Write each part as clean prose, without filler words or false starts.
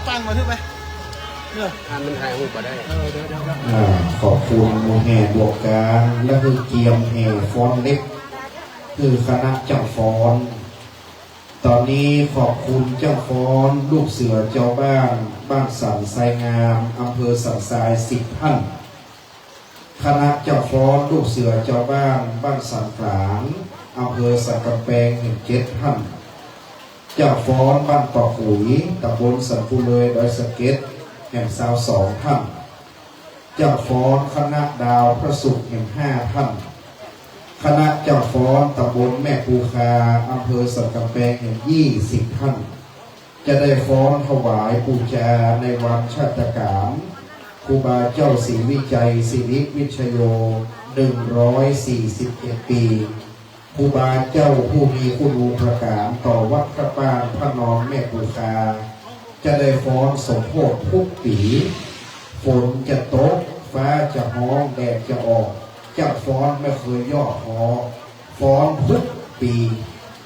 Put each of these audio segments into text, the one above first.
ฟังมาทึกไหมเนี่ยมันถ่ายรูปมาได้เดี๋ยวขอบคุณโมแห่บวกการและคือเกียมแห่ฟอนเล็กคือคณะเจ้าฟอนตอนนี้ขอบคุณเจ้าฟอนลูกเสือเจ้าบ้านบ้านสันทรายงามอำเภอสันทราย10 ท่านคณะเจ้าฟอนลูกเสือเจ้าบ้านบ้านสันฝางอำเภอสันกำแพง7 ท่านเจ้าฟอนบ้านปอกขุยตำบลสันปุเลยดอยสะเก็ดแห่ง22 ท่านเจ้าฟอนคณะดาวพระศุกร์แห่ง5 ท่านคณะเจ้าฟ้อนตำบลแม่ปูคาอำเภอสันกำแพงแห่ง20 ท่านจะได้ฟ้อนถวายปูชาในวันชาตการครูบาเจ้าศรีวิจัยศิริวิชโย141 ปีครูบาเจ้าผู้มีคุณูปการต่อวัดพระปางพระนอนแม่ปูคาจะได้ฟ้อนสมโภชทุกปีฝนจะตกฟ้าจะห้องแดดจะออกเจ้าฟ้อนไม่เคยย่อท้อฟ้อนทุกปี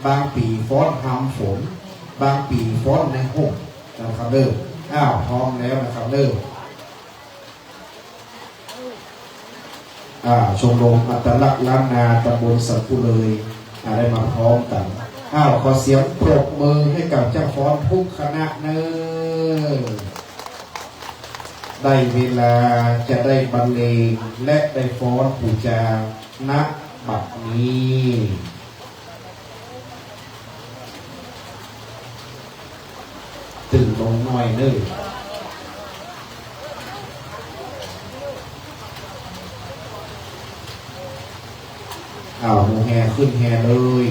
บางปีฟ้อนทำฝนบางปีฟ้อนในห้องนะครับเด้อพร้อมแล้วนะครับเด้อชมรมอัตลักษณ์ล้านนาตำบลสันปุเลยได้มาพร้อมกันขอเสียงปรบมือให้กับเจ้าฟ้อนทุกคณะเน้อได้เวลาจะได้บรรเลงและได้ฟ้อนปูจาณบัดนี้ตื่นลงหน่อยเน้อหมูแฮขึ้นแฮเลย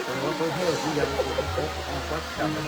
ผมว่าเพื่อที่ยังผมก็จำเป็น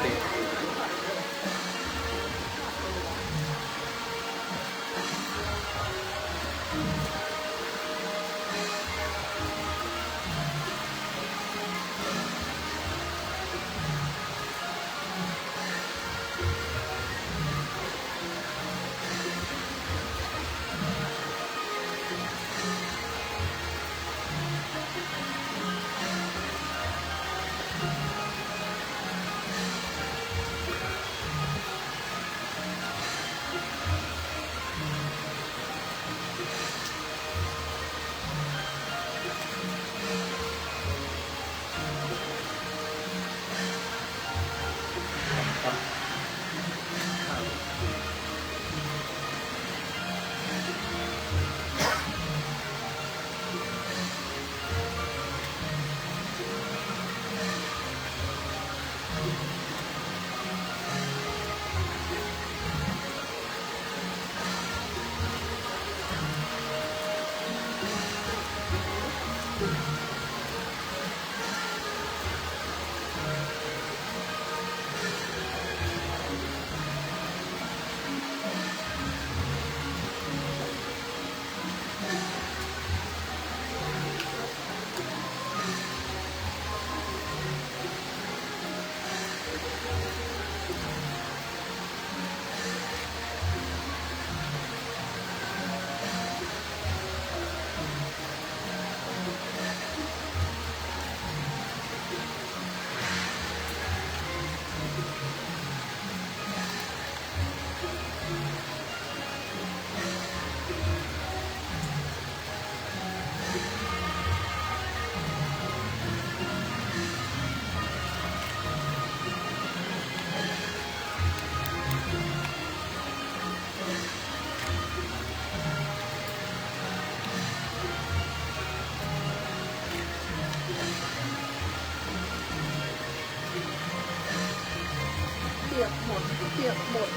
เปียกหมดเปียกหมด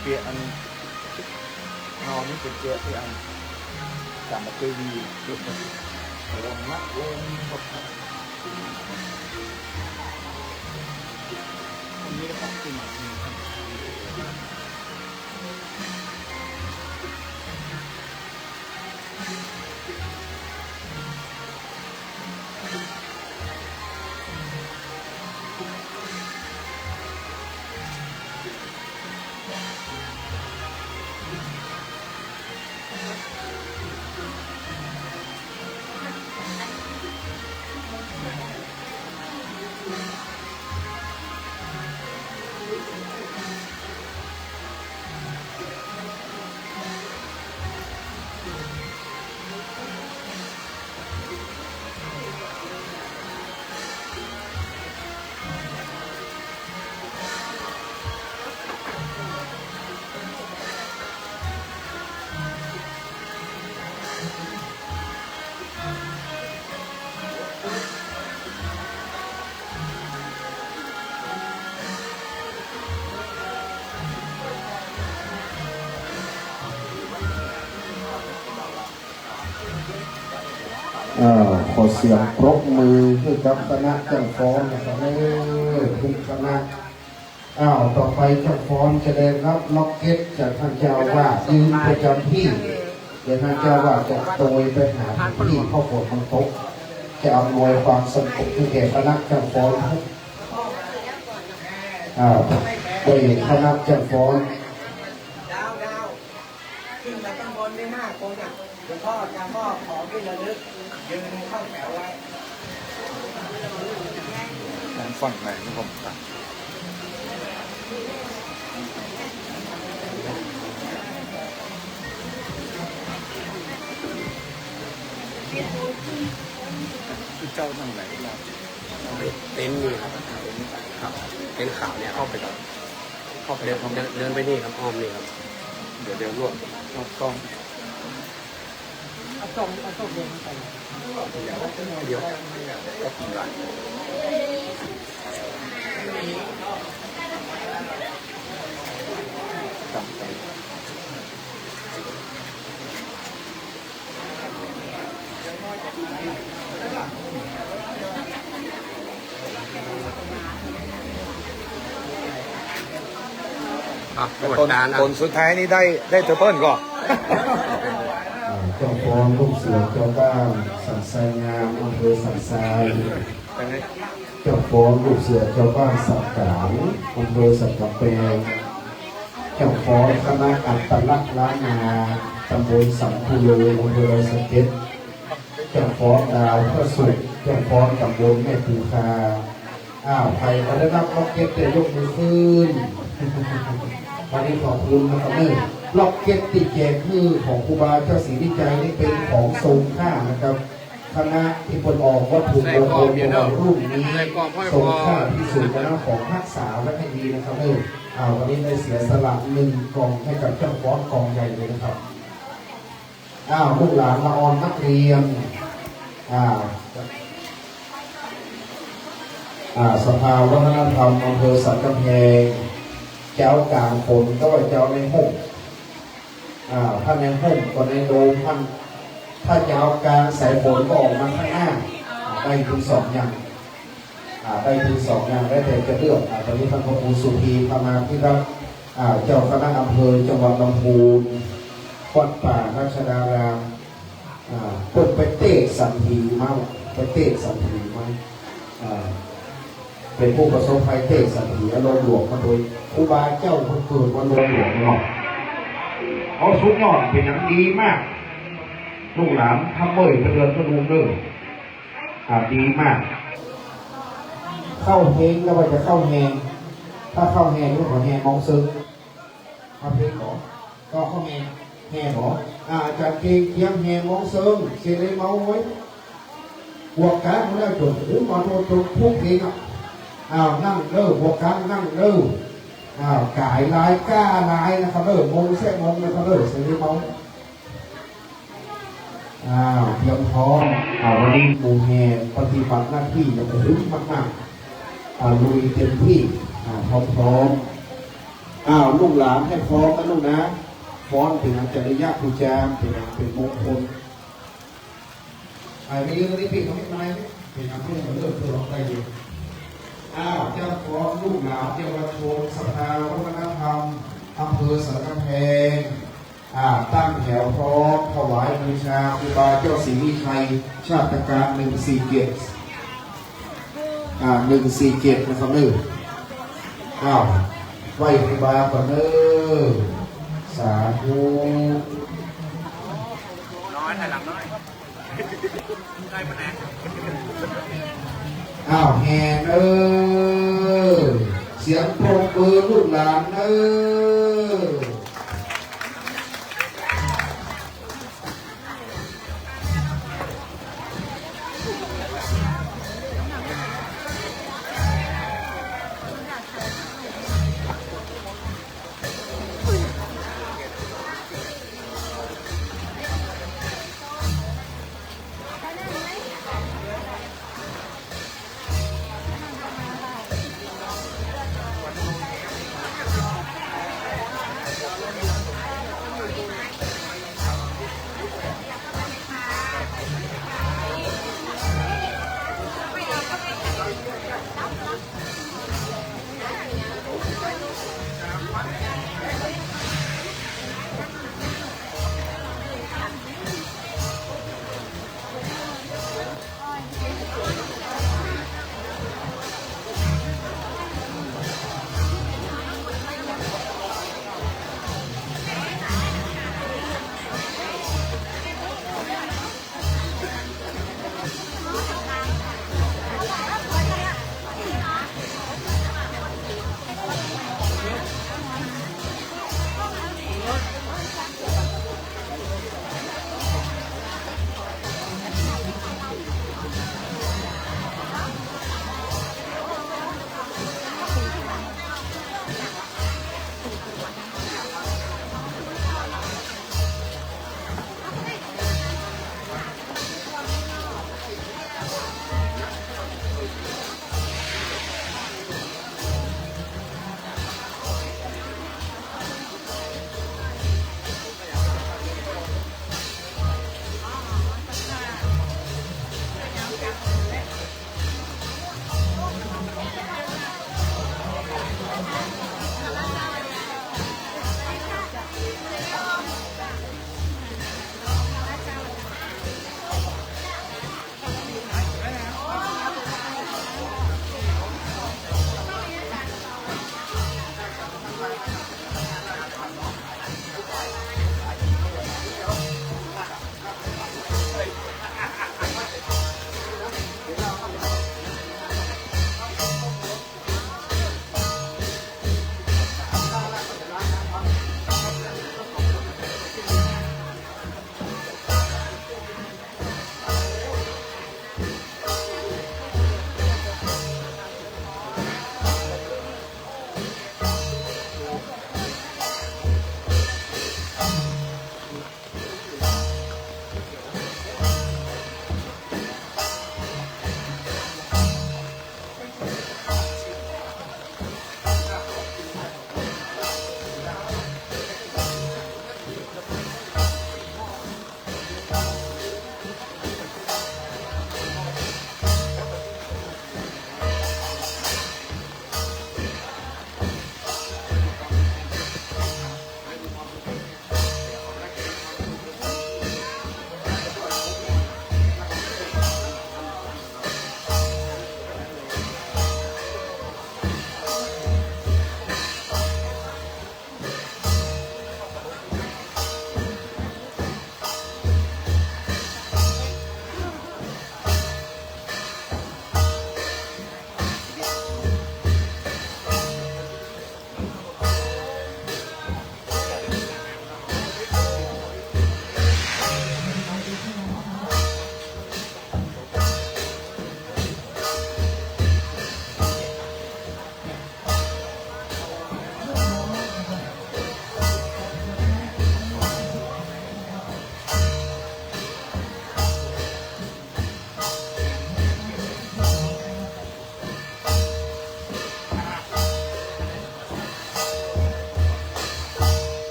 เปียอันนอนนี่เป็นเปียที่อันจำมาเคยวีลงนักลงหมดอันนี้ก็ขึ้นมาขอเสียงปรบมือให้กับคณะเจ้าฟ้อนนะครับทุกคณะต่อไปเจ้าฟ้อนจะได้รับล็อกเก็ตจากท่านเจ้าว่ายืนประจำที่เดี๋ยวท่านเจ้าว่าจะโดยไปหาที่พ่อฝนมันตกจะอำนวยความสงบให้แก่คณะเจ้าฟ้อนโดยคณะเจ้าฟ้อนดาวขึ้นมาข้างบนได้มากคนอ่ะหลวงพ่อจะมอบของที่ระลึกยืนเข้าแถวไว้นั้นฝั่งไหนนี่ผมตัดเจ้าตั้งไหนเราเต็นท์นี่ครับครับเต็นท์ขาวเนี่ยเข้าไปก่อนเดินไปนี่ครับอ้อมนี่ครับเดี๋ยวรวบรอบกล้อง เดี๋ยวก็กินละจำใจกรรมการ คนสุดท้ายนี่ได้เทอร์เปิลก่อน เจ้าฟ้อนลูกเสือเจ้าบ้านสันทรายงามอำเภอสันทรายเจ้าฟ้อนลูกเสือเจ้าบ้านสักกางอำเภอสักกะแปงเจ้าฟ้อนคณะอัตลักษณ์ล้านนาตำบลสัมพูโลอำเภอไรสะเก็ดเจ้าฟ้อนดาวพระสุขเจ้าฟ้อนตำบลแม่ปูคาใครก็ได้รับล็อกเก็ตแต่ยกมือขึ้นวันนี้ขอบคุณนะครับล็อกเก็ตติแจกคือของครูบาเจ้าศรีวิจัยนี่เป็นของทรงค่านะครับคณะที่คนออกวัตถุมงคลของรุ่นนี้ทรงค่าที่สุดนะของทักษาและให้ดีนะครับวันนี้ได้เสียสละ1 กล่องให้กับเจ้าฟ้อนกล่องใหญ่เลยนะครับลูกหลานละออนนักเรียนสภาวัฒนธรรมอำเภอสันกำแพงเจ้ากลางคนก็ว่าเจ้าในห้องถ้าในห้องก็ในโดมถ้าเจ้ากลางสายฝนก็ออกมาข้างหน้าได้ถึง2 อย่างได้ถึง2 อย่างได้แต่จะเลือกตอนนี้ท่านพระครูสุธีพามาที่รับเจ้าคณะอำเภอจังหวัดลำพูนวัดป่าราชดารามเปิดไปเตะสันทีมาไปเตะสันทีมาเป็นผู้ประสบภัยเตะสันติอารมณ์หลวงมาโดยครูบาเจ้าคนเกิดวันลงหลวงเนาะเขาสุดยอดเป็นอย่างดีมากลูกหลานทำเบยกระเดือนกระดูมเลยดีมากเข้าเพลงแล้วว่าจะเข้าแหงถ้าเข้าแหงก็ขอแหงมองซึ้งเข้าเพลงหรอก็เข้าแหงหรออาจารย์เก่งเทียมแหงมองซึ้งเสียเลยเมาไว้หัวกาเขาได้จดหรือมาโดนจดพูดเองนั่งเด้อหัวกลางนั่งเด้อกายลายก้าลายนะครับเด้อมงแท้มงนะครับเด้อเสียงเมาเตรียมพร้อมวันนี้หมู่แห่ปฏิบัติหน้าที่จะถึงมากลุยเต็มที่พร้อมลูกหลานให้พร้อมนะลูกนะฟ้อนเป็นจริยะภูจามเป็นมงคลไม่ยืนตรงนี้พี่เขาไม่มาเป็นเพื่อนเลิกเพื่อร้องได้อยู่เจ้าของลูกหลานเยาวชนสภาวัฒนธรรมอำเภอสันกำแพงตั้งแถวพร้อมถวายบูชาครูบาเจ้าศรีวิชัยชาติการ147นะครับไหว้ครูบาก่อนสาธุน้อยถ่ายหลังน้อยได้ปะแน่แห่เสียงปรบมือลูกหลาน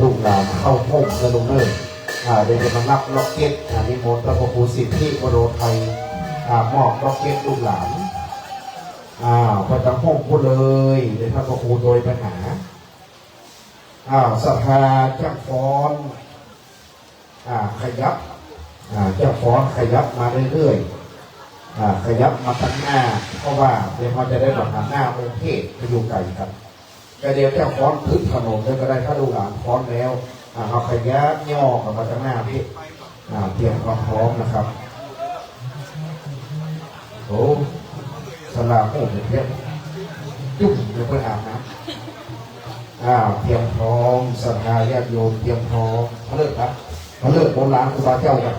ลูกหลานเข้าห้องนะลุงเนอร์เดี๋ยวจะมานับล็อกเก็ตนิมนต์พระครูสิทธิวโรไทยมอบล็อกเก็ตลูกหลานประจำห้องพูดเลยเดี๋ยวพระครูโดยปัญหาสภาเจ้าฟ้อนขยับเจ้าฟ้อนขยับมาเรื่อยๆขยับมาตั้งหน้าเพราะว่าเดี๋ยวมันจะได้แบบหน้าองค์เทพไปอยู่ไกลกันก็เดี๋ยวเจ้าฟ้อนทึกถนนเลยก็ได้ถ้าลูกหลานฟ้อนแล้วเอาขยับย่อมาตั้งหน้าพี่เตรียมความพร้อมนะครับโอ้สลาโอ้เพียบจุ่มเดี๋ยวไปอาบน้ำเตรียมพร้อมศรัทธาญาติโยมเตรียมพร้อมเขาเลิกครับเขาเลิกโบราณครูบาเจ้ากัน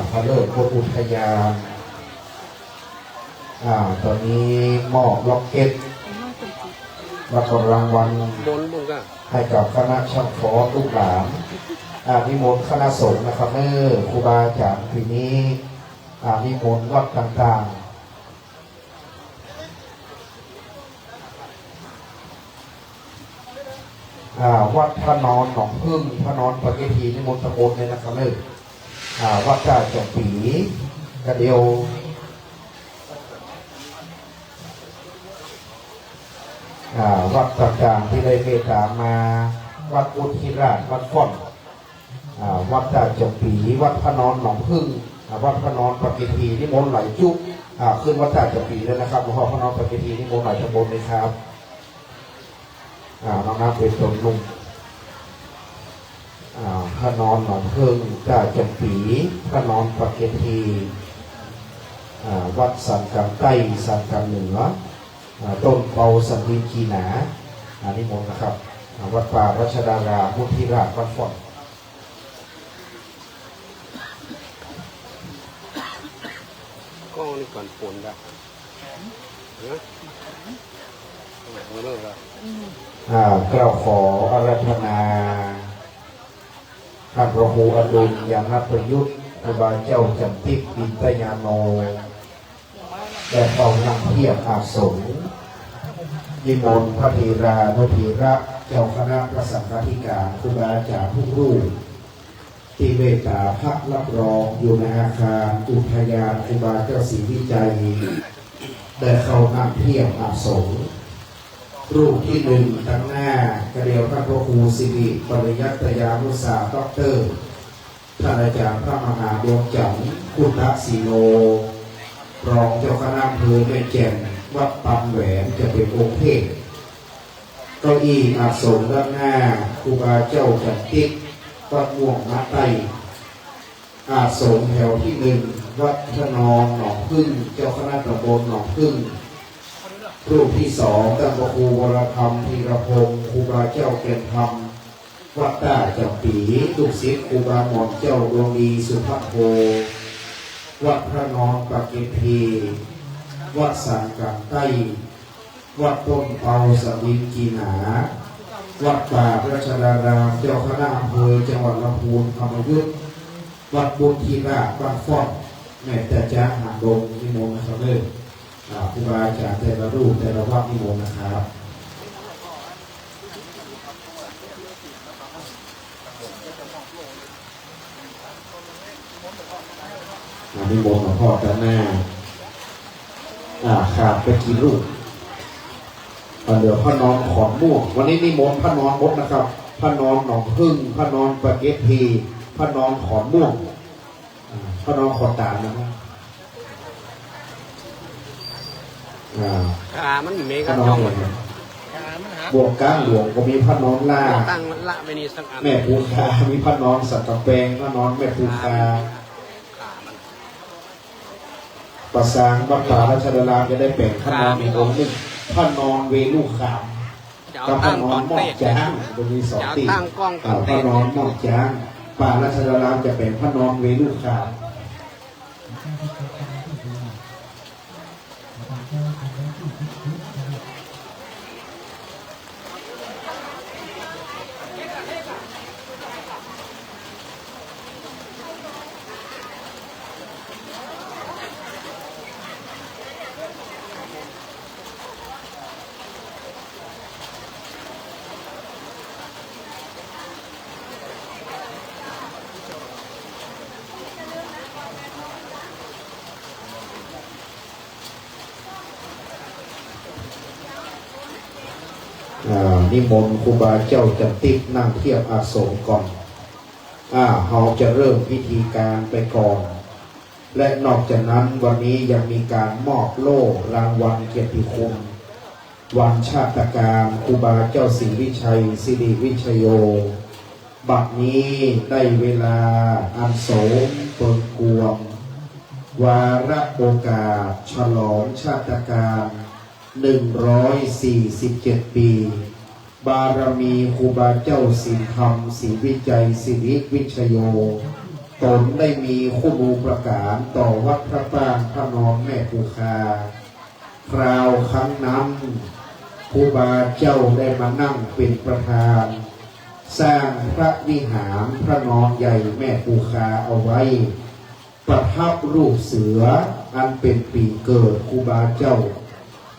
เขาเลิกโบราณอุทยานตอนนี้มอบล็อกเก็ตรับรางวัลให้กับคณะช่างฟ้อนลูกหลานนิมนต์คณะสงฆ์นะครับครูบาอาจารย์ปีนี้นิมนต์วัดต่างๆวัดพระนอนหนองพึ่งพระนอนปฏิทีนิมนต์ตะโกนเลยนะครับวัดจ่าจังปีกระเดียววัดต่างๆที่ได้เมตตามาวัดอุทิราชวัดฟ่อนวัดจ่าจังปีวัดพระนอนหนองพึ่งวัดพระนอนปฏิทีนิมนต์ไหลจุกขึ้นวัดจ่าจังปีแล้วนะครับหลวงพ่อพระนอนปฏิทีนิมนต์ไหลตะโกนเลยครับน้องน้ำเป็นต้นนุ่มพระนอนหนองพึ่งจ่าจังปีพระนอนปฏิทีวัดสันกำใต้สันกำเหนือต้นเปาสันติกีหนานิมนต์นะครับวัดป่ารัชดารามมุทิราชวัดฟ่อนก็นี่ก่อนฝนได้เลิกแล้วกล่าวขออาราธนาท่านพระครูอดุลยานประยุทธ์ครูบาเจ้าจันทิพย์ปินตยาโนแต่เฝ้านั่งเทียบอาสมนิมนต์พระธีรานุธีระเจ้าคณะพระสังฆาธิการครูบาอาจารย์ทุกรูปที่เมตตาพักรับรองอยู่ในอาคารอุทยานครูบาเจ้าศรีวิจัยได้เข้านั่งเทียบอาสมรูปที่หนึ่งตั้งหน้ากระเดียวพระครูสิริปริยัตยานุสาด็อกเตอร์ท่านอาจารย์พระมหาดวงจันทร์พุทธศิโนรองเจ้าคณะอำเภอแม่แจ่มวัดปันแหวนจะเป็นองค์เทพเก้าอี้อาสมด้านหน้าครูบาเจ้าจันทิพย์วัดม่วงมัดไตอาสมแถวที่หนึ่งวัดพระนอนหนองพึ่งเจ้าคณะตำบลหนองพึ่งรูปที่สองท่านพระครูวรธรรมธีรพงศ์ครูบาเจ้าเก่งธรรมวัดต้าจับปีลูกศิษย์ครูบาหมอนเจ้าดวงดีสุภโภวัดพระนอนปากกิพีวัดสันกังใต้วัดต้นเปาสวินกีหนาวัดป่าราชดารามเจ้าคณะอำเภอจังหวัดลำพูนธรรมยุทธวัดบุญทีราชวัดฟ้อนแม่แต่จ้าหางดงนิมนต์นะครับครูบาอาจารย์แต่ละรูปแต่ละวัดนิมนต์นะครับนิมนต์หลวงพ่อด้านหน้าขาดไปกี่รูปเหลือพระนอนขอนม่วงวันนี้นิมนต์พระนอนมดนะครับพระนอนหนองพึ่งพระนอนปะเกตทีพระนอนขอนม่วงพระนอนขอนตาลนะครับมันมีเมฆจ้องบวกก้างหลวงก็มีพระนอนล่าตั้งละไม่นี่สักอันแม่ภูคามีพระนอนสัตว์แปลงพระนอนแม่ภูคาประสางบัพพาราชดารามจะได้แบ่งพระนอนอีกองค์หนึ่งพระนอนเวลุขามกับพระนอนหม้อจ้างจะมีสองตีพระนอนหม้อจ้างป่าราชดารามจะเป็นพระนอนเวลุขาม นิมนต์ครูบาเจ้าจันติกนั่งเทียบอาสมก่อนเราจะเริ่มพิธีการไปก่อน และนอกจากนั้นวันนี้ยังมีการมอบโล่รางวัลเกียรติคุณวันชาติการครูบาเจ้าศรีวิชัยสิริวิชโยบัดนี้ได้เวลาอันโสมเปิดกวงวาระโอกาสฉลองชาติการ147 ปีบารมีครูบาเจ้าสินธรรมศรีวิจัยสิริวิชโยตนได้มีคุณูประการต่อวัดพระปางพระนอนแม่ภูคาคราวครั้งนั้นครูบาเจ้าได้มานั่งเป็นประธานสร้างพระวิหารพระนอนใหญ่แม่ภูคาเอาไว้ประทับรูปเสืออันเป็นปีเกิดครูบาเจ้า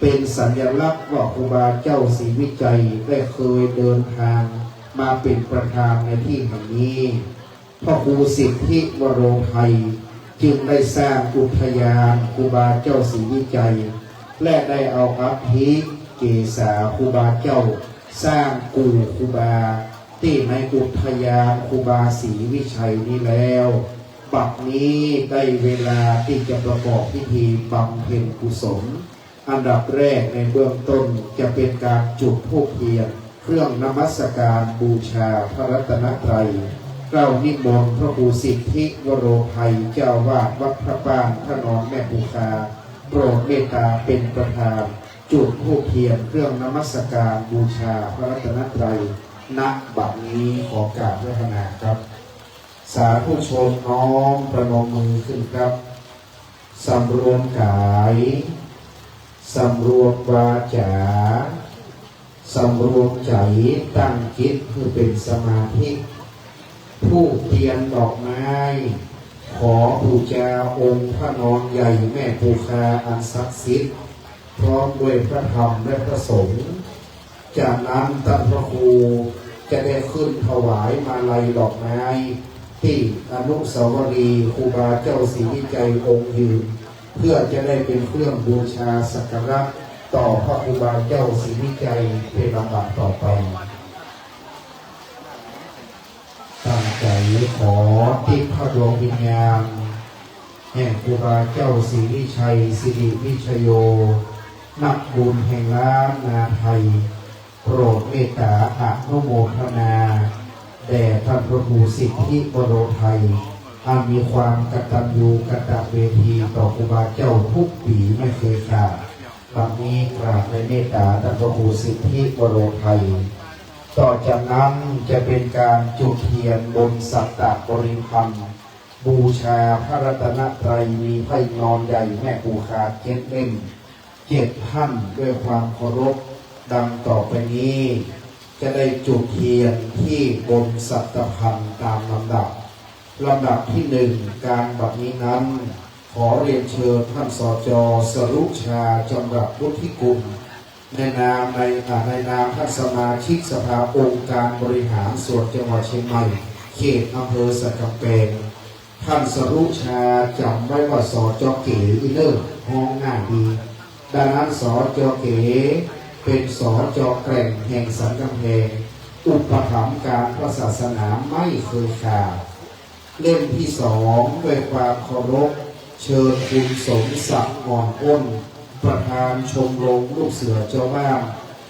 เป็นสัญลักษณ์ว่าครูบาเจ้าศรีวิจัยได้เคยเดินทางมาเป็นประธานในที่แห่งนี้พระครูสิทธิวโรไทยจึงได้สร้างอุทยานครูบาเจ้าศรีวิจัยและได้เอาอัฐิเกศาครูบาเจ้าสร้างกู่ครูบาที่ในอุทยานครูบาศรีวิชัยนี้แล้วบัดนี้ได้เวลาที่จะประกอบพิธีบำเพ็ญกุศลอันดับแรกในเบื้องต้นจะเป็นการจุดธูปเทียนเครื่องนมัสการบูชาพระรัตนตรัยเกล้านิมนต์พระครูสิทธิวโรไทยเจ้าวาดวัดพระปางพระนอนแม่ภูคาโปรดเมตตาเป็นประธานจุดธูปเทียนเครื่องนมัสการบูชาพระรัตนตรัยณบัดนี้ขอกราบด้วยพระนามครับสาธุชนน้อมประนมมือขึ้นครับสำรวมกายสำรวมวาจาสำรวมใจตั้งจิตคือเป็นสมาธิผู้เทียนดอกไม้ขอบูชาองค์พระนอนใหญ่แม่ภูคาอันศักดิ์สิทธิ์พร้อมด้วยพระธรรมและพระสงฆ์จากนั้นท่านพระครูจะได้ขึ้นถวายมาลัยดอกไม้ที่อนุสาวรีย์ครูบาเจ้าศรีวิจัยองค์ยืนเพื่อจะได้เป็นเครื่องบูชาสักการะต่อพระครูบาเจ้าศรีวิจัยเป็นลำดับต่อไปตั้งใจขอที่พระดวงวิญญาณแห่งครูบาเจ้าศรีวิชัยสิริวิชโยนักบุญแห่งล้านนาไทยโปรดเมตตาอนุโมทนาแด่ท่านพระครูสิทธิวโรไทยอันมีความกตัญญูกตเวทีต่อครูบาเจ้าทุกปีไม่เคยขาดบัดนี้กราบในเมตตาท่านพระครูสิทธิวโรไทยต่อจากนั้นจะเป็นการจุดเทียนบนสัตตบริพันธ์บูชาพระรัตนตรัยมีพระนอนใหญ่แม่ภูคา7 เล่ม7 ท่านด้วยความเคารพดังต่อไปนี้จะได้จุดเทียนที่บนสัตตพันธ์ตามลำดับที่1การบัดนี้นั้นขอเรียนเชิญท่านสจ.สรุชาจำรัดวุฒิกุลในนามท่านสมาชิกสภาองค์การบริหารส่วนจังหวัดเชียงใหม่เขตอำเภอสักกำแพงท่านสรุชาจำไว้ว่าสจ.เก๋อีเลิศห้องหน้าดีดังนั้นสจ.เก๋เป็นสจ.แกร่งแห่งสันกำแพงอุปถัมภ์การพระศาสนาไม่เคยขาดเล่มที่2ด้วยความเคารพเชิญคุณสมศักดิ์อ่อนอ้นประธานชมรมลูกเสือเจ้าบ้าน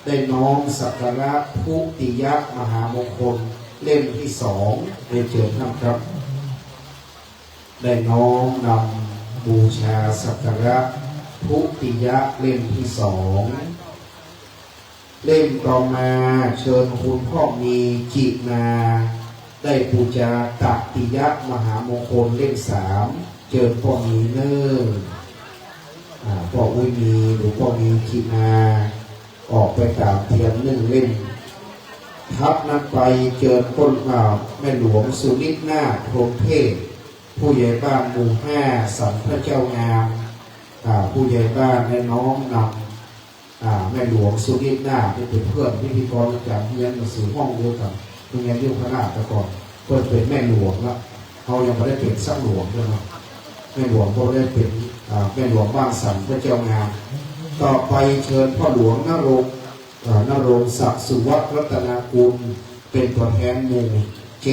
ได้น้อมสักการะพุติยมหามงคลเล่มที่2ได้เชิญท่านครับได้น้อมนำบูชาสักการะพุติยเล่มที่2เล่มต่อมาเชิญคุณพ่อมีจินาได้บูชาตัตติยมหามงคลเล่ม3เชิญพ่อมีเนิ่งพ่ออุ้ยมีหรือพ่อมีจินาออกไปตามเทียน1 เล่มทับนั้นไปเชิญต้นแม่หลวงสุนิจนาถพรหมเทพผู้ใหญ่บ้านหมู่5สันพระเจ้างามผู้ใหญ่บ้านได้น้อมนำแม่หลวงสุนิจนาที่เป็นเพื่อนพิธีกรจากเรียนหนังสือห้องเดียวกันโรงเรียนยุพนาถแต่ก่อนเพื่อนเป็นแม่หลวงแล้วเขายังไม่ได้เป็นสักหลวงเลยนะแม่หลวงเขาได้เป็นแม่หลวงบ้านสันพระเจ้างามต่อไปเชิญพ่อหลวงนรง นรงค์ศักดิ์สุวัฒน์รัตนากุลเป็นตัวแทนหมู่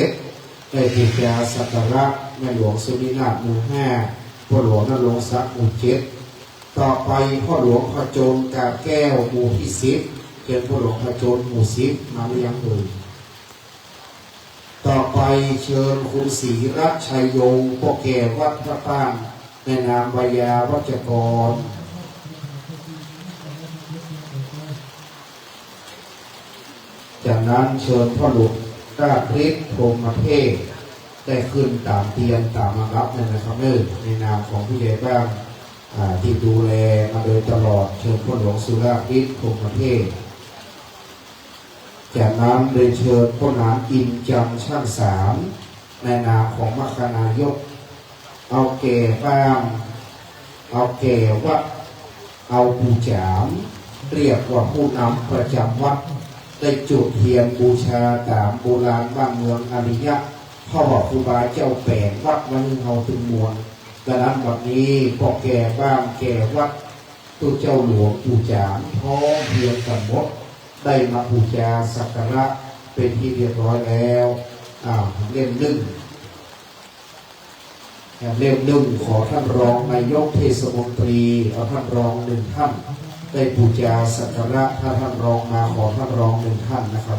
7ได้บูชาสักการะแม่หลวงสุนินาถหมู่5พ่อหลวงนรงค์ศักดิ์หมู่7ต่อไปพ่อหลวงพระโจรกาแก้วหมู่ที่10เชิญพ่อหลวงพระโจรหมู่10มาหรือยังเอ่ยต่อไปเชิญคุณศรีรัตน์ชัยยงพ่อแก่วัดพระป้านในนามวายาวัจกรจากนั้นเชิญพ่อหลวงก้าพริษพรหมเทพได้ขึ้นตามเตียนตามมารับนะครับในนามของผู้ใหญ่บ้านที่ดูแลมาโดยตลอดเชิญพ่อหลวงสุราพริษพรหมเทพจากนั้นได้เชิญพ่อหนานอินจังช่างสามในนามของมคณายกเอาแก่บ้างเอาแก่วัดเอาปูจามเรียกว่าผู้นำประจำวัดได้จุดเทียนบูชาตามโบราณบ้านเมืองอริยะพ่อบอกครูบาเจ้าแปลงวัดวันเฮาตึงมวลดังนั้นวันนี้พอแก่บ้างแก่วัดตัวเจ้าหลวงปูจามพร้อมเพียงกันหมดได้มาบูชาสักการะเป็นที่เรียบร้อยแล้วเล่มหนึ่งขอท่านรองนายกเทศมนตรีเอาท่านรอง1ท่านได้บูชาสักการะถ้าท่านรองมาขอท่านรอง1ท่านนะครับ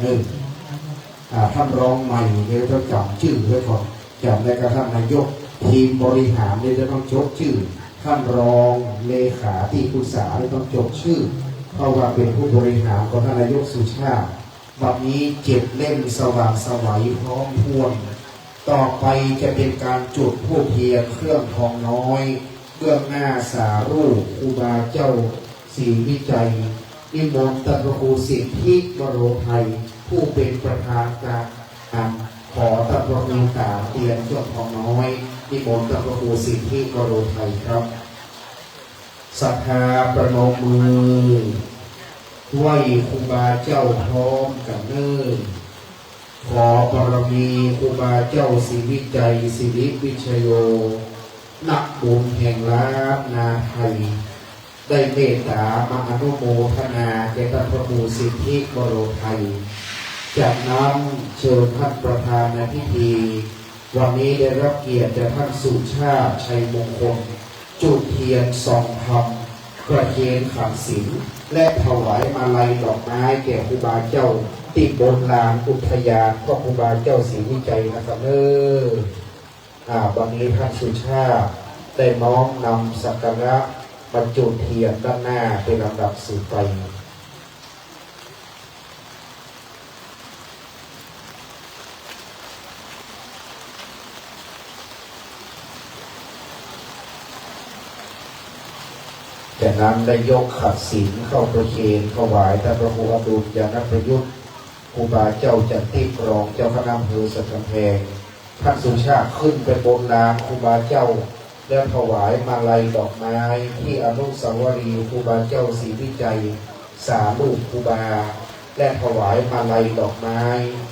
ท่านรองใหม่เดี๋ยวจะจำชื่อไว้ก่อนจำได้กับท่านนายกทีมบริหารเดี๋ยวจะต้องจดชื่อท่านรองเลขาที่ปรึกษาต้องจดชื่อเพราะว่าเป็นผู้บริหารของท่านนายกสุชาติบัดนี้เก็บเล่มสว่างสวัยพร้อมพวนต่อไปจะเป็นการจุดผู้เทียนเครื่องทองน้อยเบื้องหน้าสารูปครูบาเจ้าศรีวิจัยนิมนต์ท่านพระครูสิทธิวโรไทยผู้เป็นประธานการขอท่านพระครูกาเทียนเครื่องทองน้อยนิมนต์ท่านพระครูสิทธิวโรไทยครับศรัทธาประนมมือไหว้ครูบาเจ้าพร้อมกันขอบารมีครูบาเจ้าศรีวิจัยศิริวิชโยนักบุญแห่งล้านนาไทยได้เมตตามาอนุโมทนาแก่ท่านพระครูสิทธิวโรไทยจากนั้นเชิญท่านประธานในพิธีวันนี้ได้รับเกียรติจากท่านสุชาติชัยมงคลจุดเทียนส่องธรรมกระเทียนขันศีลและถวายมาลัยดอกไม้แก่ครูบาเจ้าติดบนลานอุทยานพระครูบาเจ้าศรีวิจัยนะครับวันนี้ท่านสุชาติได้น้อมนำสักการะบรรจุเทียนด้านหน้าเป็นลำดับสืบไปจากนั้นได้ยกขัดศีลเข้าประเคนถวายท่านพระครูอดุลยานประยุทธ์ครูบาเจ้าจันทิกรองเจ้าคณะอำเภอสันกำแพงท่านสุชาติขึ้นไปบนลานครูบาเจ้าและถวายมาลัยดอกไม้ที่อนุสาวรีย์ครูบาเจ้าศรีวิจัยสารูปครูบาและถวายมาลัยดอกไม้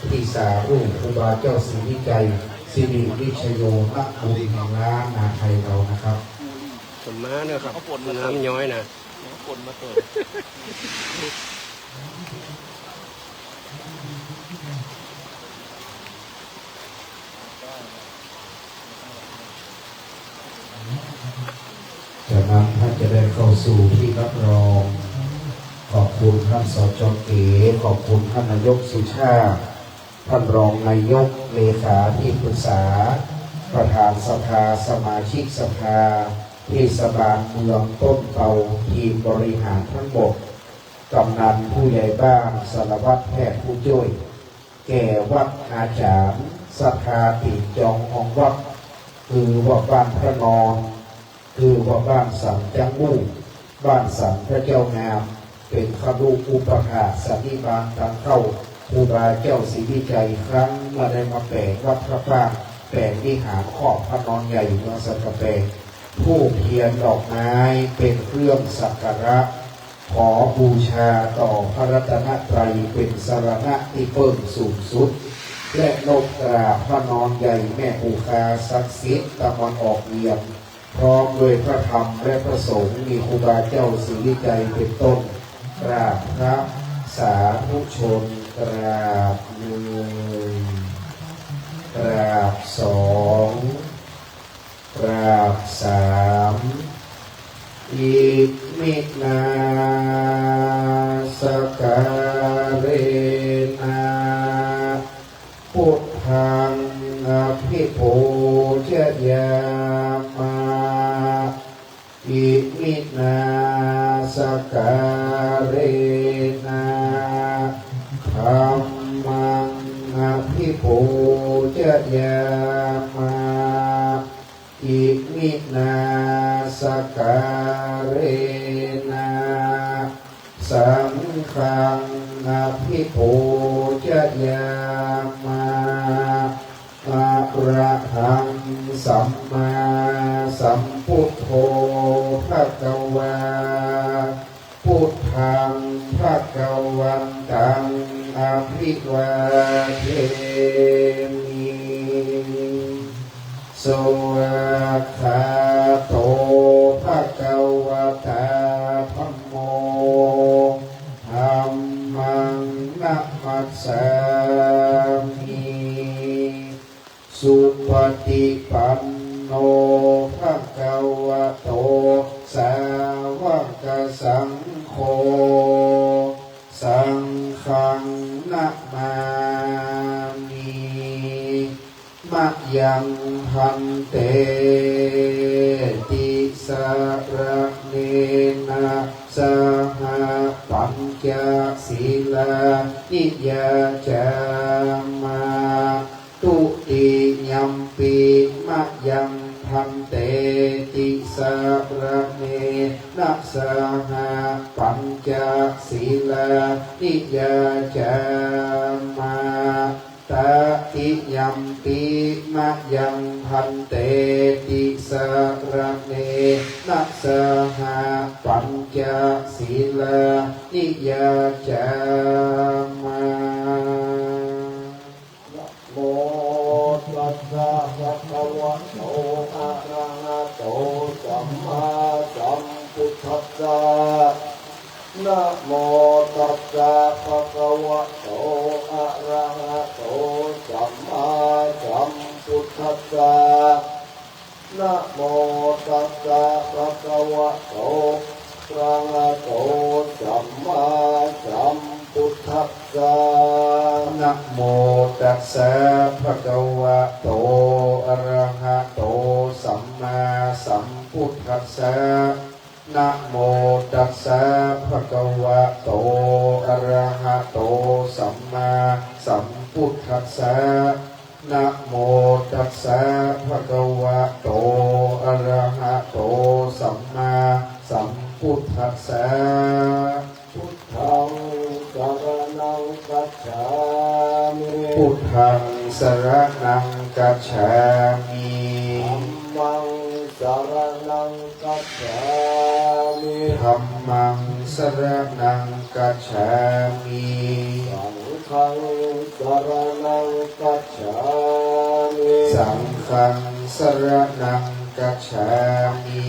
ที่สารูปครูบาเจ้าศรีวิจัยศิริวิชโยนักบุญแห่งล้านนาไทยเรานะครับสมมาเนี่ยครับน้ำย้อยนะฝนมาเติมจากนั้นท่านจะได้เข้าสู่ที่รับรองขอบคุณท่านสจ.เก๋ขอบคุณท่านนายกสุชาติท่านรองนายกเลขาที่ปรึกษาประธานสภาสมาชิกสภาเทศบาลเมืองต้นเตาทีมบริหารทั้งหมดกำนันผู้ใหญ่บ้านสารวัตรแพทย์ผู้ช่วยแก่วัดอาจารย์สภาติจองของวัดคือวัดบ้านพระนอนคือวัดบ้านสันจังมู่บ้านสันพระเจ้างามเป็นขบุอุปถาสันนิบาตทางเข้าครูบาเจ้าศรีวิจัยครั้งเมื่อได้มาแปลงวัดพระบ้านแปลงวิหารขอบพระนอนใหญ่เมืองสันกำแพงผู้เทียนดอกไม้เป็นเครื่องสักการะขอบูชาต่อพระรัตนตรัยเป็นสรณะที่เพิ่มสูงสุดและนบกราบพระนอนใหญ่แม่ปูคาศักดิ์สิทธิ์ตะวันออกเวียงพร้อมด้วยพระธรรมและพระสงฆ์มีครูบาเจ้าศรีวิจัยเป็นต้นกราบพระ สาธุชนกราบหนึ่งกราบสองกราบสามอิมินาสการเรนะพุทธังอภิปูชยามาอิมินาสการเรนะธัมมังอภิปูชยามาอิมินาสการเรนะสังฆังอภิปูชยามาอะระหังสัมมาสัมพุทโธภะคะวาพุทธังภะคะวันตังอภิวาเทมิสวากขาโตภะคะวะตาธัมโมธัมมังนะมัสสามิสุปฏิปันโนภะคะวะโตสาวกสังโฆสังฆังนะมามิมะยังพันเตติสระเนนะสหปัญจศีลานิยาจามาตุติยัมปิมะยังพันเตติสระเนนะสหปัญจศีลานิยาจามาตติยัมปิมะยังพันเตติสระเนนะสหปัญจศีลานิยาจามาโมตัสสะภะคะวะโตอะระหะโตสัมมาสัมพุทธัสสะนะโมตัสสะภะคะวะโตอะระหะโตสัมมาสัมพุทธัสสะนะโมตัสสะภะคะวะโตอะระหะโตสัมมาสัมพุทธัสสะนะโมตัสสะภะคะวะโตอะระหะโตสัมมาสัมพุทธัสสะนะโมตัสสะภะคะวะโตอะระหะโตสัมมาสัมพุทธัสสะนะโมตัสสะภะคะวะโตอะระหะโตสัมมาสัมพุทธัสสะพุทธังสรณังคัจฉามิพุทธังสรณังคัจฉามิธัมมังสรณังคัจฉามิธัมมังสรณังคัจฉามิสังฆังสรณังคัจฉามิสังฆังสรณังคัจฉามิ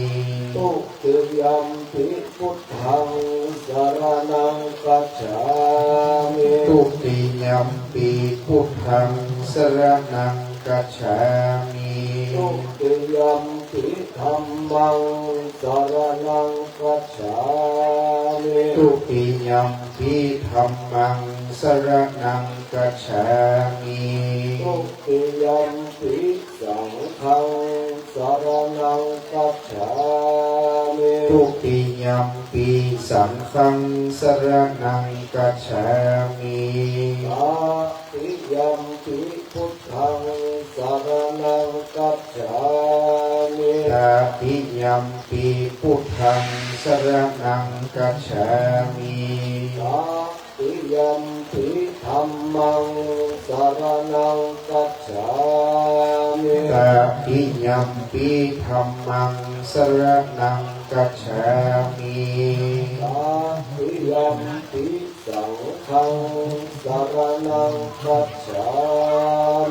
ตุติยัมปิพุทธังสรณังคัจฉามิตุติยัมปิพุทธังสรณังคัจฉามิตุติยัมปิธัมมังสรณังคัจฉามิตุติยัมปิธัมมังสรณังคัจฉามิตุติยัมปิสังฆังสรณังคัจฉามิตุติยัมปิสังฆังสรณังคัจฉามิตติยัมปิพุทธังสรณังคัจฉามิตติยัมปิพุทธังสรณังคัจฉามิตติยัมปิธัมมังสรณังคัจฉามิตติยัมปิธัมมังสรณังคัจฉามิตติยัมปิสังฆังสรณังคัจฉา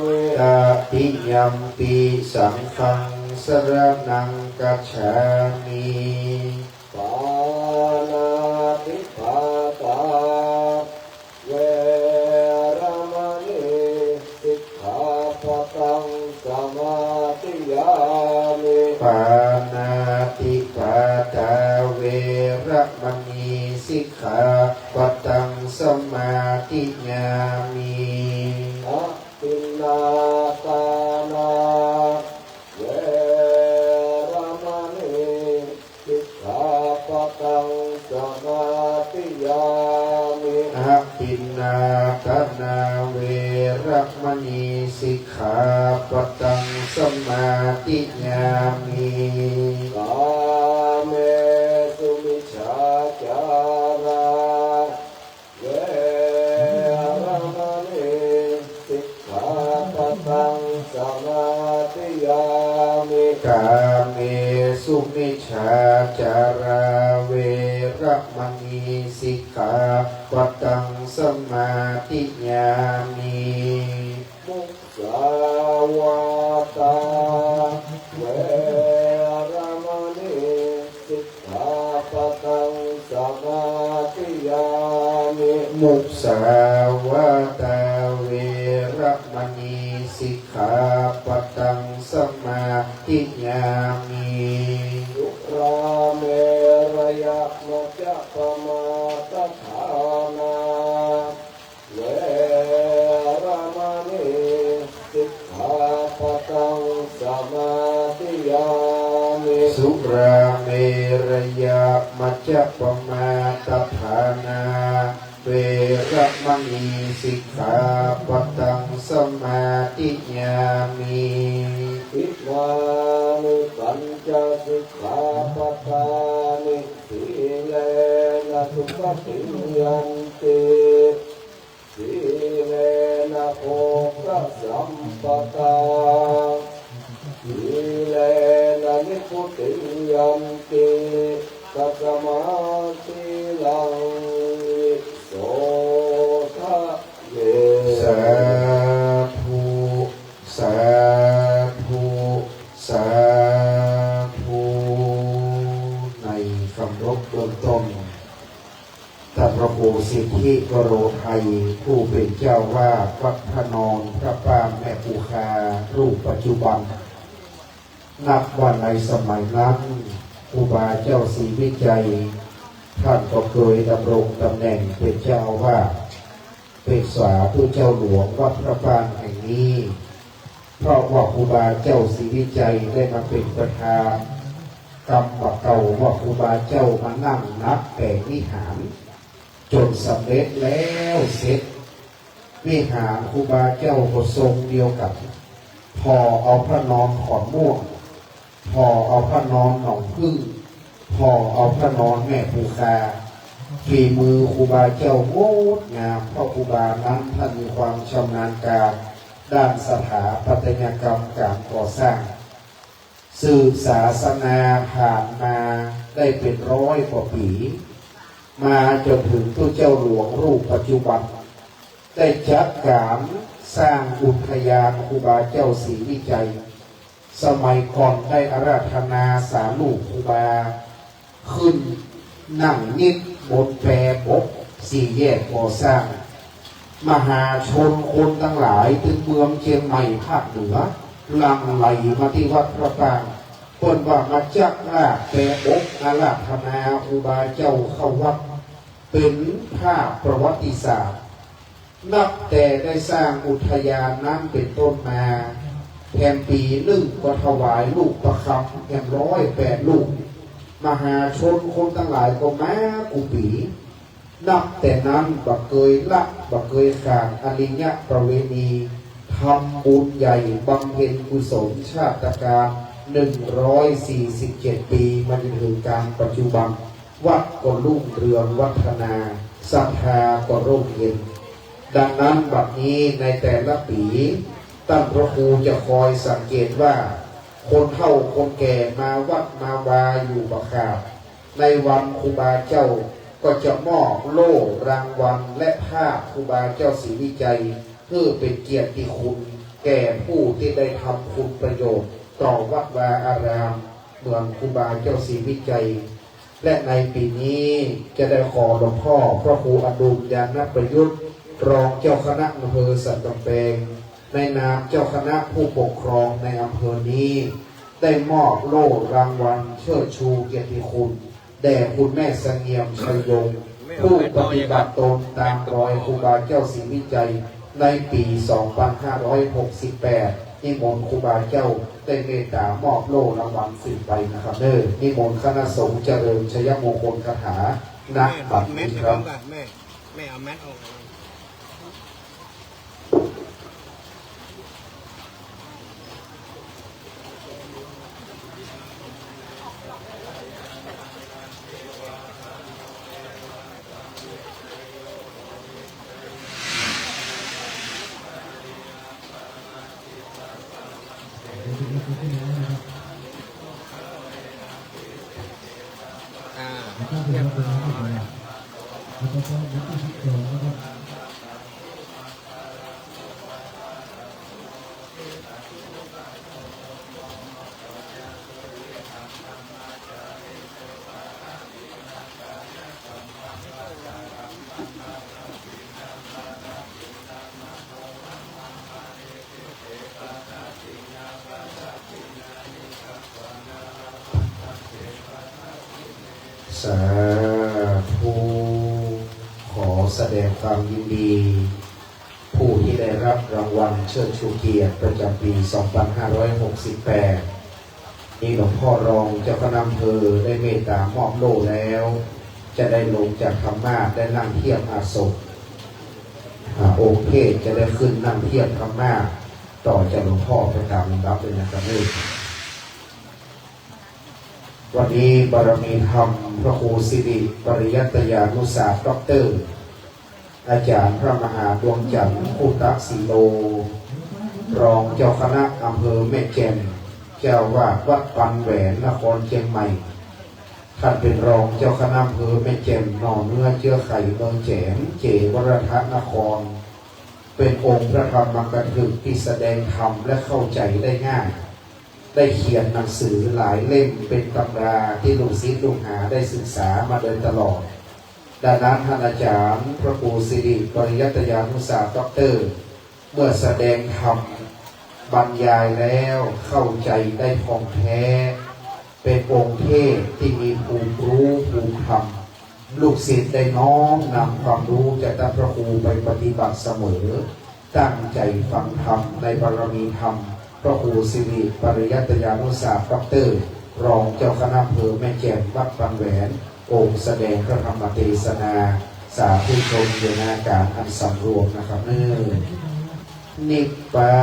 มิตติยัมปิสังฆังสรณังคัจฉามิปานาติปาตา สิกขาปตังสมาธิญามิ อะตินนาตานาเวรมณีสิกขาปตังสมาธิยามิ อะปินนาทนาเวรมณีสิกขาปตังสมาธิญามิ กาเมสุมิจฉาจาราเวรมณีสิกขาปตังสมาธิยามิ กาเมสุมิจฉาจาราเวรมณีสิกขาปตังสมาธิญามิ มุสาวาตาเวรมณีสิกขาปตังสมาธิยามิ มุสาวาตาเวรมณีสิกขาปตังสมาธิญามิ สุราเมรยะมัจจปมาตฐานาเวรมณีสิกขาปตังสมาธิยามิ สุราเมรยะมัจจปมาตฐานาเวรมณีสิกขาปตังสมาธิญามิ อิมานิปัญจสิกขาปทานิสีเลนะสุปฏิยันติสีเลนะโภคสัมปทาสีเลนะนิพุติยันติตัสมาสีลังวิโสทะเย สาธุสาธุสาธุในคำรบเบื้องต้นท่านพระครูสิทธิวโรไทยผู้เป็นเจ้าวาดวัดพระนอนพระป้ามแม่ปูคารูปปัจจุบันนับว่าในสมัยนั้นครูบาเจ้าศรีวิจัยท่านก็เคยดำรงตำแหน่งเป็นเจ้าอาวาสเป็นสาธุเจ้าหลวงวัดพระปางแห่งนี้เพราะว่าครูบาเจ้าศรีวิจัยได้มาเป็นประธานกรรมเก่าว่าครูบาเจ้ามานั่งนับแต่งวิหารจนสำเร็จแล้วเสร็จวิหารครูบาเจ้าก็ทรงเดียวกับพอเอาพระนอนขอนม่วงพอเอาพระนอนหนองพึ่งพอเอาพระนอนแม่ภูคาฝีมือครูบาเจ้างดงามเพราะครูบานั้นท่านมีความชำนาญการด้านสถาปัตยกรรมการก่อสร้างสื่อศาสนาผ่านมาได้เป็นร้อยกว่าปีมาจนถึงตัวเจ้าหลวงรูปปัจจุบันได้จัดการสร้างอุทยานครูบาเจ้าศรีวิจัยสมัยก่อนได้อาราธนาสาลูกครูบาขึ้นนั่งนิดบนแพปกสี่แยกก่อสร้างมหาชนคนทั้งหลายถึงเมืองเชียงใหม่ภาคเหนือหลั่งไหลมาที่วัดพระปรางคนว่ามาจักราแปรปกอาราธนาครูบาเจ้าเข้าวัดเป็นภาพประวัติศาสตร์นับแต่ได้สร้างอุทยานนั้นเป็นต้นมาแทนปี1ก็ถวายลูกประคำ108 ลูกมหาชนคนทั้งหลายก็มากุปีนับแต่นั้นบักเกยละบักเกยขาดอริยะประเวณีทำบุญใหญ่บำเพ็ญกุศลชาติการ147 ปีมาจนถึงการปัจจุบันวัดก็รุ่งเรืองวัฒนาศรัทธาก็ร่มเย็นดังนั้นบัดนี้ในแต่ละปีท่านพระครูจะคอยสังเกตว่าคนเฒ่าคนแก่มาวัดมาวาอยู่บักขาบในวันครูบาเจ้าก็จะมอบโล่รางวัลและภาพครูบาเจ้าศรีวิจัยเพื่อเป็นเกียรติคุณแก่ผู้ที่ได้ทำคุณประโยชน์ต่อวัดวาอารามเมืองครูบาเจ้าศรีวิจัยและในปีนี้จะได้ขอหลวงพ่อพระครูอดุลยานประยุทธ์รองเจ้าคณะอำเภอสันกำแพงในนามเจ้าคณะผู้ปกครองในอำเภอนี้ได้มอบโล่รางวัลเชิดชูเกียรติคุณแด่คุณแม่เสงี่ยมชัยยง ผู้ปฏิบัติตนตามรอยครูบาเจ้าศรีวิจัยในปี 2568 นิมนต์ครูบาเจ้าได้เมตตามอบโล่รางวัล10 ใบนะครับนิมนต์คณะสงฆ์เจริญชยมงคลคาถาณบัดนี้ครับ แม่เอาแมสออก เรียบร้อยสาธุขอแสดงความยินดี ผู้ที่ได้รับรางวัลเชิดชูเกียรติประจำปี 2568 นี่หลวงพ่อรองเจ้าคณะอำเภอได้เมตตามอบโล่แล้ว จะได้ลงจากธรรมาสน์ได้นั่งเทียบอาสมองค์เทศจะได้ขึ้นนั่งเทียบธรรมาสน์ต่อจากหลวงพ่อไปตามลำดับเลยนะครับวันนี้บารมีธรรมพระครูสิริปริยัตยานุศาสตร์ด็อกเตอร์อาจารย์พระมหาดวงจันทร์พุทธศิโลรองเจ้าคณะอำเภอแม่แจ่มเจ้าวาดวัดปันแหวนนครเชียงใหม่ท่านเป็นรองเจ้าคณะอำเภอแม่แจ่มหน่อเนื้อเชื้อไข่เมืองแจ่มเจวรทนครเป็นองค์พระธรรมกถึกที่แสดงธรรมและเข้าใจได้ง่ายได้เขียนหนังสือหลายเล่มเป็นตำราที่ลูกศิษย์ลูกหาได้ศึกษามาโดยตลอดดังนั้นท่านอาจารย์พระครูสิริปริยัตยานุศาสตร์ด็อกเตอร์เมื่อแสดงธรรมบรรยายแล้วเข้าใจได้ท่องแท้เป็นองค์เทพที่มีภูมิรู้ภูมิธรรมลูกศิษย์ได้น้อมนำความรู้จากท่านพระครูไปปฏิบัติเสมอตั้งใจฟังธรรมในบารมีธรรมพระครูสิริปริยัตยานุศาสตร์ด็อกเตอร์รองเจ้าคณะอำเภอแม่แจ่มวัดปันแหวนองค์แสดงพระธรรมเทศนาสาธุชนอยู่ในอาการอันสำรวมนะครับนิพพา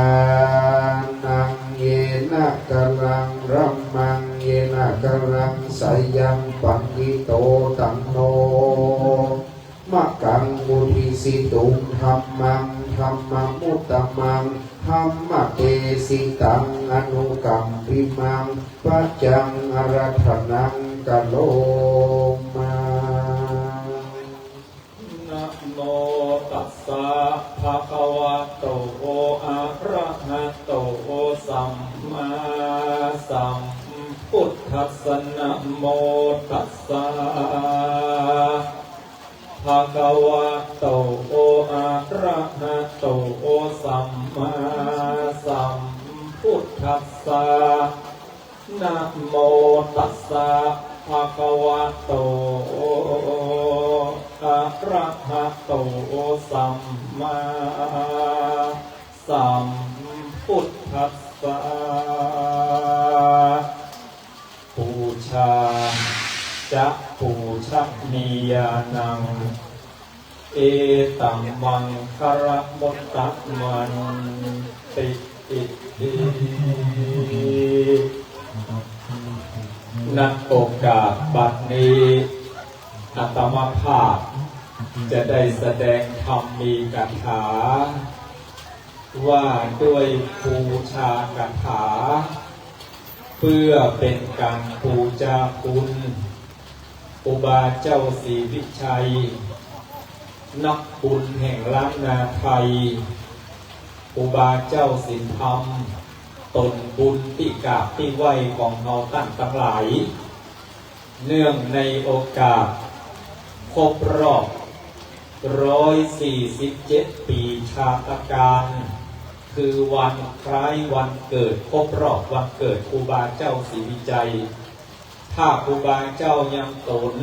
นังเยนะกลังรัมมังเยนะกลังสยังปังกิโตตังโนมะกังมุทิสิตุงธรรมังธรรมังมุตตมังธรรมะเตสิตังอนุกัมปิมังปัจจังอรัตนังกะโลมานะโมตัสสะภะคะวะโตอะระหะโตสัมมาสัมพุทธัสสะนะโมตัสสะภะคะวะโตอะระหะโตสัมมาสัมพุทธัสสะนะโมตัสสะภะคะวะโตอะระหะโตสัมมาสัมพุทธัสสะปูชาจะปูชนียานังเอตัมมังคารมุตตะมันติอิทิณโอกาสบัดนี้อาตมาภาพจะได้แสดงธรรมมีคาถาว่าด้วยบูชากถาเพื่อเป็นการบูชาคุณครูบาเจ้าศรีวิชัยนักบุญแห่งล้านนาไทยครูบาเจ้าศีลธรรมตนบุญที่กราบที่ไหวของเราตั้งทั้งหลายเนื่องในโอกาสครบรอบ147 ปีชาตการคือวันคล้ายวันเกิดครบรอบวันเกิดครูบาเจ้าศรีวิจัยถ้าครูบาเจ้ายังตน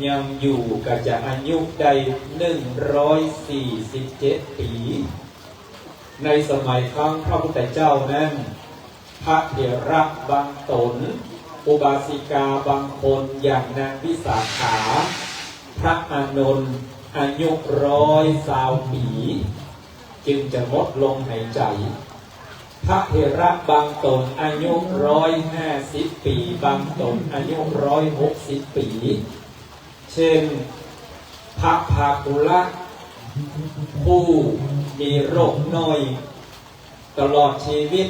ยังอยู่ก็จะอายุได้147 ปี ในสมัยครั้งพระพุทธเจ้านั้นพระเถระบางตนอุบาสิกาบางคนอย่างนางวิสาขา พระอานนท์อายุ120 ปี จึงจะหมดลมหายใจพระเถระบางตนอายุ150 ปีบางตนอายุ160 ปีเช่นพระภาคุละผู้มีโรคน้อยตลอดชีวิต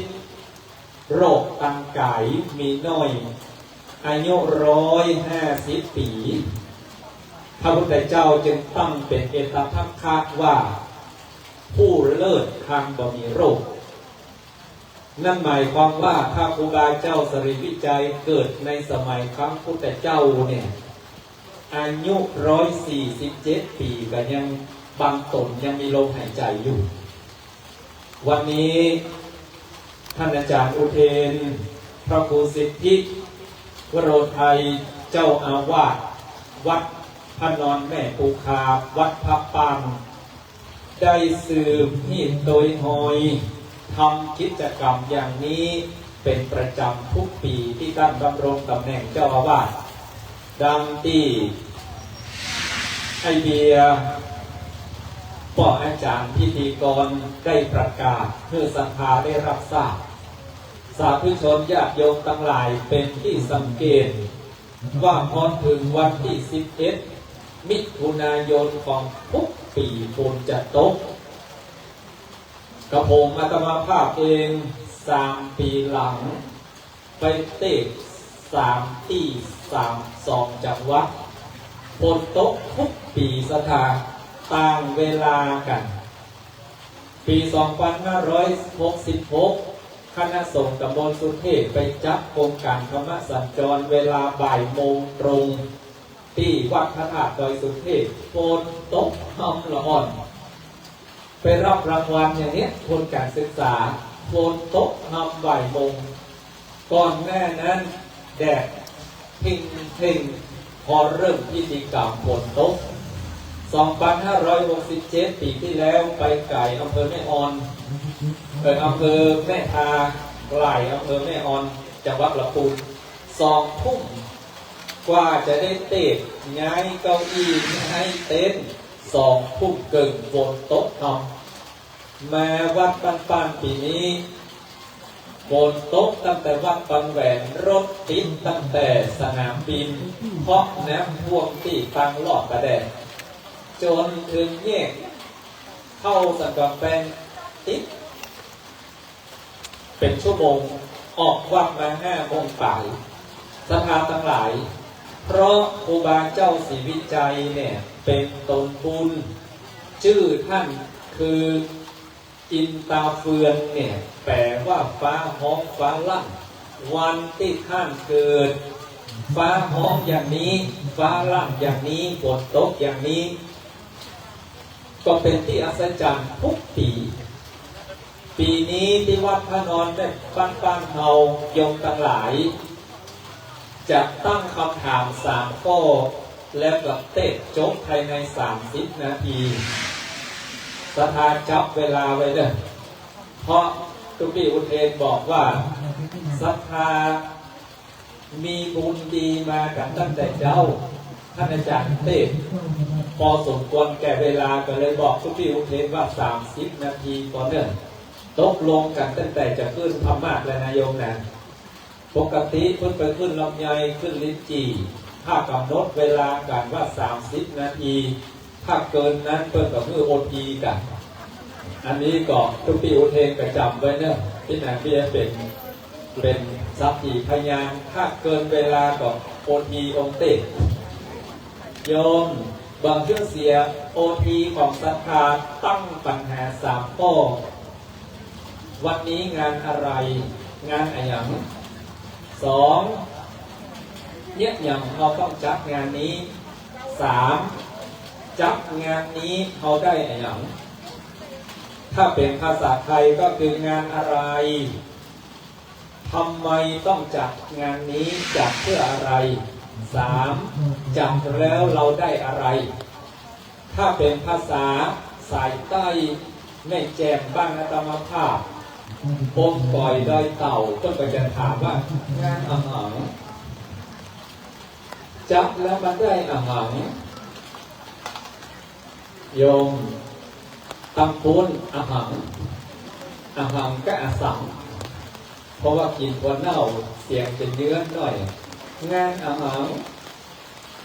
โรคตังกายมีน้อยอายุ150 ปีพระพุทธเจ้าจึงตั้งเป็นเอตทัคคะว่าผู้เลิศทางบ่มีโรคนั่นหมายความว่าถ้าครูบาเจ้าสริวิจัยเกิดในสมัยครั้งพุทธเจ้าเนี่ยอายุ147 ปีก็ยังบางตนยังมีลมหายใจอยู่วันนี้ท่านอาจารย์อุเทนพระครูสิทธิวโรไทยเจ้าอาวาสวัดพระนอนแม่ปูคาวัดพระปางได้สืบหีบโดยหอยทำกิจกรรมอย่างนี้เป็นประจำทุกปีที่ท่านดำรงตำแหน่งเจ้าอาวาสดังที่ไอเดียพ่ออาจารย์พิธีกรได้ประกาศเพื่อศรัทธาได้รับทราบสาธุชนญาติโยมทั้งหลายเป็นที่สังเกตว่าพอถึงวันที่11 มิถุนายนของทุกปีฝนจะตกกระผมอาตมาภาพเอง3 ปีหลังไปเตะ3 ที่2 จังหวัดฝนตกทุกปีสถานต่างเวลากันปี 2566 คณะสงฆ์ตำบลสุเทพไปจัดโครงการธรรมสัญจรเวลาบ่ายโมงตรงที่วัดพระธาตุดอยสุเทพฝนตกทำละอ่อนไปรับรางวัลอย่างนี้ทุนการศึกษาฝนตกทำบ่ายโมงก่อนหน้านั้นแดดทิ้งพอเริ่มพิธีกรรมฝนตก 2567 ปีที่แล้วไปไก่อำเภอแม่ออนอำเภอแม่ทาไหล่อำเภอแม่ออนจังหวัดลำพูน2 ทุ่มกว่าจะได้เตะย้ายเก้าอี้ให้เต้น2 ทุ่มเกินฝนตกทำมาวัดปันปีนี้ฝนตกตั้งแต่วัดปันแหวนรถติดตั้งแต่สนามบินเพราะน้ำท่วมที่ตังหลอดกระแดดจนถึงแยกเข้าสันกำแพงติดเป็นชั่วโมงออกวัดมา5 โมงป่ายศรัทธาทั้งหลายเพราะครูบาเจ้าศรีวิจัยเนี่ยเป็นตนบุญชื่อท่านคืออินตาเฟืองเนี่ยแปลว่าฟ้าห้องฟ้าลั่นวันที่ท่านเกิดฟ้าห้องอย่างนี้ฟ้าลั่นอย่างนี้ฝนตกอย่างนี้ก็เป็นที่อัศจรรย์ทุกปีปีนี้ที่วัดพระนอนได้บ้านเฮาโยมทั้งหลายจะตั้งคำถาม3 ข้อแล้วก็เตะจบภายใน30 นาทีศรัทธาจับเวลาไว้เด้อเพราะทุกปีอุเทนบอกว่าศรัทธามีบุญดีมากันตั้งแต่เจ้าท่านอาจารย์เตะพอสมควรแก่เวลาก็เลยบอกทุกปีอุเทนว่า30 นาทีก่อนเนื่องตกลงกันตั้งแต่จะขึ้นธรรมะและนายโยมนะปกติเพิ่งไปขึ้นลำไยขึ้นลิ้นจี่ถ้ากำหนดเวลากันว่า30 นาทีถ้าเกินนั้นเพิ่งกับมือโอทีกันอันนี้ก็ทุกปีอุเทนก็จำไว้เนอะที่ไหนพี่เป็นสัพพีพยานถ้าเกินเวลาก็โอทีองเตะโยมบางเรื่องเสียโอทีของศรัทธาตั้งปัญหา3 ข้อวันนี้งานอะไรงานอะไรอย่าง2เนี่ยอย่างเราต้องจัดงานนี้3จัดงานนี้เขาได้อะไรอย่างถ้าเป็นภาษาไทยก็คืองานอะไรทำไมต้องจัดงานนี้จัดเพื่ออะไร 3. จับแล้วเราได้อะไรถ้าเป็นภาษาสายใต้แม่แจ่มบ้านอาตมาภาพปมปล่อยดอยเต่าต้นก็จะถามว่างานอาหารจับแล้วมันได้อาหารโยมตำปูนอาหารก็อาสังเพราะว่ากินตัวเน่าเสียงเป็นเนื้อหน่อยงานอาหาร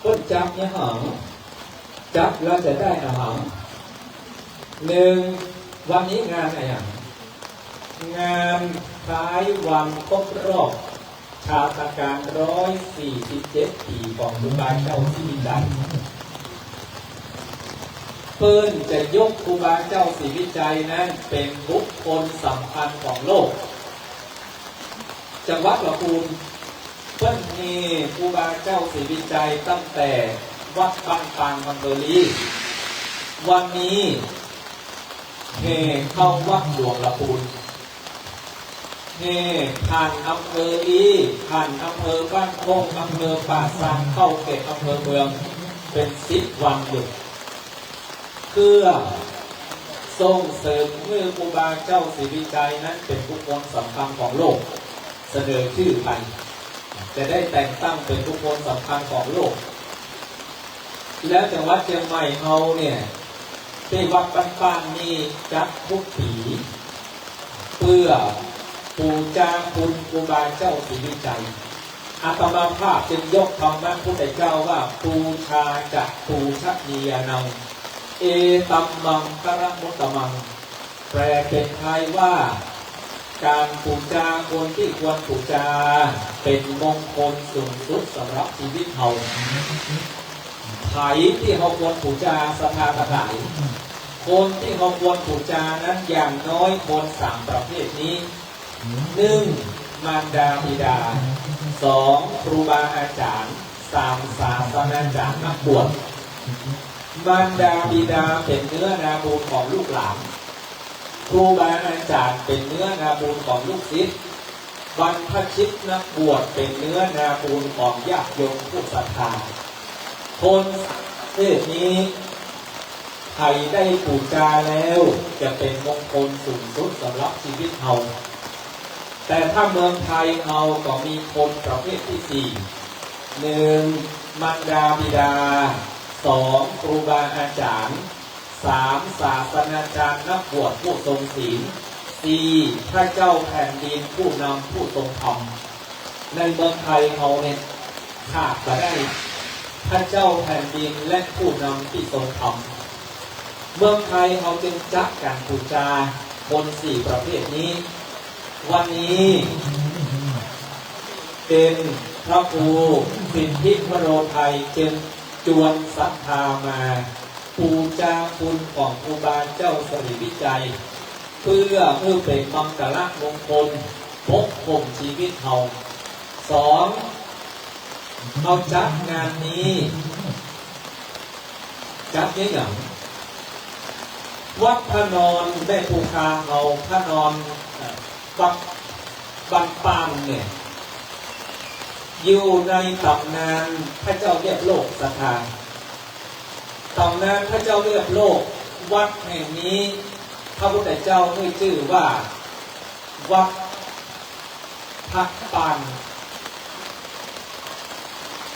ต้นจับเนี่ยอาหารจับแล้วจะได้อาหาร1วันนี้งานอะไรอย่างงานคล้ายวันครบรอบชาตการ147 ปีของครูบาเจ้าศรีวิจัยเพิ่นจะยกครูบาเจ้าศรีวิจัยนั้นเป็นบุคคลสำคัญของโลกจังหวัดลำพูนเพิ่นมีครูบาเจ้าศรีวิจัยตั้งแต่วัดบางปางมังเบลีวันนี้เฮเข้าวัดหลวงลำพูนเฮผ่านอำเภอลีผ่านอำเภอบ้านคงอำเภอป่าซางเข้าเขตอำเภอเมืองเป็น10 วันหยุดเพื่อส่งเสริมเมื่อครูบาเจ้าศรีวิจัยนั้นเป็นบุคคลสำคัญของโลกเสนอชื่อไปจะได้แต่งตั้งเป็นบุคคลสำคัญของโลกแล้วจังหวัดเชียงใหม่เขาเนี่ยที่วัดบ้านๆนี่จัดทุกปีเพื่อปูจาคุณครูบาเจ้าศรีวิจัยอาตมาภาพจึงยกคำนั้นพุทธเจ้าว่าปูชาจะปูชนียานังเอตัมมังกระมุตตมังแปลเป็นไทยว่าการปูจาคนที่ควรปูจาเป็นมงคลสูงสุดสำหรับชีวิตเราไถ่ที่เขาควรปูจาสถาถายคนที่เขาควรปูจานั้นอย่างน้อยคน3 ประเภทนี้1. มารดาบิดา 2. ครูบาอาจารย์ 3. ศาสนาจารย์นักบวชมารดาบิดาเป็นเนื้อนาบุญของลูกหลานครูบาอาจารย์เป็นเนื้อนาบุญของลูกศิษย์บรรพชิตนักบวชเป็นเนื้อนาบุญของญาติโยมผู้ศรัทธาคนประเภทนี้ใครได้ปูจาแล้วจะเป็นมงคลสูงสุดสำหรับชีวิตเราแต่ถ้าเมืองไทยเราก็มีคนประเภทที่4 1. มารดาบิดา 2. ครูบาอาจารย์ 3. ศาสนาจารย์นักบวชผู้ทรงศีล 4. พระเจ้าแผ่นดินผู้นำผู้ทรงธรรมในเมืองไทยเราเนี่ยขาดไปได้พระเจ้าแผ่นดินและผู้นำที่ทรงธรรมเมืองไทยเราจึงจัดการปูจาคน4 ประเภทนี้วันนี้เป็นพระครูสิทธิวโรไทยจึงจวนศรัทธามาปูจาคุณของครูบาเจ้าศรีวิจัยเพื่อเป็นมังกรมงคลปกป้องชีวิตเรา 2. เราจัดงานนี้จัดยังไงวัดพระนอนได้ภูคาเราพระนอนวัดบางปางเนี่ยอยู่ในตำนานพระเจ้าเรียบโลกสถานตำนานพระเจ้าเรียบโลกวัดแห่งนี้พระพุทธเจ้าให้ชื่อว่าวัดพระปาน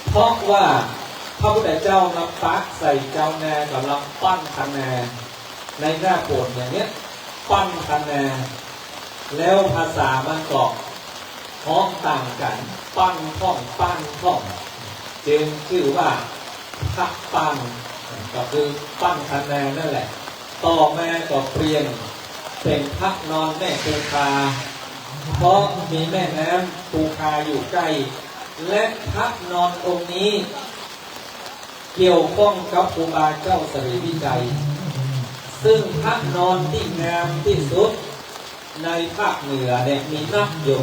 เพราะว่าพระพุทธเจ้ามาปักใส่เจ้าแนกำลังปั้นคะแนนในหน้าโบสถ์อย่างนี้ปั้นคะแนนแล้วภาษามันก็พ้องต่างกันปั้นท่องจึงชื่อว่าพระปั้นก็คือปั้นคะแนนนั่นแหละต่อมาก็เปลี่ยนเป็นพระนอนแม่ภูคาเพราะมีแม่น้ำภูคาอยู่ใกล้และพระนอนองค์นี้เกี่ยวข้องกับครูบาเจ้าศรีวิจัยซึ่งพระนอนที่งามที่สุดในภาคเหนือเนี่ยมีนักอยู่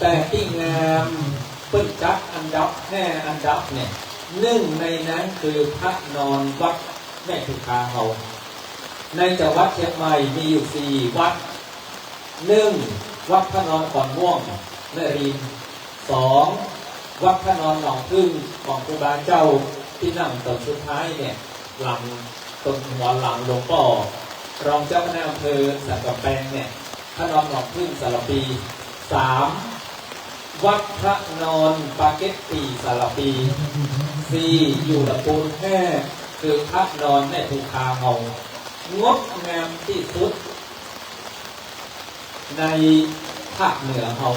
แต่ที่งามเพิ่งจัดอันดับ5 อันดับเนี่ย1 ในนั้นคือพระนอนวัดแม่ภูคาเราในจังหวัดเชียงใหม่มีอยู่4 วัด 1. วัดพระนอนขอนม่วงนรินทร์ 2. วัดพระนอนหนองพึ่งของครูบาเจ้าที่นั่งตรงสุดท้ายเนี่ยหลังตรงหัวหลังหลวงพ่อรองเจ้าคณะอำเภอสันกำแพงเนี่ยพระนอนหนองพึ่งสารปี 3. วัดพระนอนปาเกตตีสารปี 4. อยู่ตะปูนแห่คือพระนอนในภูคาเฮางดงามที่สุดในภาคเหนือเฮา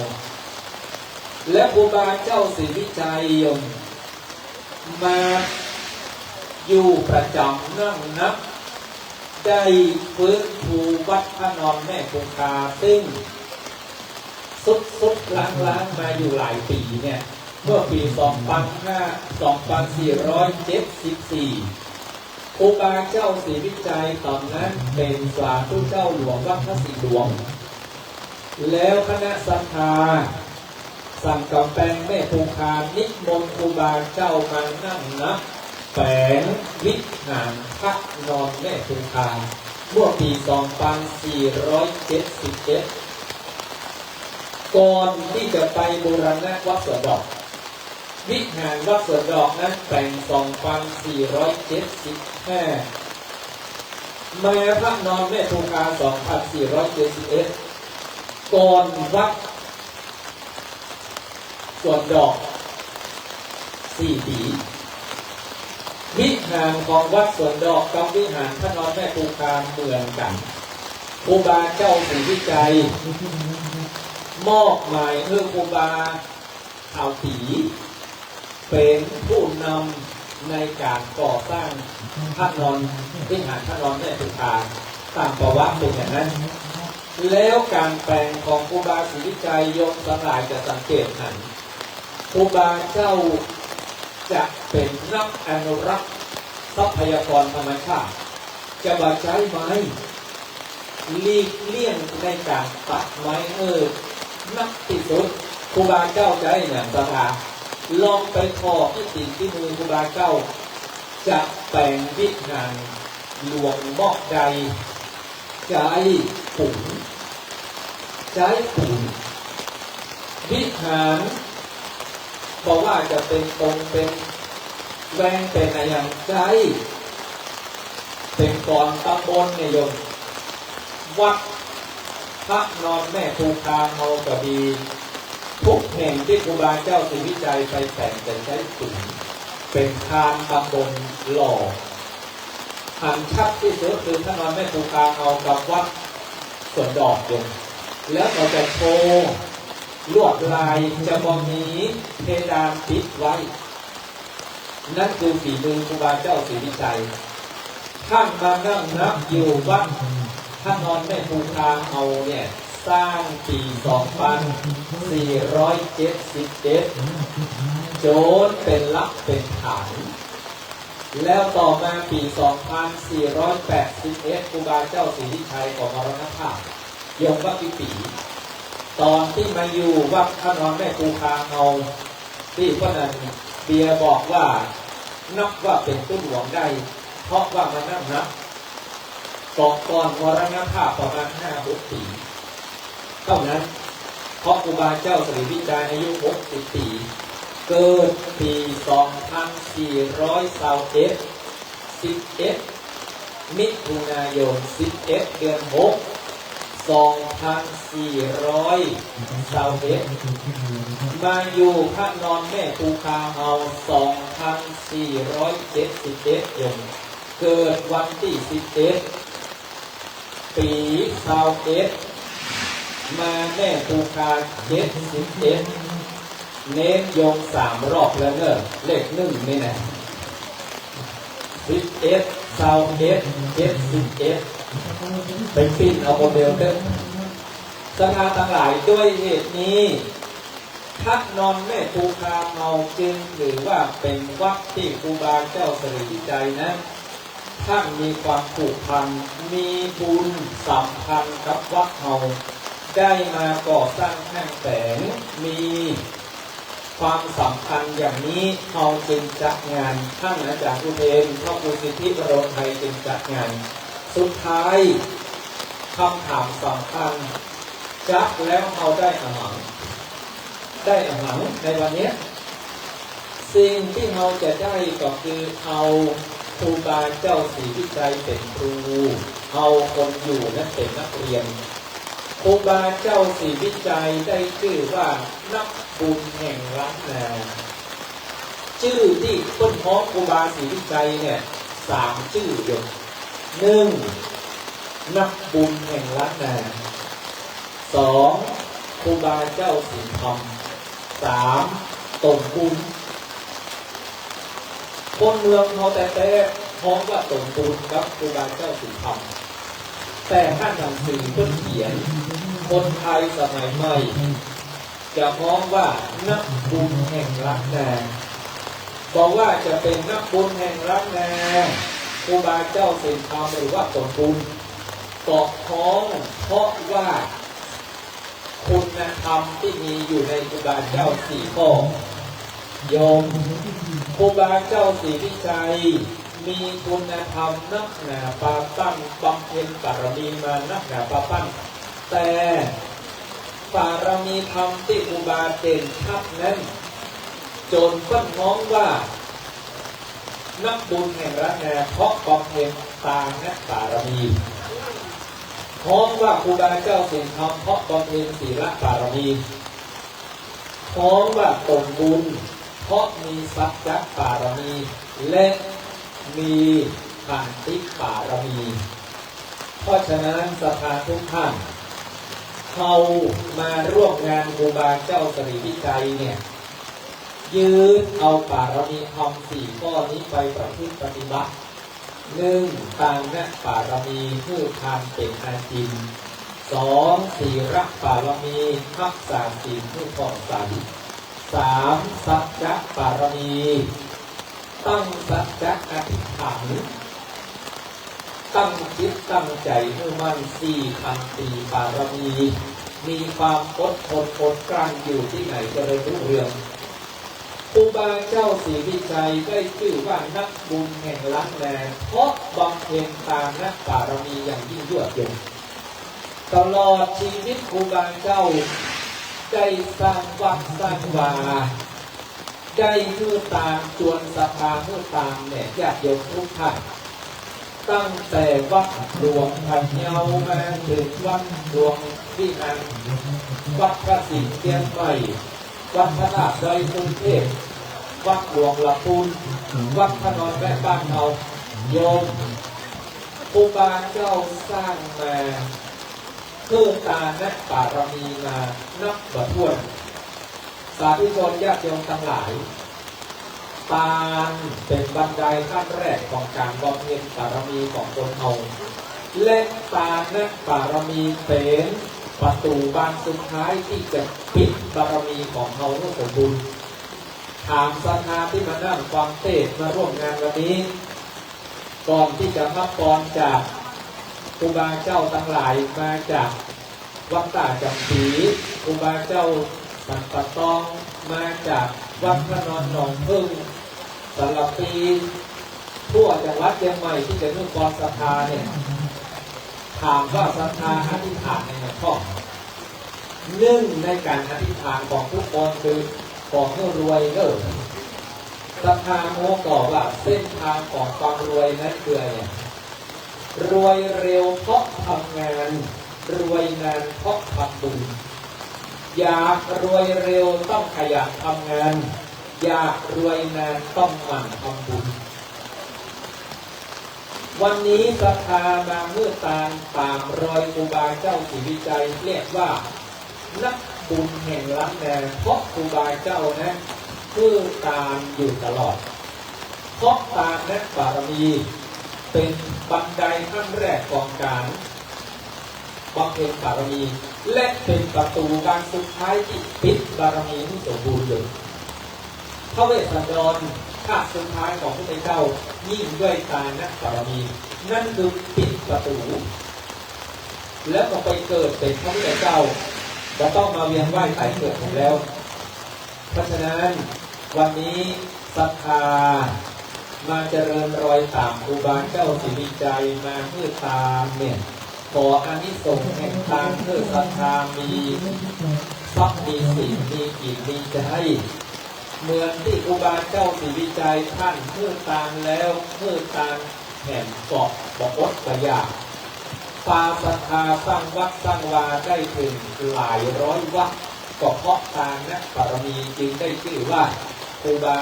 และครูบาเจ้าศรีวิจัยยมมาอยู่ประจำนั่งนับได้ฟื้นฟูวัดพระนอนแม่คงคาซึ่งสุดล้างมาอยู่หลายปีเนี่ยเมื่อปี 2474 ครูบาเจ้าศรีวิจัยตอนนั้นเป็นสาธุเจ้าหลวงวัดพระศรีหลวงแล้วคณะศรัทธาสั่งกำแพงแม่คงคานิมนต์ครูบาเจ้ามานั่งนับแฝงวิหารพระนอนแม่คงคาเมื่อปี 2477 ก่อนที่จะไปบูรณะวัดสวนดอกวิหารวัดสวนดอกนั้นแต่ง 2475 มาพระนอนแม่คงคา 2471 ก่อนวัดสวนดอก4 ปีวิหารของวัดสวนดอกกับวิหารพระนอนแม่คงคาเหมือนกันครูบาเจ้าศรีวิจัยมอบหมายให้ครูบาข่าวตีเป็นผู้นำในการก่อสร้างพระนอนวิหารพระนอนแม่คงคาตามประวัติเป็นอย่างนั้นแล้วการแปลงของครูบาศรีวิจัยยมสลายจะสังเกตหันครูบาเจ้าจะเป็นนักอนุรักษ์ทรัพยากรธรรมชาติจะมาใช้ไม้หลีกเลี่ยงในการตัดไม้นักที่สุดครูบาเจ้าใจอย่างสถาลองไปทอที่ติดที่มือครูบาเจ้าจะแปลงวิหารหลวงมอกใดใจปุ๋นใจปุ๋นวิหารบอกว่าจะเป็นตรงเป็นแหวงเป็นอะไรอย่างใจเป็นก่อนตำบลเนี่ยโยมวัดพระนอนแม่คงคาเฮากระบี่ทุกแห่งที่ครูบาเจ้าศรีวิจัยไปแต่งเป็นใช้ปุ๋นเป็นคานตำบลหล่อหันชัดที่สุดคือพระนอนแม่คงคาเฮากับวัดสวนดอกโยมแล้วเราจะโชว์ลวดลายจะมองนี้เพดานปิดไว้นั่นคือฝีมือครูบาเจ้าศรีวิจัยท่านมานั่งนับอยู่วัดท่านนอนแม่คงคาเฮาเนี่ยสร้างปี 2477 โจนเป็นลักเป็นฐานแล้วต่อมาปี 2481 ครูบาเจ้าศรีวิชัยของมรณภาพยงวัดปีตอนที่มาอยู่วัดพระนอนแม่คงคาเฮาที่พระนันเบียบอกว่านับว่าเป็นต้นหลวงได้เพราะว่ามันนั่งนับก่อนมรณภาพประมาณ 5-6 ปีเท่านั้นเพราะครูบาเจ้าศรีวิจัยอายุ60 ปีเกิดปี 2421 มิถุนายน 11 เดือน 6 2421 มาอยู่พระนอนแม่คงคาเฮา 2477 ยมเกิดวันที่ 11 ปี 21 มาแม่คงคา 71 เน้นโยง3 รอบแล้วเนอะเลข1นี่นะ11 21 71เป็นปิ้นเอาโมเดลเด้อสถานทั้งหลายด้วยเหตุนี้พระนอนแม่คงคาเฮาจึงหรือว่าเป็นวัดที่ครูบาเจ้าศรีวิจัยนั้นท่านมีความผูกพันมีบุญสัมพันธ์กับวัดเฮาได้มาก่อสร้างแห่งแสงมีความสำคัญอย่างนี้เฮาจึงจัดงานท่านอาจารย์อุเทนพระครูสิทธิบรมไทยจึงจัดงานสุดท้ายคำถามสำคัญจักแล้วเฮาได้อาหารในวันนี้ สิ่งที่เราจะได้ก็คือเอาครูบาเจ้าศรีวิชัยเป็นครูเอาคนอยู่และเป็นนักเรียนครูบาเจ้าศรีวิชัยได้ชื่อว่านักบุญแห่งล้านนาชื่อที่พ้นพ้องครูบาศรีวิชัยเนี่ย3 ชื่ออยู่1นักบุญแห่งล้านนา2ครูบาเจ้าศรีธรรม3ตนบุญคนเมืองเขาแต่พ้องว่าตนบุญกับครูบาเจ้าศรีธรรมแต่ท่านหนังสือเพิ่นเขียนคนไทยสมัยใหม่จะพ้องว่านักบุญแห่งล้านนาบอกว่าจะเป็นนักบุญแห่งล้านนาครูบาเจ้าศรีธรรมหรือว่าตนบุญเกาะพ้องเพราะว่าคุณธรรมที่มีอยู่ในครูบาเจ้า4 ข้อโยมครูบาเจ้าศรีวิชัยมีคุณธรรมนักหนาปาปั้นบำเพ็ญบารมีมานักหนาปาปั้นแต่บารมีธรรมที่ครูบาเด่นชัดนั้นจนเพิ่นมองว่านักบุญแห่งล้านนาเพราะบำเพ็ญตามนักบารมีมองว่าครูบาเจ้าศรีธรรมเพราะบำเพ็ญศีลบารมีมองว่าตนบุญเพราะมีสัจจะบารมีและมีขันติบารมีเพราะฉะนั้นสภาทุกท่านเขามาร่วมงานครูบาเจ้าศรีวิชัยเนี่ยยืนเอาบารมีธรรม4 ข้อนี้ไปประพฤติปฏิบัติ1ตามนักบารมีผู้ทำเป็นอาจิน2ศีลบารมีรักษาศีลผู้ผ่องใส3สัจจะบารมีตั้งสัจจะอธิษฐานตั้งจิตตั้งใจมุ่งมั่น4ขันติบารมีมีความอดทนอดกลั้นอยู่ที่ไหนจะได้รุ่งเรืองครูบาเจ้าศรีวิชัยได้ชื่อว่านักบุญแห่งล้านนาเพราะบำเพ็ญตามนักบารมีอย่างยิ่งยวดเย็นตลอดชีวิตครูบาเจ้าได้สร้างวัดสร้างวาได้เพื่อตามจวนสภาเพื่อตามเนี่ยญาติโยมทุกท่านตั้งแต่วัดหลวงพันเยามาถึงวัดหลวงวิหารวัดพระสิงห์เทียนใหม่วัดพระธาตุดอยสุเทพวัดหลวงละพุนวัดพระนอนแม่บ้านเราโยมครูบาเจ้าสร้างมาเพื่อตานักบารมีมานับบ่ถ้วนสาธุชนญาติโยมทั้งหลายตาเป็นบันไดขั้นแรกของการบำเพ็ญบารมีของคนเอาและตานักบารมีเป็นประตูบานสุดท้ายที่จะปิดบารมีของเขาให้สมบูรณ์ถามศรัทธาที่มานั่งฟังเทศน์มาร่วมงานวันนี้ก่อนที่จะรับพรจากครูบาเจ้าทั้งหลายมาจากวัดตาจำปีครูบาเจ้าสันปะตองมาจากวัดพระนอนหนองพึ่งสารปีทั่วจังหวัดเชียงใหม่ที่จะนุ่งกรศรัทธาเนี่ยถามว่าศรัทธาอธิษฐานในข้อ1ในการอธิษฐานของทุกคนคือของเพื่อรวยศรัทธาโมก่อว่าเส้นทางของความรวยนั้นคืออะไรรวยเร็วเพราะทำงานรวยนานเพราะทำบุญอยากรวยเร็วต้องขยันทำงานอยากรวยนานต้องหมั่นทำบุญวันนี้ศรัทธามาเมื่อตามรอยครูบาเจ้าศรีวิชัยเรียกว่านักบุญแห่งล้านนาเพราะครูบาเจ้านะเพื่อตามอยู่ตลอดเพราะตามนักบารมีเป็นบันไดขั้นแรกของการบำเพ็ญบารมีและเป็นประตูบานสุดท้ายที่ปิดบารมีที่สมบูรณ์อยู่พระเวสสันดรชาติสุดท้ายของพระพุทธเจ้ายิ่งด้วยตานักบารมีนั่นคือปิดประตูแล้วก็ไปเกิดเป็นพระพุทธเจ้าจะต้องมาเวียนว่ายตายเกิดของแล้วเพราะฉะนั้นวันนี้ศรัทธามาเจริญรอยตามครูบาเจ้าศรีวิชัยมาเพื่อตามเนี่ยขออานิสงส์แห่งทางเพื่อศรัทธามีทรัพย์มีสิ่งมีกิจมีใจ เหมือนที่ครูบาเจ้าศรีวิจัยท่านเมื่อตามแล้วเมื่อตามแห่งเกาะบอกอดประหยัดปาศรัทธาสร้างวัดสร้างวาได้ถึงหลายร้อยวัดก็เพราะทานนะบารมีจึงได้ชื่อว่าครูบา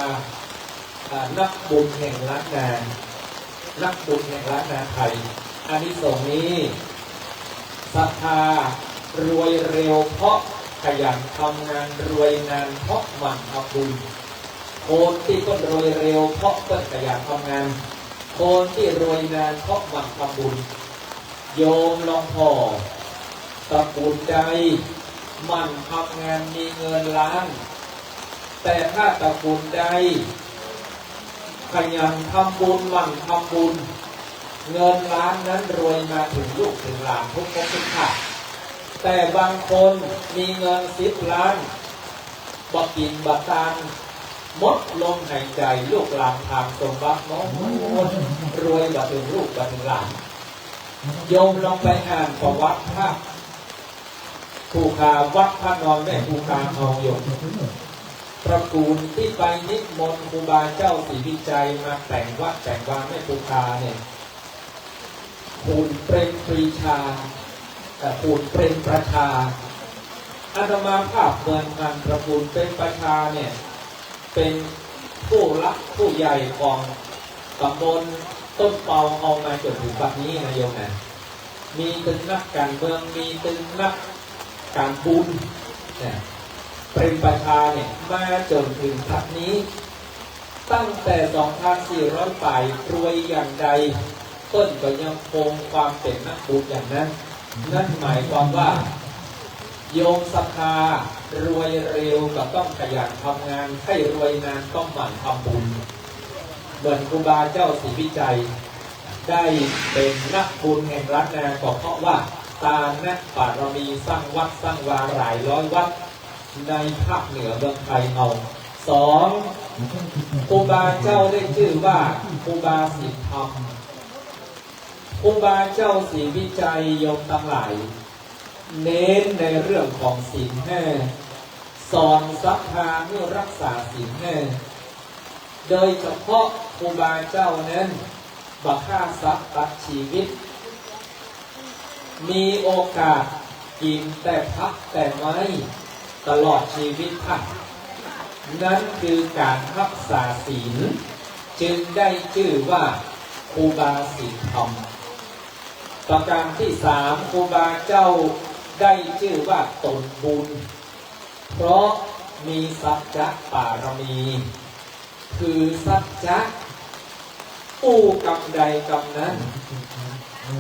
นักบุญแห่งล้านนานักบุญแห่งล้านนาไทยอานิสงส์นี้ศรัทธารวยเร็วเพราะขยันทำงานรวยงานเพราะหมั่นทำบุญคนที่ก็รวยเร็วเพราะเพิ่งขยันทำงานคนที่รวยงานเพราะหมั่นทำบุญโยมลองพอตระกูลใดหมั่นทำงานมีเงินล้านแต่ถ้าตระกูลใดขยันทำบุญหมั่นทำบุญเงินล้านนั้นรวยมาถึงลูกถึงหลานทุกภพทุกชาติแต่บางคนมีเงิน10 ล้านบักกินบักตานหมดลมหายใจลูกหลานทางสมบัติน้องรวยบักถึงลูกบักถึงหลานโยมลองไปอ่านประวัติพระภูคาวัดพระนอนแม่ภูคาเฮาโยมตระกูลที่ไปนิมนต์ครูบาเจ้าศรีวิจัยมาแต่งวัดแต่งวาแม่ภูคาเนี่ยคุณเปรมปรีชาคุณเปรมประชาอาตมาภาพเมืองงานตระกูลเปรมประชาเนี่ยเป็นผู้รักผู้ใหญ่ของตำบลต้นเปาเอามาจนถึงปัจจุบันนี้นะโยมนะมีตึงนักการเมืองมีตึงนักการบุญเนี่ยเปรมประชาเนี่ยมาจนถึงปัจจุบันนี้ตั้งแต่2,400 ปีรวยอย่างใดต้นก็ยังคงความเป็นนักบุญอย่างนั้นนั่นหมายความว่าโยมศรัทธารวยเร็วก็ต้องขยันทำงานให้รวยนานต้องหมั่นทำบุญเหมือนครูบาเจ้าศรีวิจัยได้เป็นนักบุญแห่งล้านนาก็เพราะว่าตานะบารมีสร้างวัดสร้างวาหลายร้อยวัดในภาคเหนือเมืองไทยเอา2ครูบาเจ้าได้ชื่อว่าครูบาศีลธรรมครูบาเจ้าศรีวิจัยโยมทั้งหลายเน้นในเรื่องของศีล5สอนศรัทธาเมื่อรักษาศีล5โดยเฉพาะครูบาเจ้านั้นบักฆ่าสัตว์ตัดชีวิตมีโอกาสกินแต่พักแต่ไม้ตลอดชีวิตท่านนั่นคือการรักษาศีลจึงได้ชื่อว่าครูบาศีลธรรมประการที่3ครูบาเจ้าได้ชื่อว่าตนบุญเพราะมีสัจจะบารมีคือสัจจะผู้กรรมใดกรรมนั้น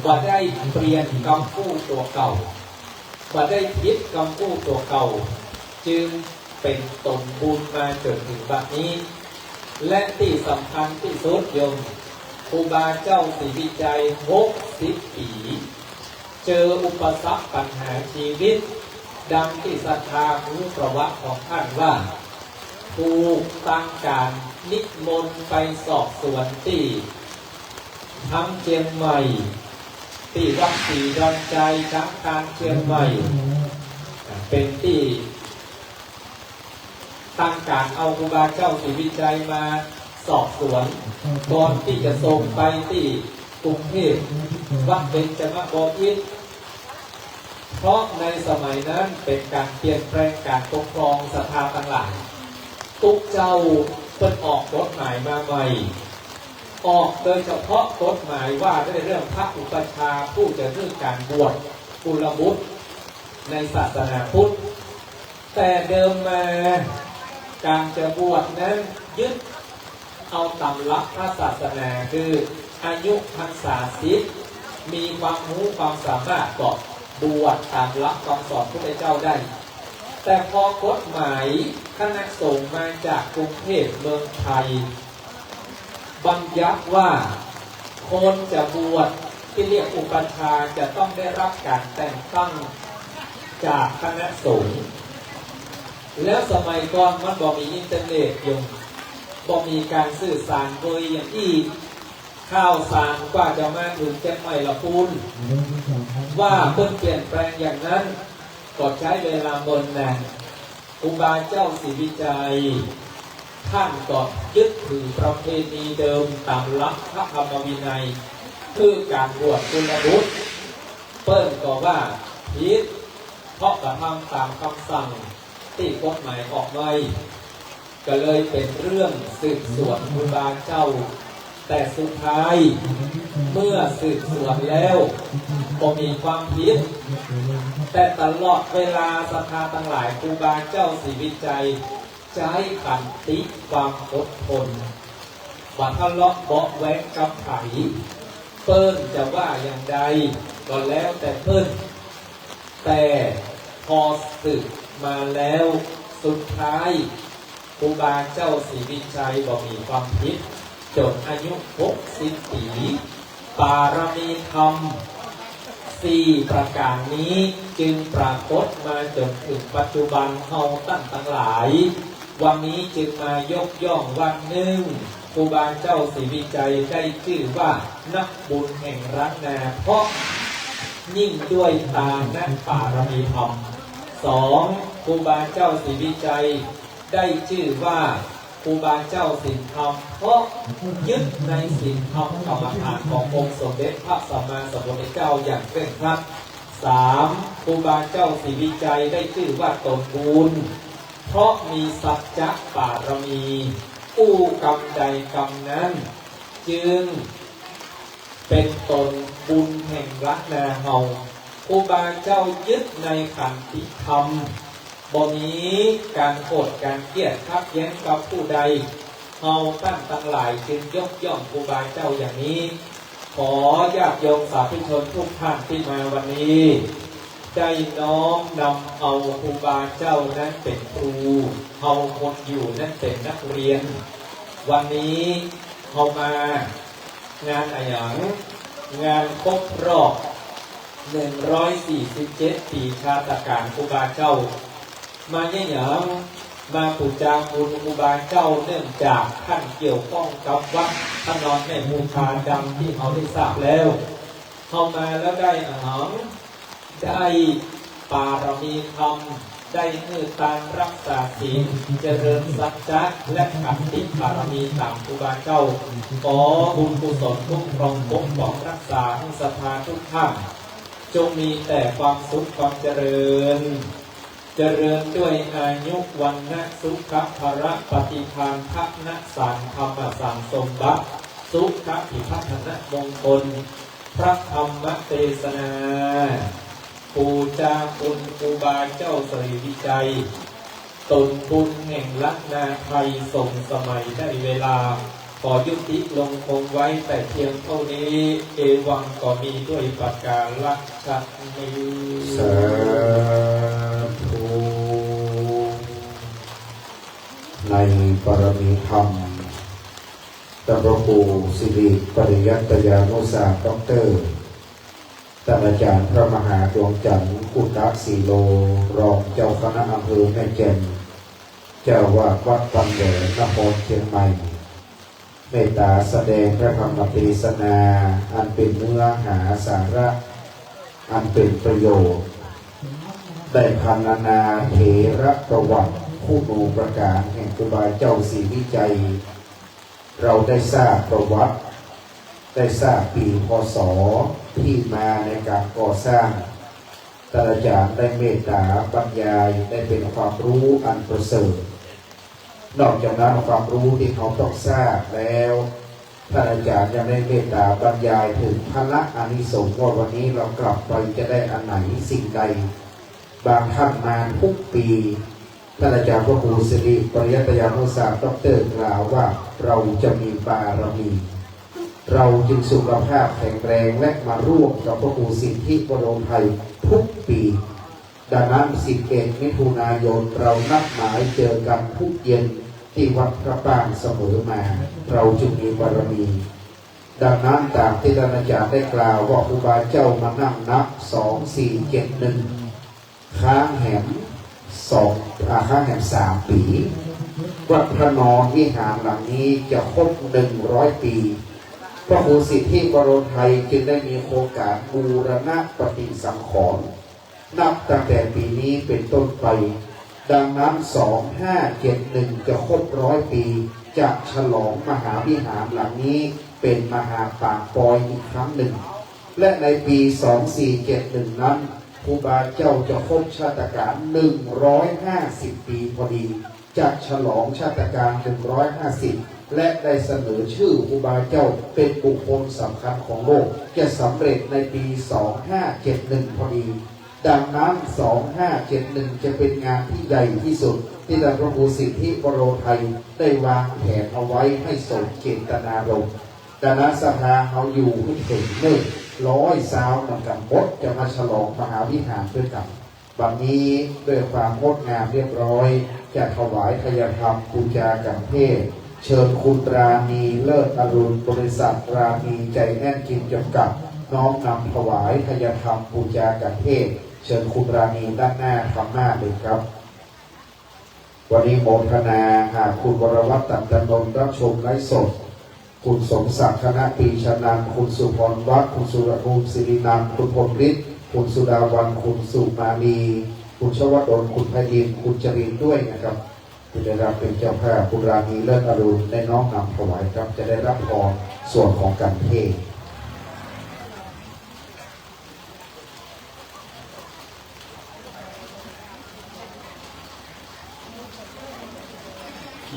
ว่าได้เปลี่ยนกรรมผู้ตัวเก่าว่าได้ยึดกรรมผู้ตัวเก่าจึงเป็นตนบุญมาจนถึงบัดนี้และที่สำคัญที่สุดโยมครูบาเจ้าศรีวิจัย60 ปีเจออุปสรรคปัญหาชีวิตดังที่ศรัทธารู้ประวัติของท่านว่าถูกตั้งการนิมนต์ไปสอบสวนที่ทั้งเชียงใหม่ที่วัดศรีดอนใจทั้งการเชียงใหม่เป็นที่ตั้งการเอาครูบาเจ้าศรีวิจัยมาสอบสวนก่อนที่จะส่งไปที่กรุงเทพวัดเบญจมบพิตรเพราะในสมัยนั้นเป็นการเปลี่ยนแปลงการปกครองศรัทธาทั้งหลายทุกเจ้าเพิ่นออกกฎหมายมาใหม่ออกโดยเฉพาะกฎหมายว่าด้วยเรื่องพระอุปัชฌาย์ผู้จะเรื่องการบวชกุลบุตรในศาสนาพุทธแต่เดิมมาการจะบวชนั้นยึดเอาตำรับพระศาสนาคืออายุพรรษา10มีความรู้ความสามารถก็บวชตามหลักคำสอนพระพุทธเจ้าได้แต่พอกฎหมายคณะสงฆ์มาจากกรุงเทพเมืองไทยบัญญัติว่าคนจะบวชที่เรียกอุปัชฌาย์จะต้องได้รับการแต่งตั้งจากคณะสงฆ์แล้วสมัยก่อนมันบ่มีอินเทอร์เน็ตยังบ่มีการสื่อสารโดยอย่างอีกข่าวสารกว่าจะมาถึงแจ้งใหม่ละพูนว่าเพิ่งเปลี่ยนแปลงอย่างนั้นก็ใช้เวลาบนนะครูบาเจ้าศรีวิจัย ท่านก็ยึดถือประเพณีเดิมตามหลักพระธรรมวินัยคือการบวชกุลบุตรเปิ้ลก็ว่าผิดเพราะกระทำตามคำสั่งที่กฎหมายออกไว้ก็เลยเป็นเรื่องสืบสวนครูบาเจ้าแต่สุดท้ายเมื่อสืบสวนแล้วก็มีความผิดแต่ตลอดเวลาศรัทธาทั้งหลายครูบาเจ้าศรีวิจัยใช้ขันติความอดทนบัดทะเลาะเบาะแว้งกับไผเปิ้ลจะว่าอย่างใดก็แล้วแต่เปิ้ลแต่พอศึกมาแล้วสุดท้ายครูบาเจ้าศรีวิชัยบอกมีความผิดจนอายุ60 ปีปารมีธรรม4 ประการนี้จึงปรากฏมาจนถึงปัจจุบันเฮาตั้งหลายวันนี้จึงมายกย่องวันหนึ่งครูบาเจ้าศรีวิจัยได้ชื่อว่านักบุญแห่งรัตนาเพราะยิ่งด้วยตาและปารมีธรรม 2. ครูบาเจ้าศรีวิจัยได้ชื่อว่าครูบาเจ้าศีลธรรมเพราะยึดในศีลธรรมกรรมฐานขององค์สมเด็จพระสัมมาสัมพุทธเจ้าอย่างเคร่งครัด 3. ครูบาเจ้าศรีวิจัยได้ชื่อว่าตนบุญเพราะมีสัจจะปารมีกู้กรรมใดกรรมนั้นจึงเป็นตนบุญแห่งรัตนาเฮาครูบาเจ้ายึดในขันติธรรมบ่มีการโกรธการเกลียดขัดแย้งกับผู้ใดเฮาตั้งหลายจึงยกย่องครูบาเจ้าอย่างนี้ขอญาติโยมสาธุชนทุกท่านที่มาวันนี้ได้น้อมนำเอาครูบาเจ้านั้นเป็นครูเฮาคนอยู่นั้นเป็นนักเรียนวันนี้เฮามางานอะไรอย่างงานครบรอบ147 ปีชาตการครูบาเจ้ามาเนี่ยอย่างมาปูจาคุณครูบาเจ้าเนื่องจากท่านเกี่ยวข้องกับวัดพระนอนในบูชาดังที่เขาได้ทราบแล้วเข้ามาแล้วได้อาหารได้ปารมีธรรมได้เมื่อการรักษาศีลเจริญสัจจะและขันติปารมีตามครูบาเจ้าขอบุญกุศลคุ้มครองปกป้องรักษาให้ศรัทธาทุกท่านจงมีแต่ความสุขความเจริญด้วยอายุวันนะสุขภระปฏิภาณทักนะสารธรรมสารสมบัติสุขภิพัฒนมงคลพระธรรมเทศนาปูจาคุณครูบาเจ้าศรีวิจัยตนบุญแห่งลักนาไทยส่งสมัยได้เวลาขอยุติลงคงไว้แต่เพียงเท่านี้เอวังก็มีด้วยประการลักษณนี้สาธุในปรมีธรรมตบครูสิริปริยัตยานุสาด็อกเตอร์ท่านอาจารย์พระมหาดวงจันทร์กุฏสีโลรองเจ้าคณะอำเภอแม่แจ่มเจ้าวาดวัดปันแดนนครเชียงใหม่เมตตาแสดงพระธรรมเทศนาอันเป็นเนื้อหาสาระอันเป็นประโยชน์ได้พรรณนาเถระประวัติผู้นูประการแห่งครูบาเจ้าศรีวิจัยเราได้ทราบประวัติได้ทราบปีพ.ศ.ที่มาในการก่อสร้างท่านอาจารย์ได้เมตตาบรรยายได้เป็นความรู้อันประเสริฐนอกจากนั้นความรู้ที่เขาต้องทราบแล้วท่านอาจารย์ยังได้เมตตาบรรยายถึงพละอานิสงส์ว่าวันนี้เรากลับไปจะได้อันไหนสิ่งใดบางท่านมาทุกปีท่านอาจารย์พระครูสิริปริยัตยานุสาด็อกเตอร์กล่าวว่าเราจะมีบารมีเราจึงสุขภาพแข็งแรงและมาร่วมกับพระครูสิทธิวโรไทยทุกปีดังนั้น11 มิถุนายนเรานัดหมายเจอกันทุกเย็นที่วัดพระปางเสมอมาเราจึงมีบารมีดังนั้นตามที่ท่านอาจารย์ได้กล่าวว่าครูบาเจ้ามานั่งนับ2471ค้างแหม3 ปีวัดพระนอนวิหารหลังนี้จะครบ100 ปีพระครูสิทธิวโรไทยจึงได้มีโอกาสบูรณะปฏิสังขรณ์นับตั้งแต่ปีนี้เป็นต้นไป ดังนั้น 2571 จะครบ100 ปีจะฉลองมหาวิหารหลังนี้เป็นมหาปางปอยอีกครั้งหนึ่งและในปี 2471 นั้นครูบาเจ้าจะครบชาตการ150 ปีพอดีจะฉลองชาตการ150และได้เสนอชื่อครูบาเจ้าเป็นบุคคลสำคัญของโลกจะสำเร็จในปี 2571 พอดีดังนั้น 2571 จะเป็นงานที่ใหญ่ที่สุดที่ท่านพระครูสิทธิวโรไทยได้วางแผนเอาไว้ให้สมเจตนารมณ์ดังนั้นสภาเขาอยู่ให้ถึง100 ซาวเหมือนกันหมดจะมาฉลองมหาวิหารด้วยกันวันนี้ด้วยความงดงามเรียบร้อยจะถวายทายธรรมบูชากันเพศเชิญคุณราณีเลิศอรุณบริษัทราณีใจแน่นกินจำกัดน้อมนำถวายทายธรรมบูชากันเพศเชิญคุณราณีด้านหน้าทำหน้าเลยครับวันนี้โมทนาหากคุณวรวัฒน์ตันตนนท์รับชมไลฟ์สดคุณสมศักดิ์คณะปีชนันท์คุณสุพรวัฒน์คุณสุรภูมิศิรินันท์คุณพลฤทธิ์คุณสุดาวันคุณสุมาลีคุณชวดลคุณไพดินคุณจรินด้วยนะครับที่ได้รับเป็นเจ้าภาพคุณราณีเลิศอรุณได้น้อมนำถวายครับจะได้รับพรส่วนของการเทศ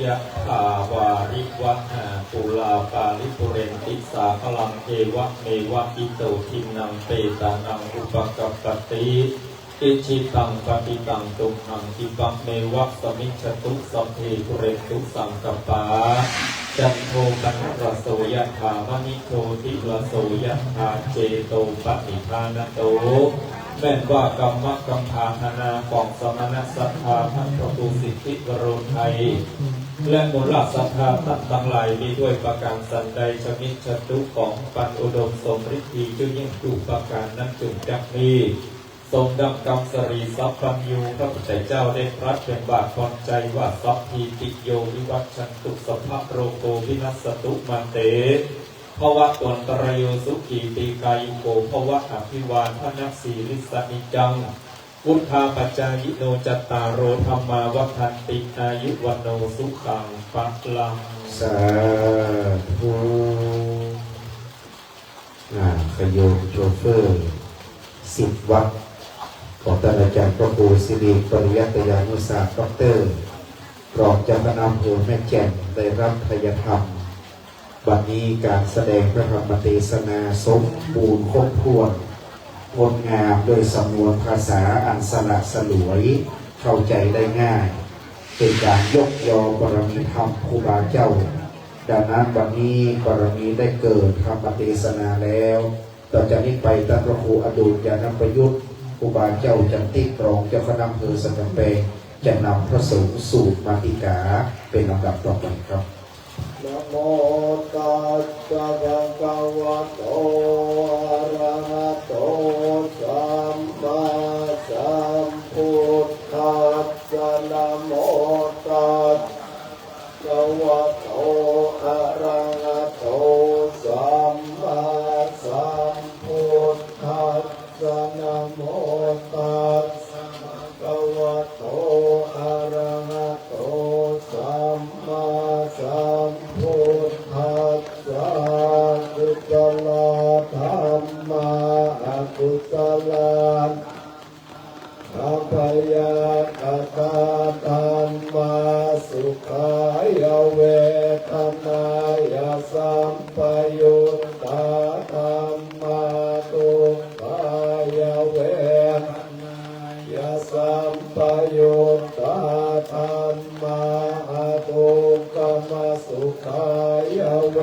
ยะถาวาริวัฒนาปุลาปาลิปุเรนติสาพลังเทวะเมวะอิโตทินังเปตานังอุปกัปปติอิชิตังปฏิตังตุหังทิปังเมวะสมิจฉตุสัพเพปุเรนตุสังกปาจันโทปนรสโสยะถามณิโทติรสโสยะถาเจโตปฏิภาณโตแม่นว่ากรรมกรรมฐานนาของสมณสัทธาท่านพระครูสิทธิวโรไทยและมูลศรัทธาท่านทั้งหลายมีด้วยประการสันใดชมิจฉตุของปันอุดมสมฤทธิจุยิ่งถูกประการนั้นจุดจักมีทรงดังกำสรีสัพพัญญูพระพุทธเจ้าได้พระเป็นบาทพรใจว่าสัพพีติโยวิวัชชันตุสัพพะโรโกวินัสสตุมันเตภวะตนตรโยสุขีตีกายุโกภวะอภิวานพนัสสีลิสนิจังพุทธาปัจจายิโนจัตตารโรธรรมาวัฏันติอายุวันโนสุขังปักลังสาธุขยมโชเฟอร์10 วัดของท่านอาจารย์พระครูสิริปริยัตยานุศาสตร์ดร.รองเจ้าคณะอำเภอแม่แจ่มได้รับทายธรรมบัดนี้การแสดงพระธรรมเทศนาสมบูรณ์ครบถ้วนงดงามโดยสำนวนภาษาอันสละสลวยเข้าใจได้ง่ายเป็นการยกยอบารมีธรรมครูบาเจ้าดังนั้นวันนี้บารมีได้เกิดธรรมเทศนาแล้วต่อจากนี้ไปท่านพระครูอดุลยานประยุทธ์ครูบาเจ้าจันติกรองเจ้าคณะอำเภอสันกำแพงจะนำพระสงฆ์สู่มาติกาเป็นลำดับต่อไปครับนะโมตัสสะภะคะวะโตอะระหะโตสัมมาสัมพุทธัสสะนะโมตัสสะภะคะวะโตอะระหะโตสัมมาสัมพุทธัสสะนะโมตัสสะภะคะวะโตอะระหะโตสัมมาสัมพุทธัสสะกุศลธรรมะอกุศลอัพยากตาธรรมะสุขายเวทนายสัมปยุตตาธรรมะทุกขายเวทนายสัมปยุตตาธรรมะทุกขมสุขายเว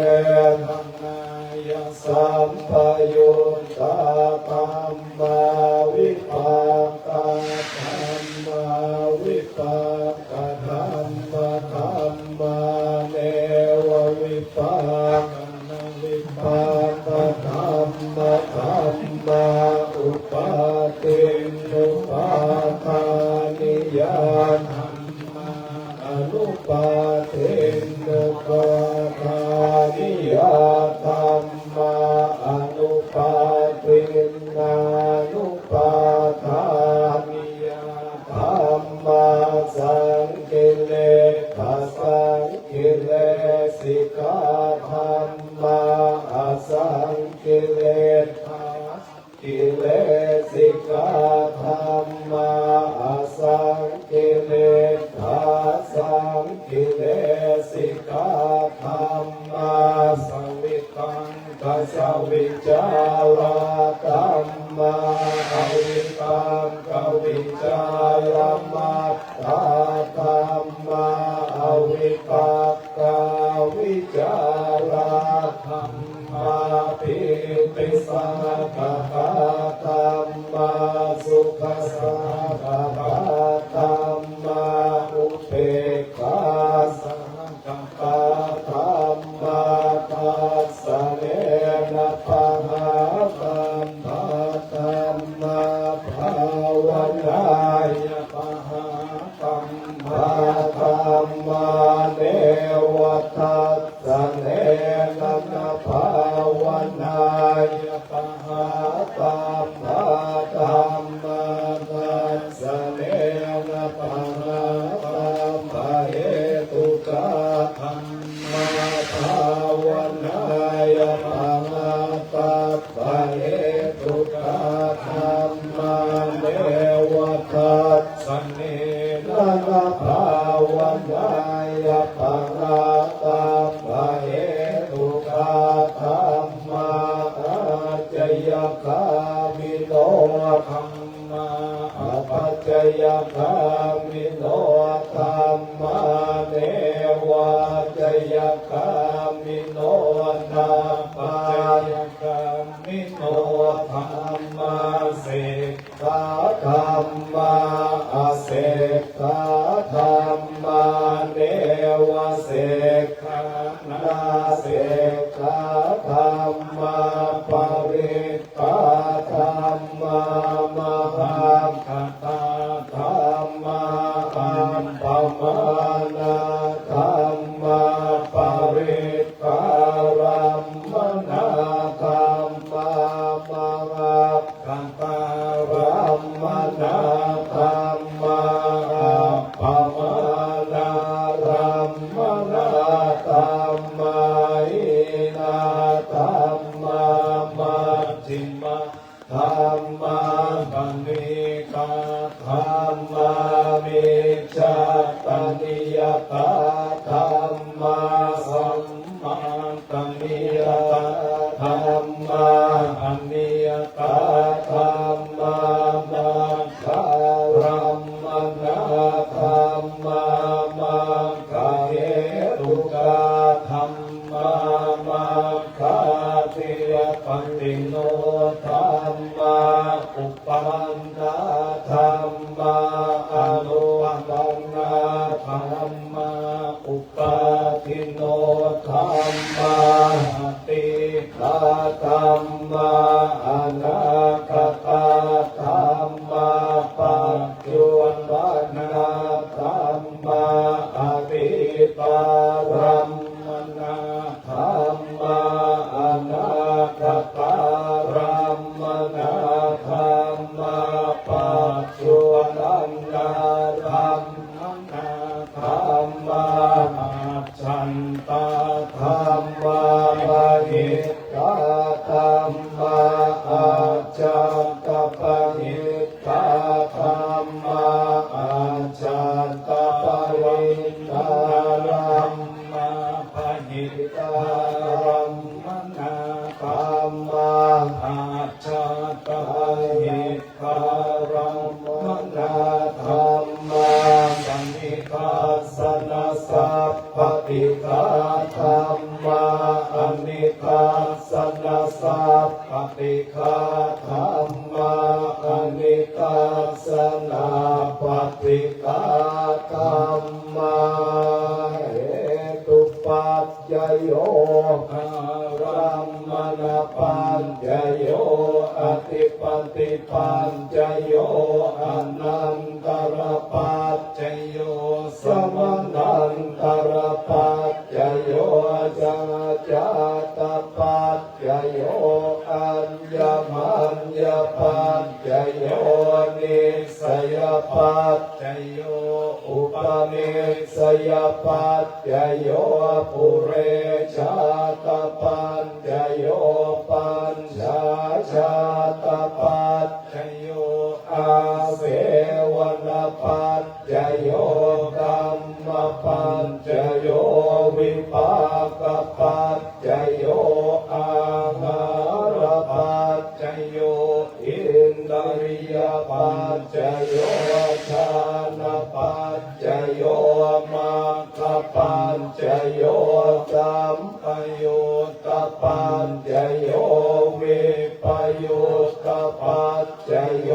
ทนายสัมปยุตตาธรรมะวิภากธรรมะวิภากธรรมะธรรมะเนววิภากวิภากธรรมะธรรมะอุปาทินุปาทานิยานอนุปาทินุปาทานิยาธรรมะอนุปาทินานุปาทานิยาธรรมะส กิเลสิกาธรรมาอาสังกิเลสสังกิเลสิกาธรรมาสวิตังกัสวิจาราธรรมาอวิตังกวิจารมาตาธรรมาอวิปักกวิจาราธรรมาปิติสังขะธรรมาสุขสังขะธรรมาอุเบกขาสังขะธรรมาทัสสะเนนะปะหาตัมภะธรรมาภาวนา ปะหาตัมภะธรรมาเนวทัสสะเนนะภาวนาปะหาตัมภะธรรมาทัสสะเนนะปะหาตัมภะเหตุกะธรรมาภาวนาปะหาตัมภะเหตุกะธรรมาเนวทัสสะเนนะภาวนา ปะหาตัมภะเหตุกะธรรมาอาจยคามิโนธรรมาอปัจจยคามิโนธรรมาเนวะจยคามิโนนาปาจคามิโนธรรมาเสกขาธรรมาอาเสกขาธรรมาเนวะเสกขานาเสกขาธรรมาปริตตาธรรมามหังคตาธรรมาอัมปมานาธรรมาปริตตารัมมนาธรรมามหังคตารัมมนาธรรมาอัมปมานารัมมนาธรรมาอินาธรรมามัจฉิมาธรรมาปณิกาธรรมามิจฉาตนิยตาธรรมาสัมมาตนิยตาธรรมาอนิยตาธรรมามังคารัมมนาธรรมามังคาเหตุกะธรรมามังคาเทปติโนธรรมาอุปันนาธรรมาอนุปันนาธรรมาอุปาทิโนธรรมาติตาธรรมาอนาคตาธรรมาปัจจุบันนาธรรมาอติตารัมมนาธรรมาอนาคตารัมมนาธรรมาปัจจุบันนารัมมนาธรรมาอัจฉันตาธรรมาปหิตาธรรมาอาจันตปหิตาธรรมาอาจันตปริตารัมมาปหิตารัมมนาธรรมาอาจันตปหิตารัมมนาธรรมาปณิคัสสนะสัพพติกาธรรมาอนิคัสสนะสัพพติกาธรรมาอนิคัสสนะปฏิกาธรรมาเหตุปัจจโยอารัมมณปัญจโยอธิปติปัญจโยอนันตรปัจจโยสมนันตรปัจจโยจาจาตปัจจโยอัญญมัญญปัจจโยนิสยปัจจโยอุปนิสยปัจจโยปุเรชาตปัญจโยปัญชาชาต ตปัจจโยอาเสวนปัจจโยกัมมปัจจโยวิปากปัจจโยอาหารปัจจโยอินทรียปัจจโยฌานปัจจโยมรรคปัจจโยสัมปยุตตปัจจโยวิปยุตตปัจจโย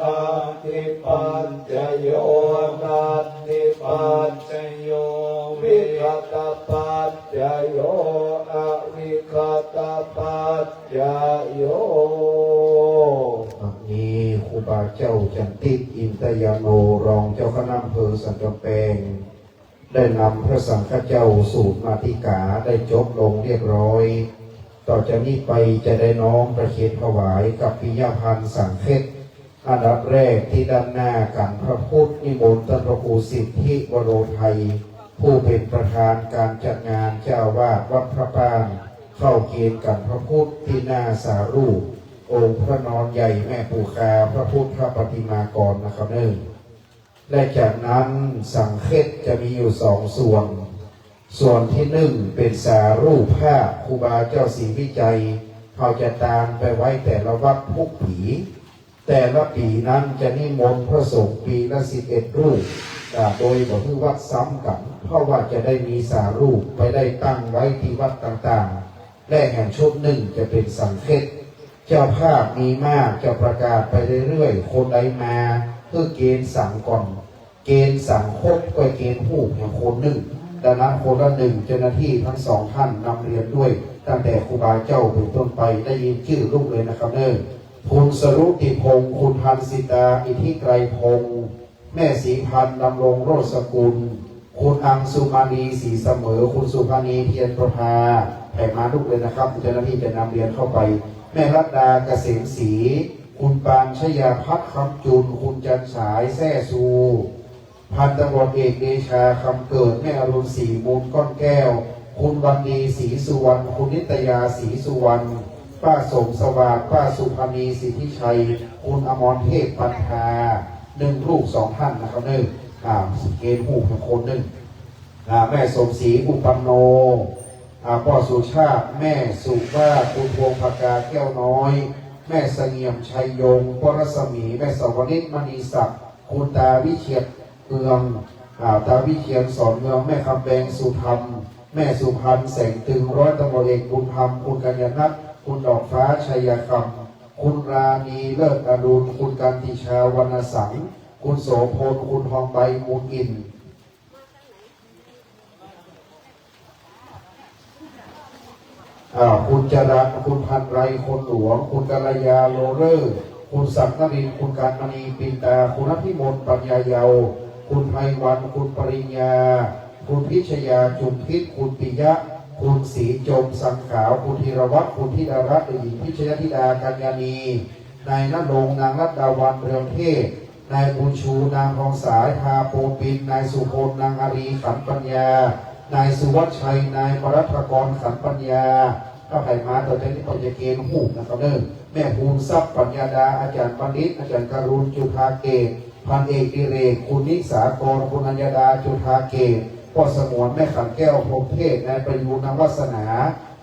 อาทิปัจจโยนัตถิปัจจโยวิคัตปัจจโยอวิคัตปัจจโยนี้ครูบาเจ้าจันติอินทยาโนรองเจ้าคณะอำเภอสันกำแพงได้นำพระสังฆเจ้าสูตรมาธิกาได้จบลงเรียบร้อยต่อจากนี้ไปจะได้น้อมประเคนถวายกับปิยพันธ์สังฆเทศอันดับแรกที่ด้านหน้ากันพระพุทธนิมนต์ท่านพระครูสิทธิวโรไทยผู้เป็นประธานการจัดงานเจ้าวาดวัดพระปางเข้าเกณฑ์กันพระพุทธที่หน้าสารูปองค์พระนอนใหญ่แม่ปูคาพระพุทธปฏิมากรนะครับและจากนั้นสังฆเทศจะมีอยู่สองส่วนที่หนึ่งเป็นสารูปภาพครูบาเจ้าศรีวิจัยเขาจะตามไปไว้แต่ละวัดทุกปีแต่ละปีนั้นจะนิมนต์พระสงฆ์ปีละ11 รูปโดยบอกคือวัดซ้ำกันเพราะว่าจะได้มีสารูปไปได้ตั้งไว้ที่วัดต่างๆและแห่งชุดหนึ่งจะเป็นสังฆเทศเจ้าภาพมีมากจะประกาศไปเรื่อยๆคนใดมาเพื่อเกณฑ์สั่งก่อนเกณฑ์สั่งครบก็เกณฑ์ผู้แห่งคนหนึ่งดังนั้นคนละหนึ่งเจ้าหน้าที่ทั้งสองท่านนำเรียนด้วยตั้งแต่ครูบาเจ้าเป็นต้นไปได้ยินชื่อลูกเลยนะครับคุณสรุติพงศ์คุณพันสิตาอิทธิไกรพงศ์แม่ศรีพันธ์ดำรงโรจน์สกุลคุณอังสุมาลีศรีเสมอคุณสุภานีเทียนประภาแผ่มาลูกเลยนะครับเจ้าหน้าที่จะนำเรียนเข้าไปแม่รัตดาเกษมศรีคุณปานชยาพัฒน์คำจุลคุณจันฉายแซ่ซูพันตำรวจเอกเดชาคำเกิดแม่อรุณศรีมูลก้อนแก้วคุณวันดีศรีสุวรรณคุณนิตยาศรีสุวรรณป้าสมสวัสดิ์ป้าสุภานีสิทธิชัยคุณอมรเทพปัญญา1 รูป 2 ท่านนะครับเกณฑ์หูเป็นคนหนึ่งแม่สมศรีอุปันโนพ่อสุชาติแม่สุว่าคุณพวงภากาแก้วน้อยแม่เสงี่ยมชัยยงปรสมีแม่สวนิชมณีศักดิ์คุณตาวิเชียรเมืองตาวิเชียรสอนเมืองแม่คำแบงสุธรรมแม่สุพันธ์แสงตึงร้อยตำรวจเอกบุญธรรมคุณกัญญานัทคุณดอกฟ้าชัยคำคุณราณีเลิศอรุณคุณกันติชาวรรณสังคุณโสพลคุณทองใบมูลอินคุณจรัสคุณพันไรคนหลวงคุณกัลยาโลเลอร์คุณสักนรินคุณการมณีปินตาคุณอภิมลปัญญาเยาคุณไพวันคุณปริญญาคุณพิชยาจุมพิษคุณปิยะคุณศรีจมสังขาวคุณธีรวัฒน์คุณธิดารัตน์หญิงพิชยธิดากัญญาณีนายณรงค์นางรัตดาวันเรืองเทพนายบุญชูนางทองสายทาโปปินนายสุพลนางอารีขันปัญญานายสุวัชชัยนายปรัตกรขันปัญญาถ้าใครมาต่อจากนี้เราจะเกณฑ์หูนะครับแม่ภูมิทรัพย์ปัญญาดาอาจารย์ปณิตอาจารย์การุณจุฑาเกตพันเอกดิเรกคุณนิสากรคุณอัญญาดาจุฑาเกตพ่อสมวนแม่ขันแก้วพรหมเทพนายประยูรนวัฒนา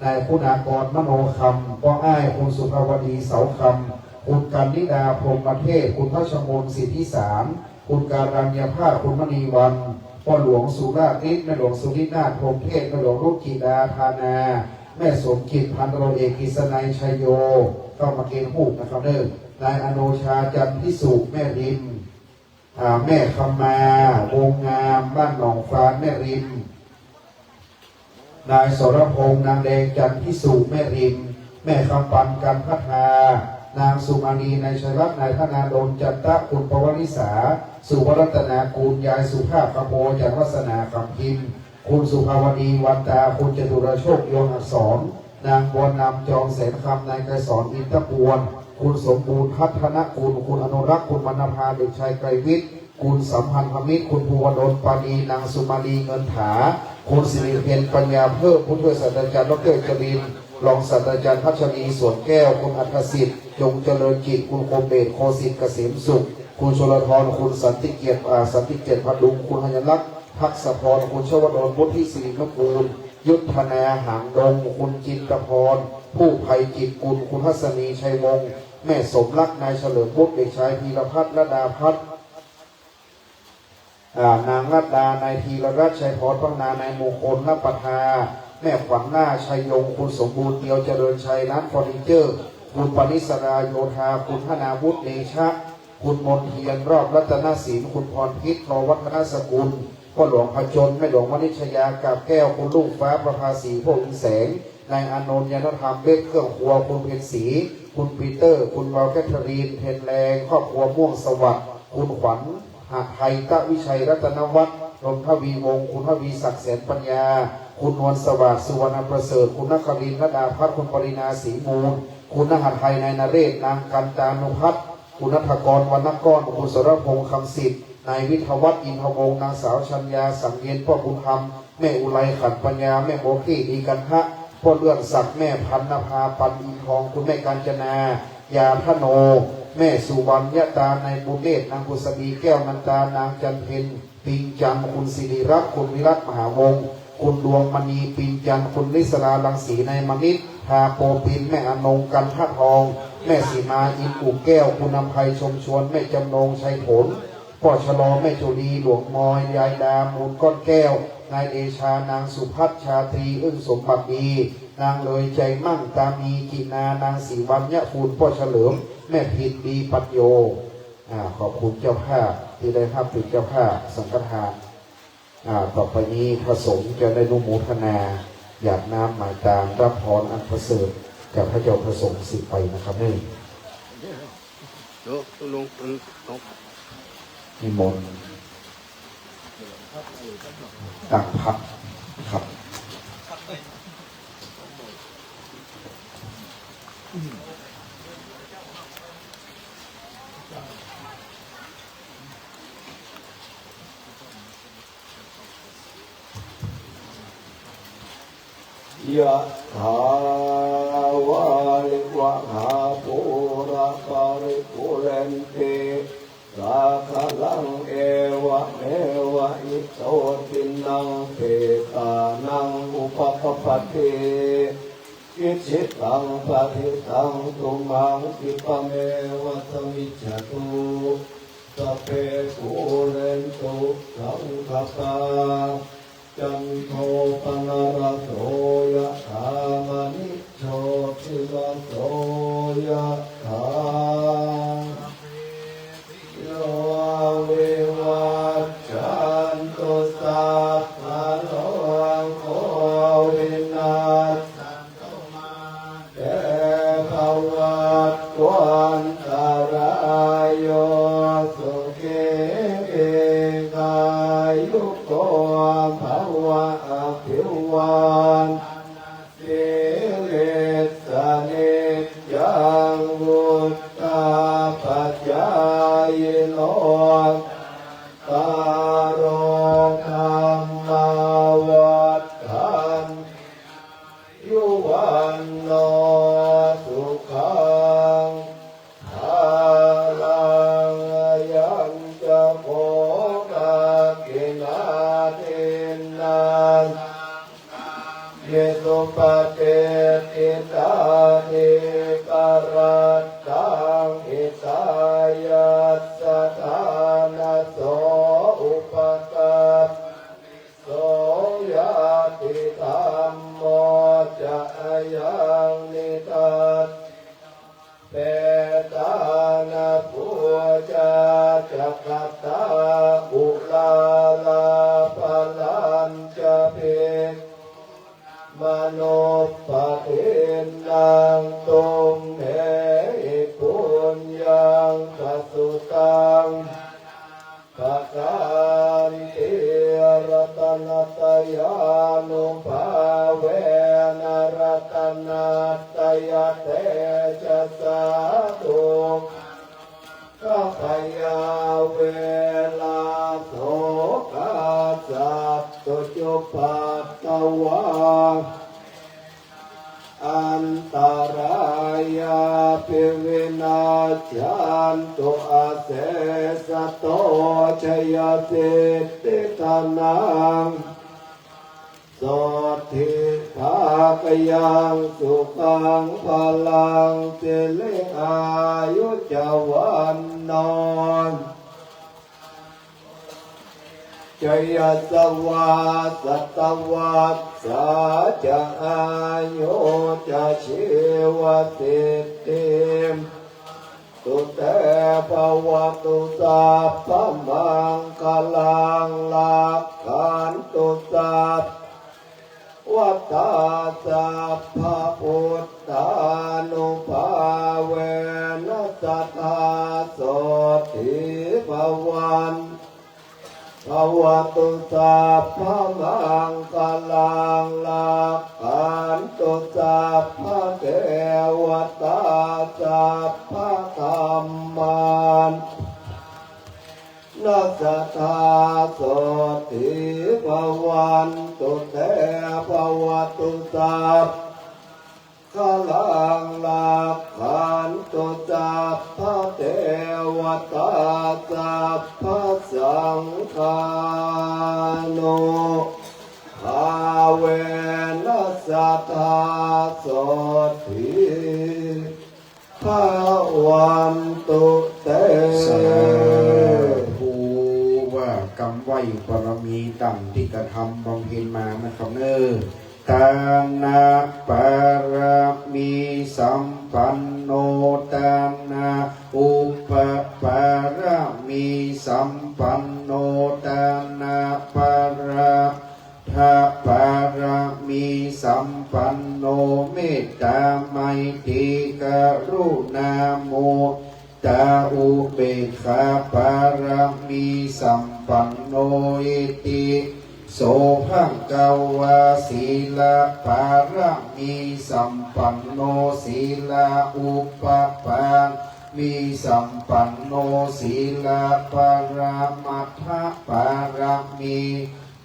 นายคุณากรมโนคำพ่ออ้ายคุณสุภาวดีเสาคำคุณกันนิดาพรหมเทพคุณพระชมนสิทธิสารคุณการัญญาภาคุณมณีวันพ่อหลวงสุราษฎร์นิดแม่หลวงสุรินาถพรหมเทพแม่หลวงรุจิดาธานาแม่สมกิจพันตำรวจเอกกฤษณัยชัยโยเข้ามาเกณฑ์หูนะครับนายอโนชาจันทร์พิสุแม่ริมแม่คำมาวงงามบ้านหนองฟ้าแม่ริมนายสรพงษ์นางแดงจันทร์พิสุแม่ริมแม่คำปันกันพัฒนานางสุมาณีนายชัยรัตน์นายธนาดลจันตะคุณปวริษาสุวรัตนากูลยายสุภาพขโมจันวัฒนาคำพิมพ์คุณสุภาวดีวันตาคุณจตุรโชคโยนอักษรนางบัวนำจองแสนคำนายไกรสอนอินทปวนคุณสมบูรณ์พัฒนกุลคุณอนุรักษ์คุณมณภาเด็กชายไกรวิทย์คุณสัมพันธ์พมิตรคุณภูวดลปานีนางสุมาลีเงินถาคุณสิริเพนปัญญาเพิ่มผู้ช่วยศาสตราจารย์ดร.จริน รองศาสตราจารย์พัชรีสวนแก้วคุณอัธสิทธิ์จงเจริญกิจคุณคมเดชโคสิทธิ์เกษมสุขคุณชลธรคุณสันติเกียรติพดุงคุณธัญลักษณ์พักษพรคุณชวดลวุฒิศิรินุกูลยุทธนาหางดงคุณจินตพรผู้ภัยจิตกุลคุณทัศนีชัยวงศ์แม่สมรักนายเฉลิมบุตรเด็กชายพีรพัฒน์ระดาพัฒน์นางรัตดานายธีรรัตน์ชัยพรพัฒนานายมงคลนปภาแม่ขวัญหน้าชัยยงคุณสมบูรณ์เดียวเจริญชัยร้านเฟอร์นิเจอร์คุณปณิสราโยธาคุณธนาวุฒิเนชะคุณมนเทียนรอบรัตนศิลป์คุณพรพิษรวัฒนสกุลพ่อหลวงพจนแม่หลวงวณิชยากาบแก้วคุณลุงฟ้าประภาสีพวกอินแสงนายอานนท์ยานธรรมเบศเครื่องครัวคุณเพ็ญศรีคุณปีเตอร์คุณวาลแคทรีนเทนแรงครอบครัวม่วงสวัสดิ์คุณขวัญหาไทยตะวิชัยรัตนวัฒน์นนทวีวงศ์คุณทวีศักดิ์แสนปัญญาคุณนวลสวัสดิ์สุวรรณประเสริฐคุณนครินทร์ระดาพัฒน์คุณปรินาศรีมูลคุณนหัสไทยนายนเรศนางกันตานุพัฒน์คุณนัทกรวรรณก้อนคุณสรพงษ์คำสิทธิ์นายวิทยวัฒน์อินทวงศ์นางสาวชัญญาสังเย็นพ่อบุญธรรมแม่อุไรขันปัญญาแม่โมกี้ดีกันฮะพ่อเลื่อนศักดิ์แม่พันนภาปันอินทองคุณแม่กัญจนายาทโนแม่สุวรรณยะตานายบุญเดชนางกุศลีแก้วนันตานางจันเพ็ญปิงจันคุณศิริรัตน์คุณวิรัตมหาวงศ์คุณดวงมณีปิงจันคุณลิศราลังสีนายมณิษฐ์ทาโปปินแม่อนงกันท่าทองแม่สีมาอินอุแก้วคุณนำไพชมชวนแม่จำนงชัยผลพ่อชะลอแม่จุลีหลวงมอยยายดามูลก้อนแก้วนายเดชานางสุพัฒชาตรีอึ้งสมบัติดีนางเลยใจมั่งตามีกินานางสีวันยะฟูลพ่อเฉลิมแม่พินดีปัญโยขอบคุณเจ้าภาพที่ได้รับเป็นเจ้าภาพสังฆทานต่อไปนี้พระสงฆ์จะได้นุโมทนาอยากน้ำหมายตามรับพรอันประเสริฐจากพระเจ้าประสงค์สิไปนะครับนี่นิมนต์ตักพักครับยะถาวาลิวะหาปุราปาริปุเรนติสาคลังเอวะเมวะอิโตตินังเปตานังอุปปปติอิจิตังปะทิตังตุมังคิปะเมวะสมิจฉตุสัพเพปุเรนตุสังฆปาจันโทปนะระโสยะถามณิโชติระโสยะถาโยวิวัจจันตุสัพพะโลกโควินาศสันตุมาเตภวัตวันตรายโยสุขีติกายุโกภวะอภิวันสิริสนิจังวุตตาปัจจายโนตารโอธรรมวัฏฐานยุวันโนสุขังภาลังยัญจะโภคกินาทินังเยสุปฏิทิตานิกรัตตังอิตายัสสะทานะโสอุปกัปโสยติธรรมโมจะยังนิทัสเปตานะปุจาจักตาอุลาลาภลันจะเพิมโนปะเทนังตุมเหปุญญังสัสสุตังปะการติรัตนตยานุภาเวนรัตนาตยเตจะสาธุข้าพยาเวลาโสกาสัตตุจุปัตตวาอัน าปิวินาชันตุอาเสสโตชยสิทธิธนังโสทิภากยังสุขังพลังสิริอายุจวันนอนจยสวาสัตวัสสะจะอายุจะชีวสิทธิตุเตภวตุสัพพมังคลังลักขันตุสัพวัฏฏาสัพพพุทธานุภาเวนัสสัทธาโสติภวันภวตุสัพพมังคลังลักขันตุสัพพเทวตาสัพพธรรมันนัสสัทธาโสติภวันตุเตภวตุสัพพลังลักขันตุสัพพเทวตาสัพพสังฆานุภาเวนัสสัทธาโสติภวันตุเต สาธุว่ากรรมไหวบารมีต่ำที่กระทำบำเพ็ญมานะครับเนอตานาปารมีสัมปันโนตานาอุปปารมีสัมปันโนตานาปารทาปารมีสัมปันโนเมตตาไมตรีกรุณาโมตาอุเบกขาปารมีสัมปันโนอิติโสภังกาวาศีลปารมีสัมปันโนศีลอุปปามีสัมปันโนศีลปารมัทธปารมี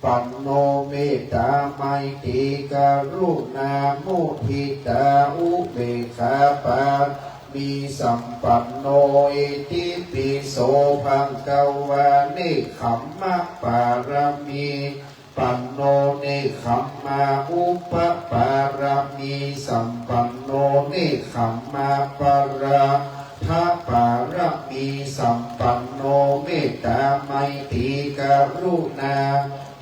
ปันโนเมตตาไมตรีกรุณามุทิตาอุเบกขาปามีสัมปันโนอิติปิโสภังกาวานิขัมมะปารมีปันโนเนขัมมาอุปปารมีสัมปันโนเนขัมมาปาราทาปารมีสัมปันโนเมตตาไมตรีกรุณา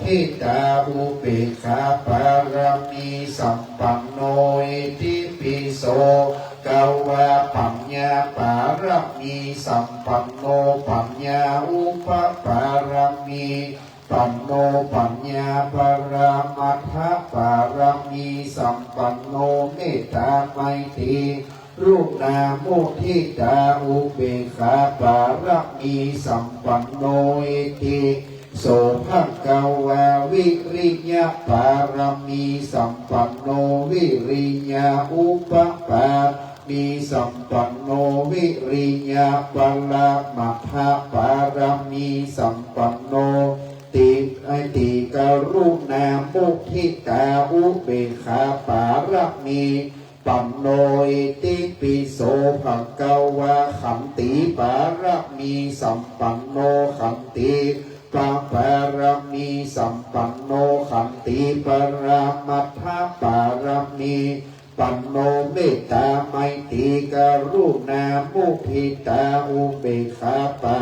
ทิตาอุเบกขาปารมีสัมปันโนอิติปิโสกาวาปัญญาปารมีสัมปันโนปัญญาอุปปารมีปันโนปัญญาปารมัทธปารมีสัมปันโนเมตตาไมตรีรูปนาโมทิตาอุเบกขาปารมีสัมปันโนอิติโสภังกาวาวิริยะปารมีสัมปันโนวิริยะอุปปามีสัมปันโนวิริยะปัลละมัทธปารมีสัมปันโนติกรุณามุทิตาอุเบกขาปารมีปันโนอิติปิโสภังกาวาขันติปารมีสัมปันโนขันติปารมีสัมปันโนขันติปรมัทธปารมีปันโนเมตตาไมตรีกรุณามุทิตาอุเบกขาปา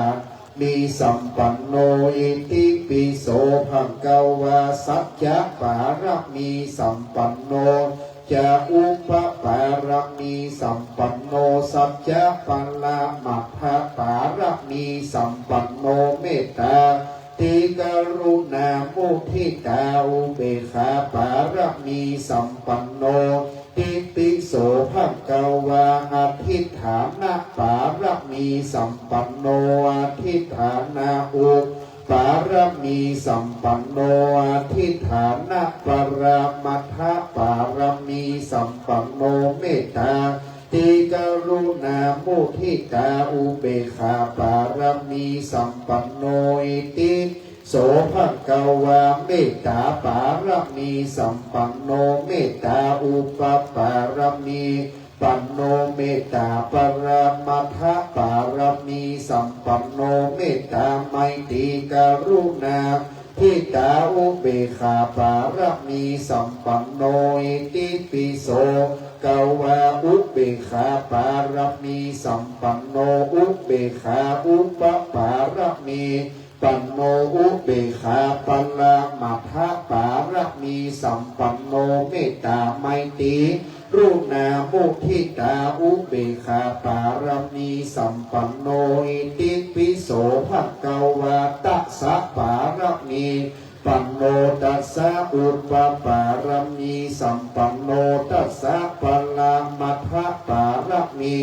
มีสัมปันโนอิติปิโสภังกาวาสัจจะปารมีสัมปันโนจะอุปปารมีสัมปันโนสัจจะปัลละมัทธปารมีสัมปันโนเมตตาติกรุณามุทิตาอุเบกขาปารมีสัมปันโนติปิโสภังกาวาอธิฏฐานะปารมีสัมปันโนอธิฏฐานะอุปารมีสัมปันโนอธิฏฐานะปรมัทธปารมีสัมปันโนเมตตาติกรุณามุทิตาอุเบกขาปารมีสัมปันโนอิติโสภังกาวาเมตตาปารมีสัมปันโนเมตตาอุปปารมีป ปันโนเมตตาปรมัทธปารมีสัมปันโนเมตตาไมตรีกรุณาทิตาอุเบกขาปารมีสัมปันโนอิติปิโสกวาอุเบกขาปารมีสัมปันโนอุเบกขาอุปปารมีปันโนอุเบกขาปัลลมัทธปารมีสัมปันโนเมตตาไมตรีรูปนามุทิตาอุเบกขาปารมีสัมปันโนอิติปิโสภะคะวะตัสสะปารมีปันโนตัสสะอุปปารมีสัมปันโนตัสสะปัลลมัทธปารมี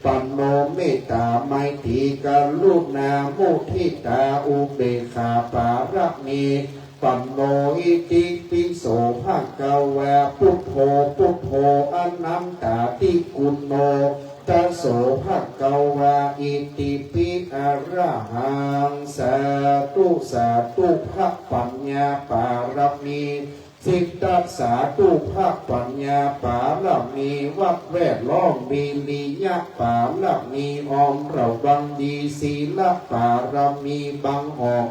ปันโนเมตตาไมตรีกรุณามุทิตาอุเบกขาปารมีปันโนอิติปิโสภะคะวะพุทโธพุทโธอนันตติกุณโญตัสโสภะคะวะอิติปิอะระหังสาธุสาธุภะปัญญาปารมีสิทธัสสาธุภะปัญญาปารมีวัดแวดล้อมมีนิยะปารมีออมระวังดีศีลปารมีบังออก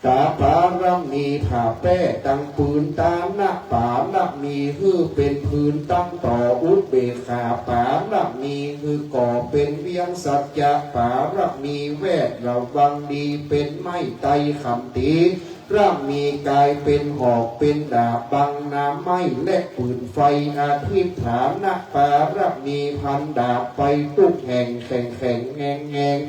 ตาปารมีผ่าแป้ตังปืนตาหน้าปารมีคือเป็นพื้นตั้งต่ออุเบกขาปารมีคือก่อเป็นเวียงสัจจะปารมีแวดระวังดีเป็นไม้ไตคำตีร่างมีกายเป็นหอกเป็นดาบบังน้ำไม้และปืนไฟอาทิตฐานะปารมีพันดาบไปทุกแห่งแข่งแข่งแงงแงง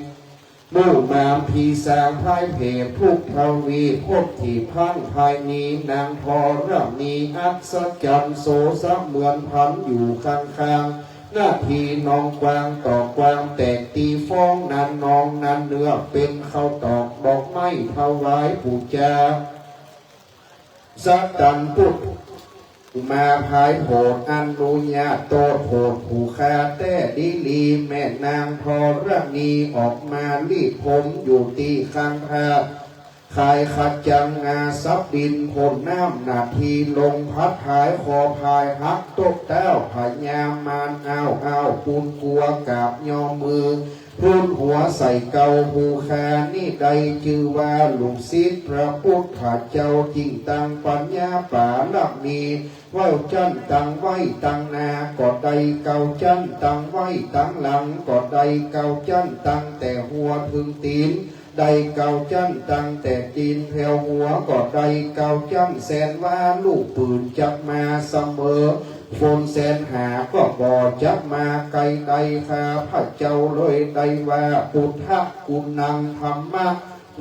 มู่มามพีสางพายเพทุกทวีพบที่พังภายนี้นางทอร่มีอัศจรรย์โสสะเหมือนพันอยู่ข้างๆหน้าทีน้องกวางตอกกวางแตกตีฟ้องนันน้องนันเนื้อเป็นข้าวตอกดอกไม้ถวายปู่จาสัตตันพุทธมาภายโหดอันนุญาโตโหดผู้คาแต่ดิลีแม่นางทอรณีออกมารีดผมอยู่ตีข้างทางขายขัดจังงาซับดินผลน้ำนาทีลงพัดหายคอพายหักตกแต้วพญามานอ้าวปูนกลัวกาบยอมือพูนหัวใส่เกาภูคานี่ใดจือว่าลูกศิษย์พระพุทธเจ้าจริงตังปัญญาปาลักมีว่าจันตังไว้ตังนาก็ใดเกาจันตังไว้ตังหลังก็ใดเกาจันตังแต่หัวถึงตีนใดเกาจันตังแต่ตีนแผ่วหัวก็ใดเกาจันแสนว่าลูกปืนจักมาเสมอฝนแสนหาก็บ่จักมาไกลใดข้าพระเจ้าเลยใดว่าพุทธกุณังธรรมะ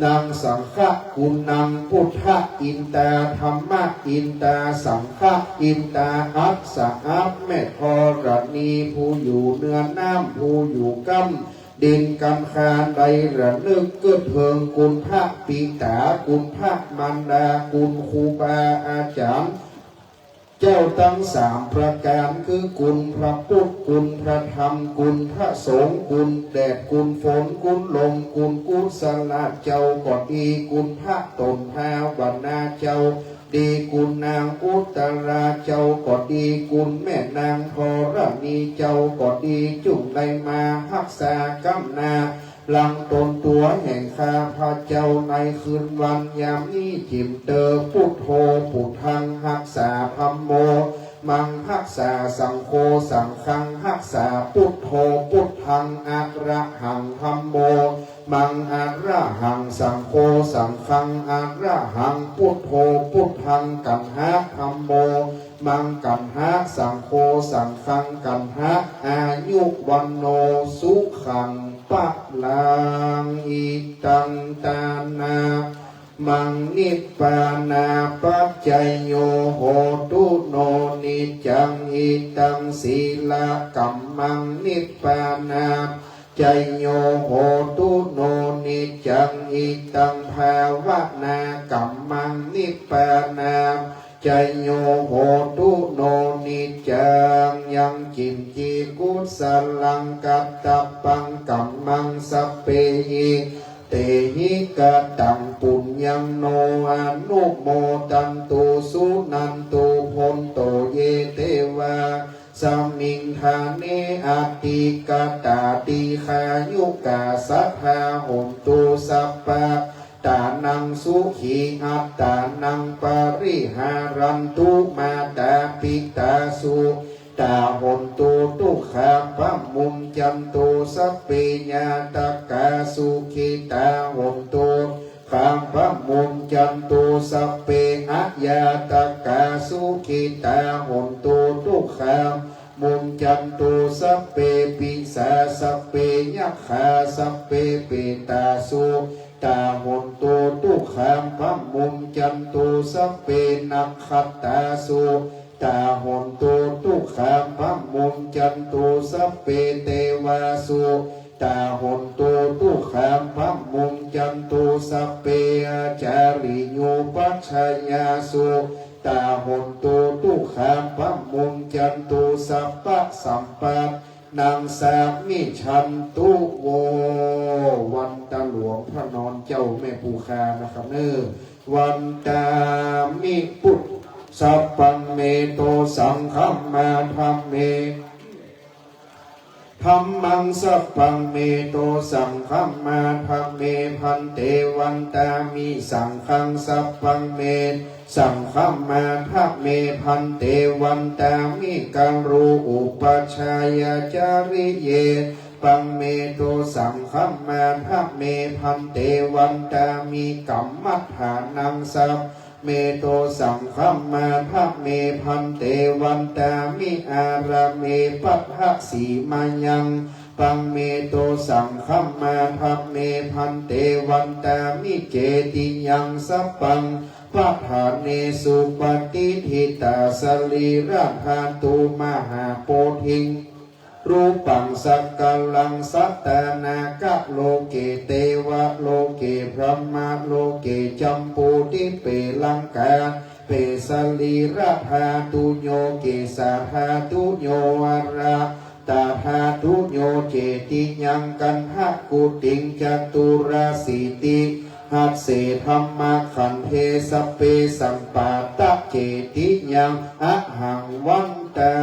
นางสังฆกุณังพุทธอินตาธรรมะอินตาสังฆอินตาอัสสะอัพแม่ธรณีผู้อยู่เนื้อน้ำผู้อยู่กำดินกำคานใดระนึกเกิดเพิงกุณพระปีตากุณพระมันดากุณครูบาอาจารย์เจ้าทั้งสามประการคือกุณพระพุทธกุณพระธรรมกุณพระสงฆ์กุณแดดกุณฝนกุณลมกุณกุศลเจ้าก็ดีกุณพระตนภาวนาเจ้าดีกุณนางอุตราเจ้าก็ดีกุณแม่นางธรณีเจ้าก็ดีจุ่งได้มารักษากำนาหลังตนตัวแห่งข้าพระเจ้าในคืนวันยามนี้จิมเตอพุทโธพุทธังรักษาธัมโมมังรักษาสังโฆสังฆังรักษาพุทโธพุทธังอะระหังธัมโมมังอะระหังสังโฆสังฆังอะระหังพุทโธพุทธังกันหะธัมโมมังกันหะสังโฆสังฆังกันหะอายุวันโนสุขังปะลังอิตังตานามังนิปปานาปัจจยโยโหตุโนนิจังอิตังศีลกัมมังนิปปานาจยโยโหตุโนนิจังอิตังภาวนากัมมังนิปปานาจยโยโหตุโนนิจังยังจิมจีกุศลังกัตตปังกัมมังสัพเพหิเตหิกตังปุญญังโนอนุโมตันตุสุนันตุพนโตเยเตวาส สัมมิงทาเนอาติกาตาติขายุกาสัทธาหนตุสัพพะตานังสุขีอัตตานังปริหารันตุมาตาปิตาสุตาหนตุทุกขาปัมมุมจันตุสัพเพญาตกาสุขิตาหนตุขังปัมมุมจันตุสัพเพอัญญาตกาสุขิตาหนตุทุกขามุมจันตุสัพเพปิสาสัพเพยัคขาสัพเพเปตาสุตาหนตุทุกขังปัมมุมจันตุสัพเพนักขัตตาสุตาหนตุทุกขังปัมมุมจันตุสัพเพเทวาสุตาหนตุทุกขังปัมมุมจันตุสัพเพอาจาริโยปัชฌายาสุตาหนตุทุกขังปัมมุมจันตุสัพพะสัมปัตนางสามิชันตุโววันตาหลวงพระนอนเจ้าแม่ปูคานะครับเนอวันตามิปุตสัพพังเมโตสังฆมาธัมเมธัมมังสัพพังเมโตสังฆมาธัมเมพันเตวันตามิสังฆังสัพพังเมสังฆมาธัมเมพันเตวันตามิกังรูอุปชายาจาริเยปังเมโตสังฆมาธัมเมพันเตวันตามิกัมมัฏฐานังสัพเมโตสังฆมาธัมเมพันเตวันตามิอาราเมปัฏฐสีมายังปังเมโตสังฆมาธัมเมพันเตวันตามิเจติยังสัพพังปัฏฐานเนสุปฏิทิตาสลีราธาตุมหาโพธิงรูปังสักกัลลังสัตตานากะโลเกเตวะโลเกพระมาโลเกจัมปูติเปลังกาเปสลีราธาตุโยเกสาธาตุโยวาระตาธาตุโยเจติยังกันหะกุติงจตุราสีติหัสเสธรรมขันเทสเปสัมปาตะเจติยังอะหังวันตา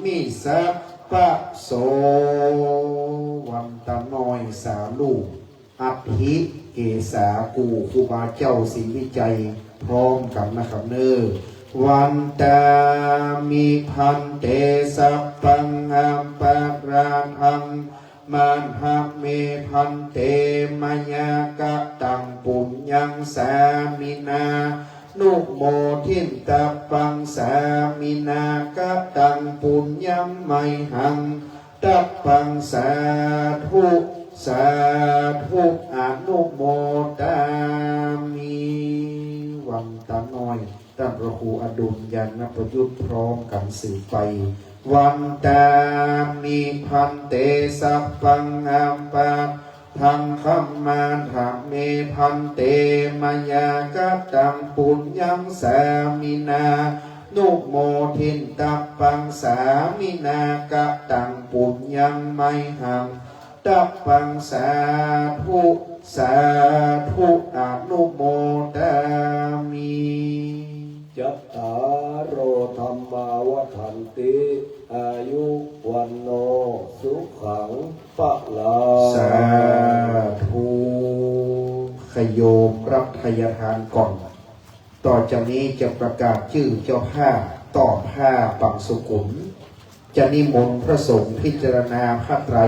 มิสัพปะโสวันตาน้อยสาลูกอัภิเกษากูครูบาเจ้าศรีวิจัยพร้อมกันนะครับเนอวันตามิพันเตสัพพังอัมปะราทังมันหะเมพันเตมยากะตังปุญญังสามินานุโมทินตาปังสามินากะตังปุญญังไมหังตัปปังสาธุสาธุอนุโมตามิวันตาน้อยท่านพระครูอดุลยานประยุทธ์พร้อมกันสืบไปวันตามิพันเตสัพพังอัมปะทังคัมมาถัมเมพันเตมยากะตังปุญญังสามินานุโมทินตัปปังสามินากะตังปุญญังไมหังตัปปังสาธุสาธุอนุโมตามิจัตตารโอธรรมาวัฏันติอายุวันโนสุขังปะลาสาธุขโยมรับทายทานก่อนต่อจากนี้จะประกาศชื่อเจ้าผ้าต่อผ้าปังสุขุมจะนิมนต์พระสงฆ์พิจารณาพระไตร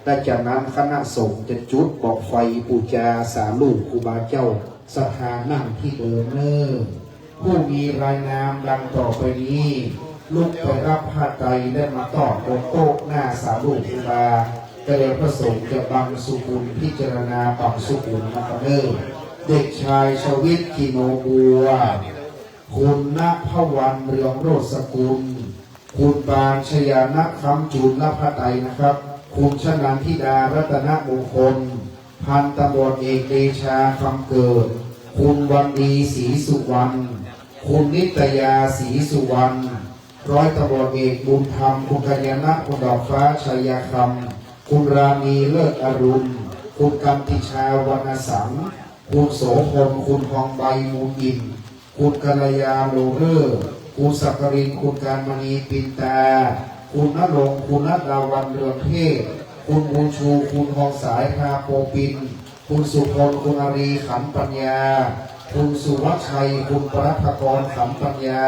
และจากนั้นคณะสงฆ์จะจุดบอกไฟปูชาสาลูกครูบาเจ้าสถานั่งที่เดิมเนอผู้มีรายนามดังต่อไปนี้ลุกไปรับผ้าไตรได้มาต่อบนโต๊ะหน้าสาลูกครูบาก็เลยพระสงฆ์จะบังสุขุมพิจารณาปังสุขุมนะครับเนอเด็กชายชวิตกิโนบัวคุณณพวันเรืองโรสกุลคุณปานชยานะคำจุลนภไตรนะครับคุณชนันทิดารัตนมงคลพันตำรวจเอกเดชาคำเกิดคุณวันดีศรีสุวรรณคุณนิตยาศรีสุวรรณร้อยตำรวจเอกบุญธรรมคุณกัญญาณคุณดอกฟ้าชัยคำคุณรามีเลิศอรุณคุณกันติชาวรรณสังคุณโสพลคุณทองใบมูลอินคุณกัลยาโลเรอร์ คุณสักกรินคุณการมณีปินตาคุณณรงค์คุณณดาวันเรืองเทพคุณบุญชูคุณทองสายพาโปปินคุณสุพลคุณอารีขันปัญญาคุณสุวัชชัยคุณปรัภกรขันปัญญา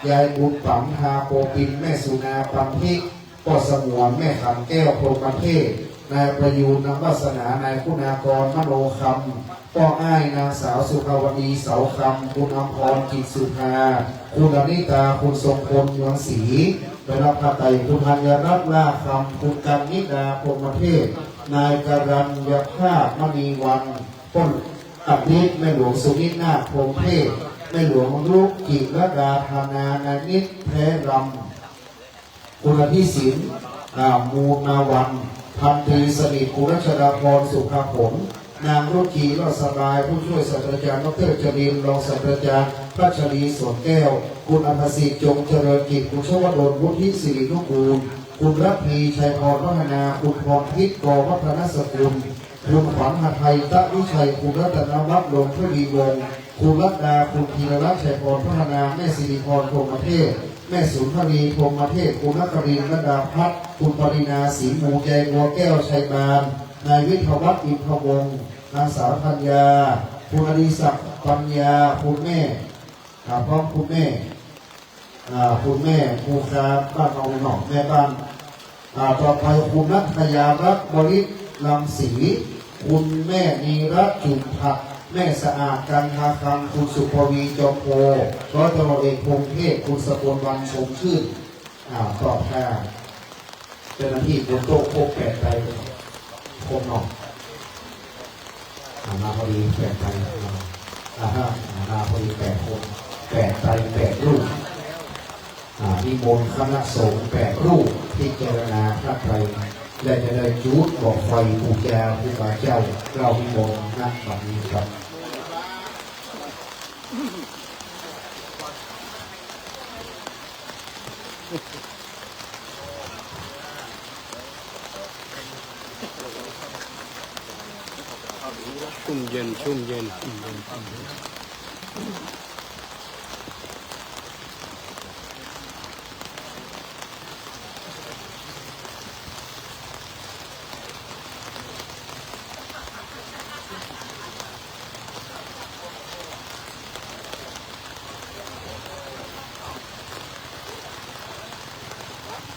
ยายบุญปังพาโปปินแม่สุนาปัมพิกก็สมวนแม่ขันแก้วพรหมเทพนายประยูนนวาสนานายคุณากรมโนคำป้ออ้ายนางสาวสุภาวดีเสาคำคุณอมพรกิจสุภาคุณอนิตาคุณทรงพลเมืองศรีได้รับพระไตรคุณธัญรัตน์ล่าคำคุณกันนิดาพรหมเทพนายการัญญาภาพมณีวันต้นอภิษแม่หลวงสุนิจนาถพรหมเทพแม่หลวงลูกกิรดาธานานายนิตแพ้รำคุณพิสินมูนาวันพันตรีสนิทคุณรัชดาพรสุภาผลนางรุ่กีรอดสบายผู้ช่วยศาสตราจารย์ดร.จรินรองศาสตราจารย์พัชรีสวนแก้วคุณอภิสิทธิ์จงเจริญกิจคุณชวดลวุฒิศิรินุกูลคุณรัตพีชัยพรวัฒนาคุณพรพิษกวัฒนสกุลคุณขวัญหไทยตะวิชัยคุณรัตนวัฒน์ลงพรีวงศ์คุณรัตดาคุณธีรรัตน์ชัยพรพัฒนาแม่สิริพรพรหมเทพแม่สุนทรีพรหมเทพคุณนักรินทร์ระดาพัฒน์คุณปรินาศรีหมูใจงัวแก้วชัยบานนายวิทยวัฒน์อินทวงศ์นางสาวธัญญาคุณอดิศักดิ์ปัญญาคุณแม่พร้อมคุณแม่คุณแม่ครูคาบ้านเอาหนองแม่บ้านต่อไปคุณนัทยารักบริษลำศรีคุณแม่นีรัตน์จุนผักแม่สะอาดกันทาคำคุณสุภวีจอมโพร้อยตำรวจเอกพงเทพคุณสกลวันชมชื่นตอบแทนเจ้าหน้าที่บนโต๊ะโคกแปดไปโคกหนองมาพอดีแปดไปมาพอดี8 คน8 ไตร 8 รูปนิมนต์คณะสงฆ์8 รูปที่เจรณาพระไตรและจะได้จุดบอกไฟบูชาครูบาเจ้าเรานิมนต์ณบัดนี้ครับชุ่มเย็นชุ่มเย็น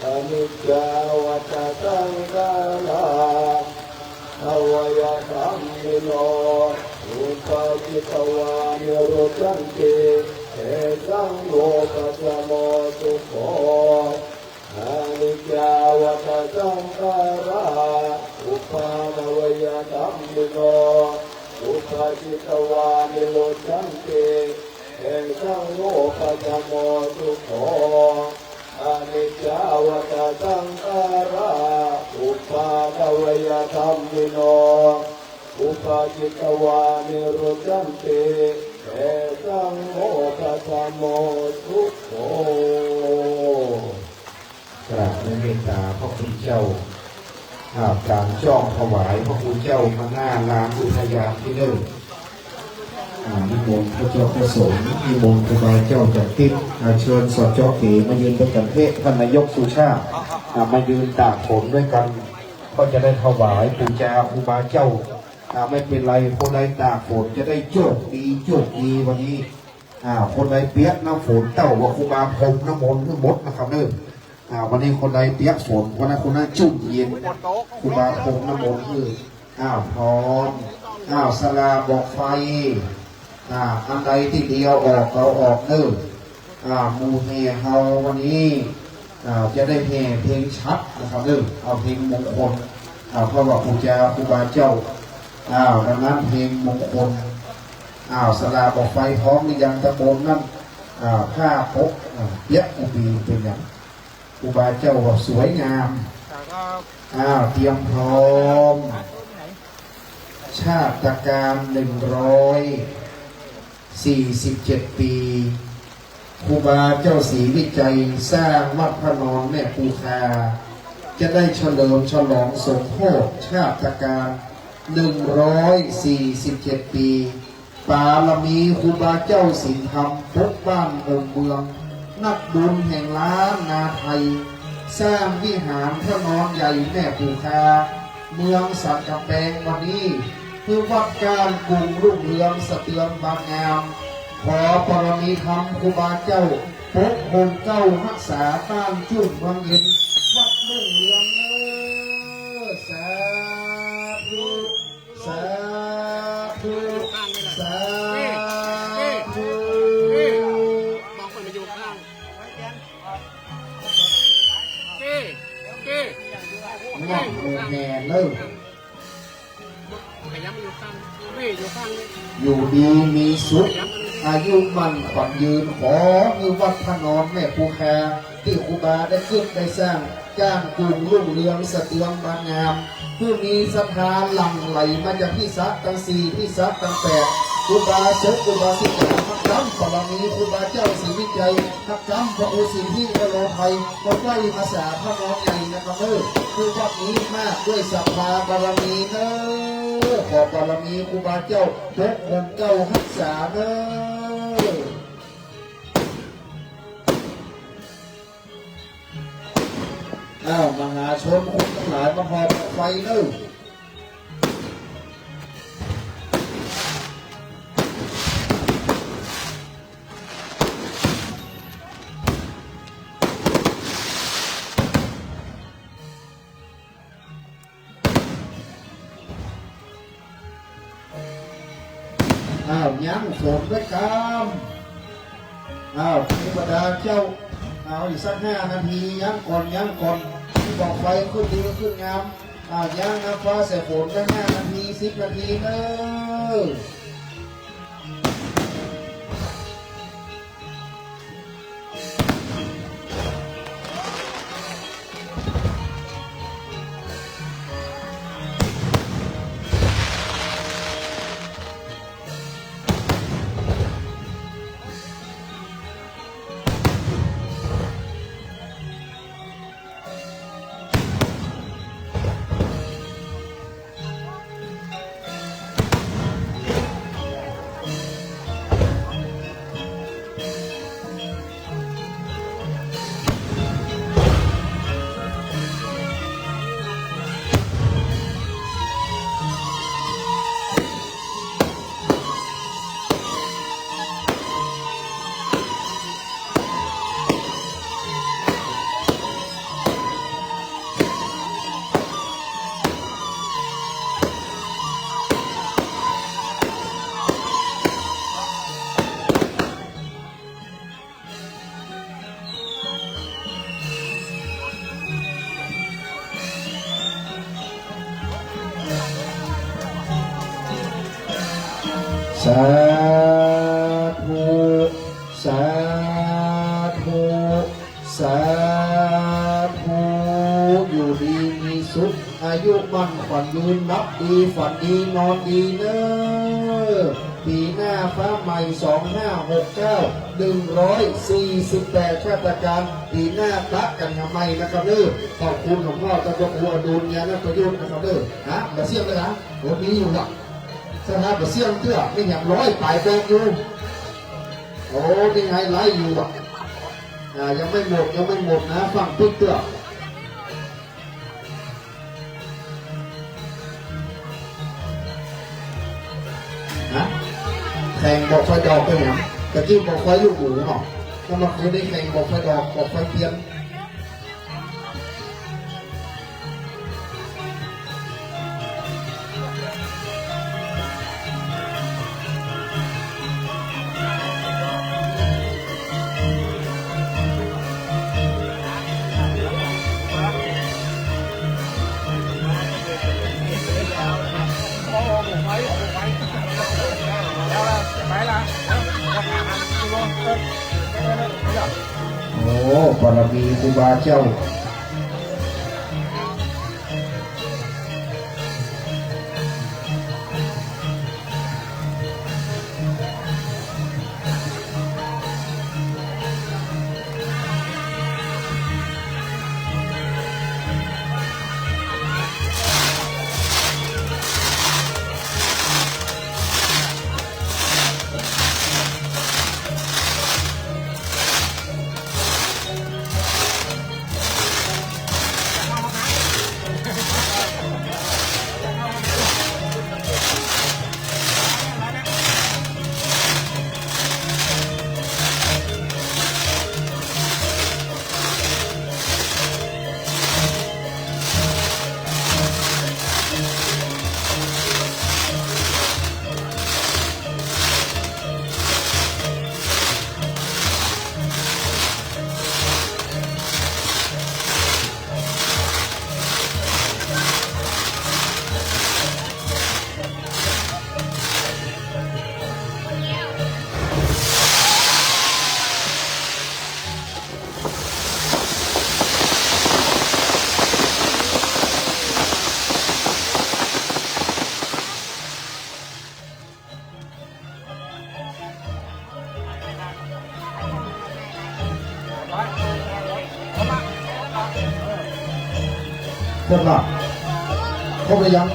อนิจจาวัฏสังขาราอวัยธรรมิโนอุปาจิตวานิโรจันติเอสังโลกัสสะโมสุโขอนิจจาวัฏสังขาราอุปาณวัยธรรมิโนอุปาจิตวานิโรจันติเอสังโลกัสสะโมสุโขอนิจจาวัฏสังขาราอุปาทวยธรรมิโนอุปาจิตวานิโรจันติเอสังโฆคัสสะโมทุกโขกราบในเมตตาพระคุณเจ้าการจ้องถวายพระคุณเจ้ามาหน้าลานอุทยานที่เดิมนิมนต์พระเจ้าประสงค์นิมนต์ครูบาเจ้าจากทิพย์เชิญสดจอเก๋มายืนด้วยกันเทศท่านนายกสุชาติมายืนตากฝนด้วยกันก็จะได้ถวายปูจาครูบาเจ้าไม่เป็นไรคนใดตากฝนจะได้โชคดีวันนี้คนใดเปียกน้ำฝนเต้าว่าครูบาพรมน้ำมนต์มดนะครับเด้อวันนี้คนใดเปียกฝนวันนั้นคนนั้นจุ่มเย็นครูบาพรมน้ำมนต์คือพร้อมสลาบอกไฟอันใดที่เดียวออกเราออกเด้อมูเฮเฮาวันนี้จะได้เพลงชัดนะครับเด้อเอาเพลงมงคลเพราะว่าปูจาครูบาเจ้าดังนั้นเพลงมงคลสลาบอกไฟพร้อมในยังตะโกนนั่นผ้าปกเย็บอุบีเป็นอย่างครูบาเจ้าสวยงามเตรียมพร้อมชาติการ147 ปีครูบาเจ้าศรีวิจัยสร้างวัดพระนอนแม่ปูคาจะได้เฉลิมฉลองสมโภชชาติการ147 ปีปารมีครูบาเจ้าศีลธรรมพบบ้านองค์เมือง นักบุญแห่งล้านนาไทยสร้างวิหารพระนอนใหญ่แม่ปูคาเมืองสันกำแพงวันนี้เพื่อวัดการกรุงรุ่งเรืองสะเตือนบางงามขอปรมีธรรมครูบาเจ้าปกครองเจ้ารักษาต้านจุ่มเมืองเย็นวัดรุ่งเรืองเน้อสาธุสาธุสาธุ บางคนมาอยู่ข้างงอกโมแน่เลย ขยับมาอยู่ข้างอยู่ข้าง อยู่ดีมีสุขอายุมันขวัญยืนขอมือวัดพระนอนแม่ภูแคที่ครูบาได้ขึ้นได้สร้างก้านกรุงรุ่งเรืองสะเตือนบานงามผู้มีศรัทธาหลั่งไหลมาจากที่ซักทั้งสี่ที่ซักทั้งแปดครูบาเสกครูบาสิกขาพักกรรมปรมีครูบาเจ้าศรีวิจัยพักกรรมพระโอศีที่กโลไทยก็ใกล้มาสาพระนอนใหญ่นะครับคือวัดนี้มากด้วยศรัทธาบารมีเนอขอบารมีครูบาเจ้าพกองค์เจ้ารักษาเนอมหาชนคนทั้งหลายมาหอบไฟเนยังสมด้วยกรรมเทวดาเจ้าอีกสัก5 นาทียังก่อนที่บอกไฟขึ้นดีขึ้นงามยังน้ำฟ้าใส่ฝนกัน5 นาที10 นาทีเนอะสาธุสาธุสาธุอยู่ดีมีสุขอายุมั่นขวัญยืนนับดีฝันดีนอนดีเนอปีหน้าฟ้าใหม่2569 148ชาติการปีหน้าตักกันทำไมนะครับเด้อขอบคุณของพ่อตะกหัวดูนยานะประยุทธ์นะครับเด้อมาเสียบเลยนะวันนี้อยู่หลักสถาบันเสี่ยงเตื้อไม่อย่าง100 ปลายแปลงอยู่โอ้นี่ไงไล่อยู่ยังไม่หมดนะฟังติ๊กเตื้อแข่งบอกไฟดอกไปเนี่ยตะกี้บอกไฟลูกหมูเนาะก็มาคืนได้แข่งบอกไฟดอกบอกไฟเทียนโอ้บารมีครูบาเจ้า ครบหรอครบหรือยัง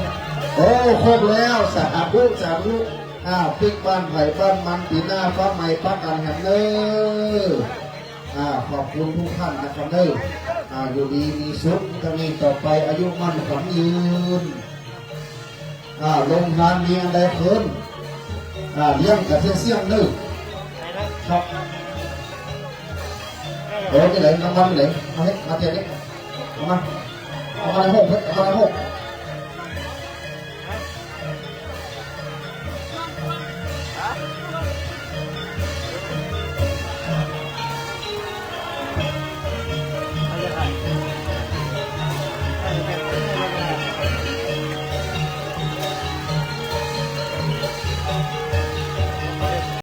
โอ้ครบแล้วสาธุสาธุพลิกบ้านไผ่บ้านมันปีหน้าฟ้าใหม่ป้ากันแฮมเนอร์ขอบคุณทุกท่านนะครับเนอร์อยู่ดีมีสุขจะมีต่อไปอายุมั่นขวัญยืนลงทานมีอันใดเพิ่มเลี้ยงกับเสี่ยงเนอร์ครับที่ไหนรางวัลที่ไหนมาเทียนนี้เอามาในห้องเอามาในห้อง